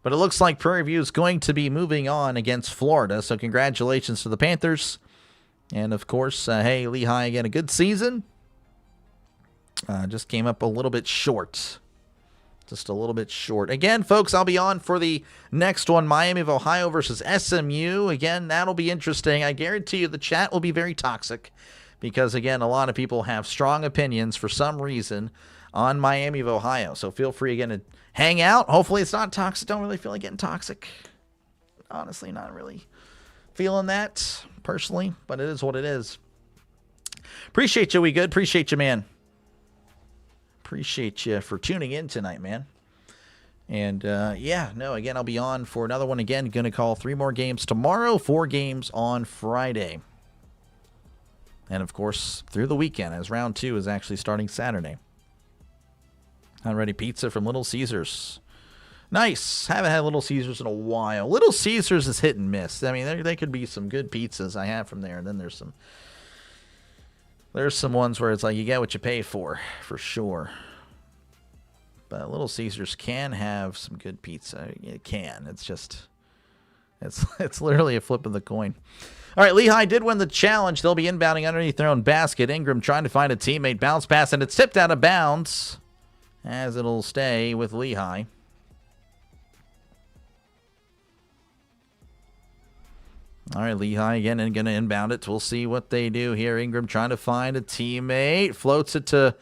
But it looks like Prairie View is going to be moving on against Florida. So congratulations to the Panthers. And, of course, hey, Lehigh, again, a good season. Just came up a little bit short. Just a little bit short. Again, folks, I'll be on for the next one, Miami of Ohio versus SMU. Again, that'll be interesting. I guarantee you the chat will be very toxic because, again, a lot of people have strong opinions for some reason on Miami of Ohio. So feel free, again, to hang out. Hopefully it's not toxic. Don't really feel like getting toxic. Honestly, not really feeling that personally, but it is what it is. Appreciate you, We Good. Appreciate you, man. Appreciate you for tuning in tonight, man. And, again, I'll be on for another one again. Going to call 3 more games tomorrow, 4 games on Friday. And, of course, through the weekend, as round 2 is actually starting Saturday. Already pizza from Little Caesars. Nice. Haven't had Little Caesars in a while. Little Caesars is hit and miss. I mean, there could be some good pizzas I have from there. And then there's some ones where it's like you get what you pay for sure. But Little Caesars can have some good pizza. It can. It's just, it's literally a flip of the coin. All right, Lehigh did win the challenge. They'll be inbounding underneath their own basket. Ingram trying to find a teammate. Bounce pass, and it's tipped out of bounds as it'll stay with Lehigh. All right, Lehigh again and going to inbound it. We'll see what they do here. Ingram trying to find a teammate. Floats it to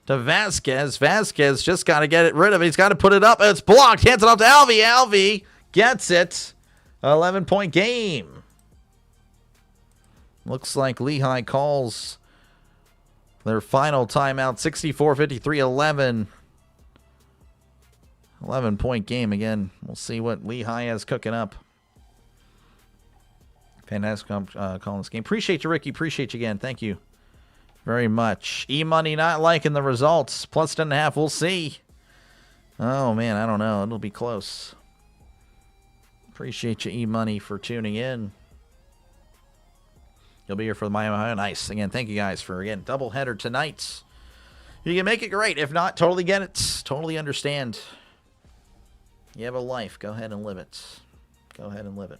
Vasquez. Vasquez just got to get rid of it. He's got to put it up. It's blocked. Hands it off to Alvey. Alvey gets it. 11-point game. Looks like Lehigh calls their final timeout. 64-53-11. 11-point game again. We'll see what Lehigh has cooking up. Fantastic calling this game. Appreciate you, Ricky. Appreciate you again. Thank you very much. E-Money not liking the results. Plus 10.5. We'll see. Oh, man. I don't know. It'll be close. Appreciate you, E-Money, for tuning in. You'll be here for the Miami Ohio. Nice. Again, thank you guys for, again, doubleheader tonight. You can make it great. If not, totally get it. Totally understand. You have a life. Go ahead and live it. Go ahead and live it.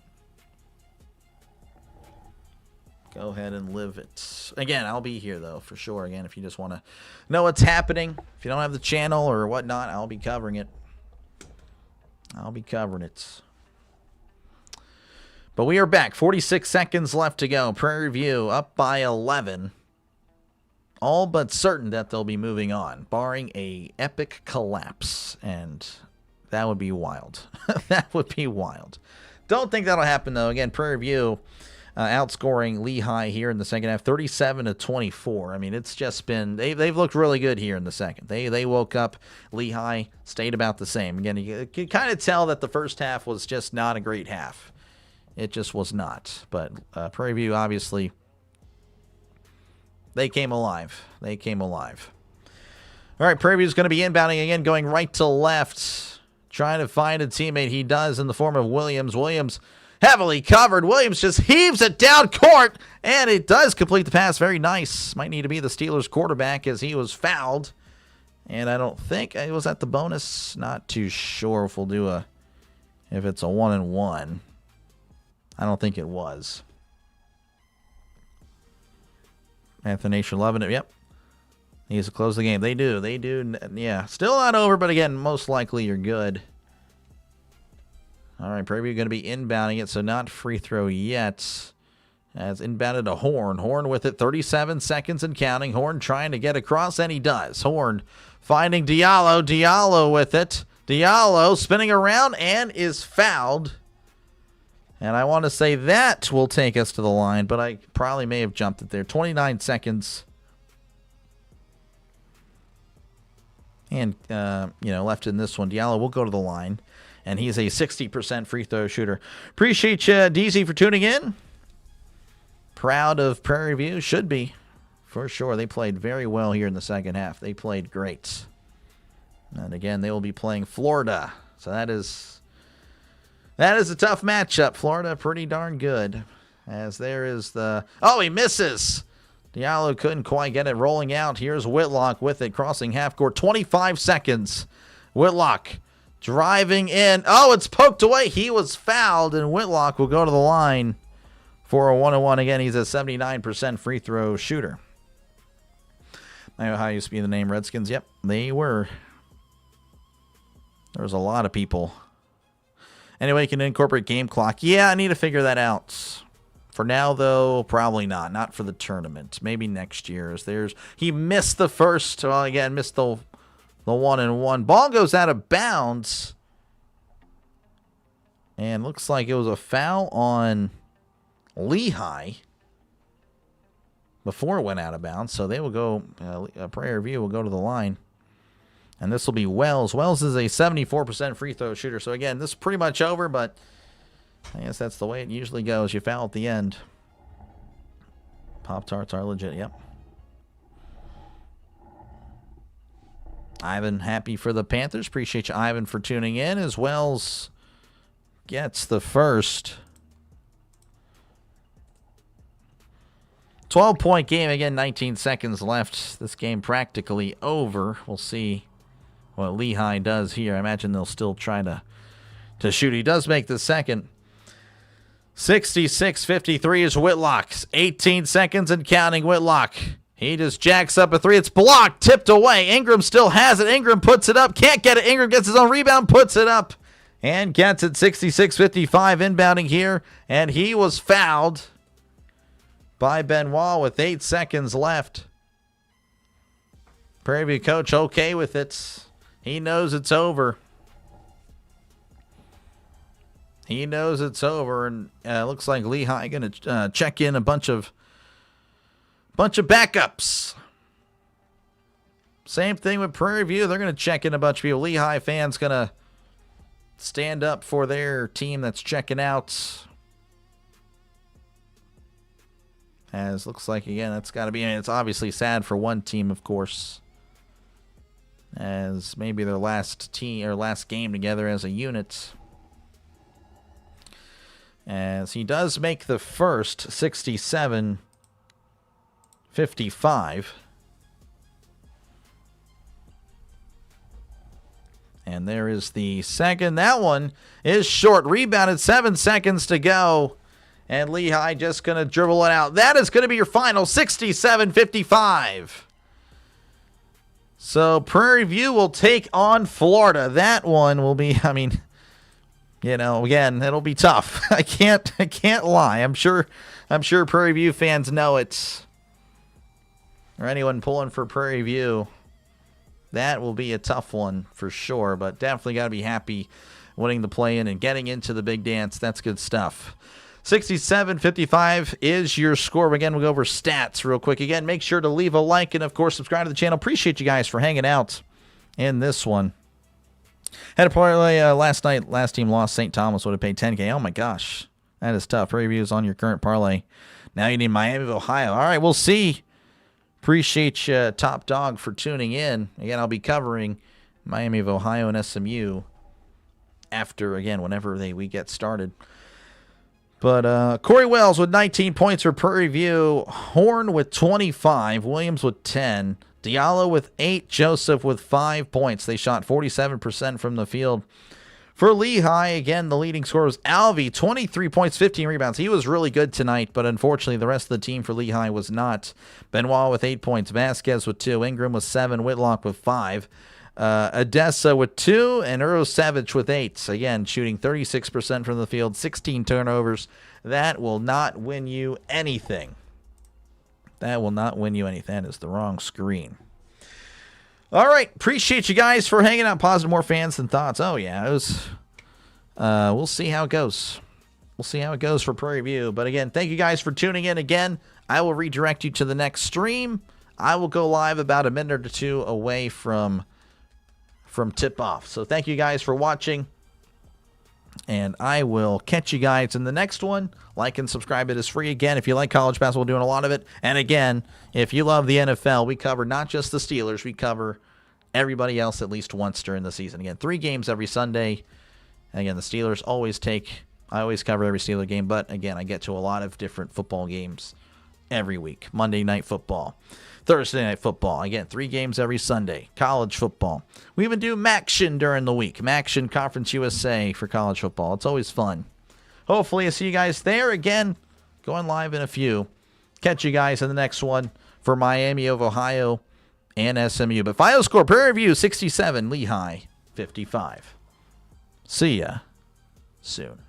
Go ahead and live it. Again, I'll be here, though, for sure. Again, if you just want to know what's happening, if you don't have the channel or whatnot, I'll be covering it. I'll be covering it. But we are back. 46 seconds left to go. Prairie View up by 11. All but certain that they'll be moving on, barring a epic collapse. And that would be wild. That would be wild. Don't think that'll happen, though. Again, Prairie View outscoring Lehigh here in the second half, 37-24. I mean, it's just been they've looked really good here in the second. They woke up. Lehigh stayed about the same. Again, you can kind of tell that the first half was just not a great half. It just was not. But Prairie View, obviously, they came alive. They came alive. All right, Prairie View is going to be inbounding again, going right to left, trying to find a teammate. He does in the form of Williams. Williams heavily covered. Williams just heaves it down court, and it does complete the pass. Very nice. Might need to be the Steelers quarterback as he was fouled. And I don't think it was at the bonus. Not too sure if we'll do if it's a 1-and-1. I don't think it was. Athanasius loving it. Yep. He needs to close the game. They do. They do. Yeah. Still not over, but again, most likely you're good. All right, Prairie View going to be inbounding it, so not free throw yet. As inbounded to Horn. Horn with it, 37 seconds and counting. Horn trying to get across, and he does. Horn finding Diallo. Diallo with it. Diallo spinning around and is fouled. And I want to say that will take us to the line, but I probably may have jumped it there. 29 seconds. And, left in this one. Diallo will go to the line. And he's a 60% free throw shooter. Appreciate you, DZ, for tuning in. Proud of Prairie View. Should be, for sure. They played very well here in the second half. They played great. And again, they will be playing Florida. So that is a tough matchup. Florida pretty darn good. As there is the... Oh, he misses! Diallo couldn't quite get it rolling out. Here's Whitlock with it, crossing half court. 25 seconds. Whitlock driving in. Oh, it's poked away. He was fouled, and Whitlock will go to the line for a 1-on-1. Again, he's a 79% free throw shooter. I know how used to be the name Redskins. Yep, they were. There was a lot of people. Anyway, you can incorporate game clock. Yeah, I need to figure that out. For now, though, probably not. Not for the tournament. Maybe next year. He missed the first. Well, again, missed the 1-and-1. Ball goes out of bounds. And looks like it was a foul on Lehigh before it went out of bounds. So they will go, Prairie View will go to the line. And this will be Wells. Wells is a 74% free throw shooter. So again, this is pretty much over, but I guess that's the way it usually goes. You foul at the end. Pop-Tarts are legit, yep. Ivan happy for the Panthers. Appreciate you, Ivan, for tuning in as Wells gets the first. 12-point game. Again, 19 seconds left. This game practically over. We'll see what Lehigh does here. I imagine they'll still try to shoot. He does make the second. 66-53 is Whitlock's. 18 seconds and counting. Whitlock. He just jacks up a three. It's blocked. Tipped away. Ingram still has it. Ingram puts it up. Can't get it. Ingram gets his own rebound. Puts it up. And gets it. 66-55 inbounding here. And he was fouled by Benoit with 8 seconds left. Prairie View coach okay with it. He knows it's over. He knows it's over, and looks like Lehigh going to check in a bunch of backups. Same thing with Prairie View. They're going to check in a bunch of people. Lehigh fans going to stand up for their team that's checking out. As looks like, again, that's got to be, and it's obviously sad for one team, of course, as maybe their last game together as a unit. As he does make the first, 67-55. And there is the second. That one is short. Rebounded, 7 seconds to go. And Lehigh just going to dribble it out. That is going to be your final, 67-55. So Prairie View will take on Florida. That one will be, I mean, you know, again, it'll be tough. I can't lie. I'm sure Prairie View fans know it. Or anyone pulling for Prairie View. That will be a tough one for sure, but definitely got to be happy winning the play-in and getting into the big dance. That's good stuff. 67-55 is your score. Again, we'll go over stats real quick. Again, make sure to leave a like and, of course, subscribe to the channel. Appreciate you guys for hanging out in this one. Had a parlay last night. Last team lost. St. Thomas would have paid $10K. Oh, my gosh. That is tough. Prairie View is on your current parlay. Now you need Miami of Ohio. All right, we'll see. Appreciate you, Top Dog, for tuning in. Again, I'll be covering Miami of Ohio and SMU after, again, whenever we get started. But Corey Wells with 19 points for Prairie View. Horn with 25. Williams with 10. Diallo with 8. Joseph with 5 points. They shot 47% from the field. For Lehigh, again, the leading scorer was Alvey. 23 points, 15 rebounds. He was really good tonight, but unfortunately the rest of the team for Lehigh was not. Benoit with 8 points. Vasquez with 2. Ingram with 7. Whitlock with 5. Odessa with 2, and Urosevich with 8. Again, shooting 36% from the field, 16 turnovers. That will not win you anything. That will not win you anything. That is the wrong screen. All right, appreciate you guys for hanging out. Positive, more fans than thoughts. Oh, yeah, it was. We'll see how it goes. We'll see how it goes for Prairie View. But again, thank you guys for tuning in. Again, I will redirect you to the next stream. I will go live about a minute or two away from tip-off. So thank you guys for watching, and I will catch you guys in the next one. Like and subscribe. It is free. Again, if you like college basketball, doing a lot of it. And again, if you love the NFL, we cover not just the Steelers, we cover everybody else at least once during the season. Again, 3 games every Sunday. Again, the Steelers I always cover every Steeler game, but again, I get to a lot of different football games every week. Monday Night Football, Thursday Night Football. Again, 3 games every Sunday. College football. We even do MACtion during the week. MACtion Conference USA for college football. It's always fun. Hopefully, I'll see you guys there. Again, going live in a few. Catch you guys in the next one for Miami of Ohio and SMU. But final score, Prairie View 67, Lehigh 55. See ya soon.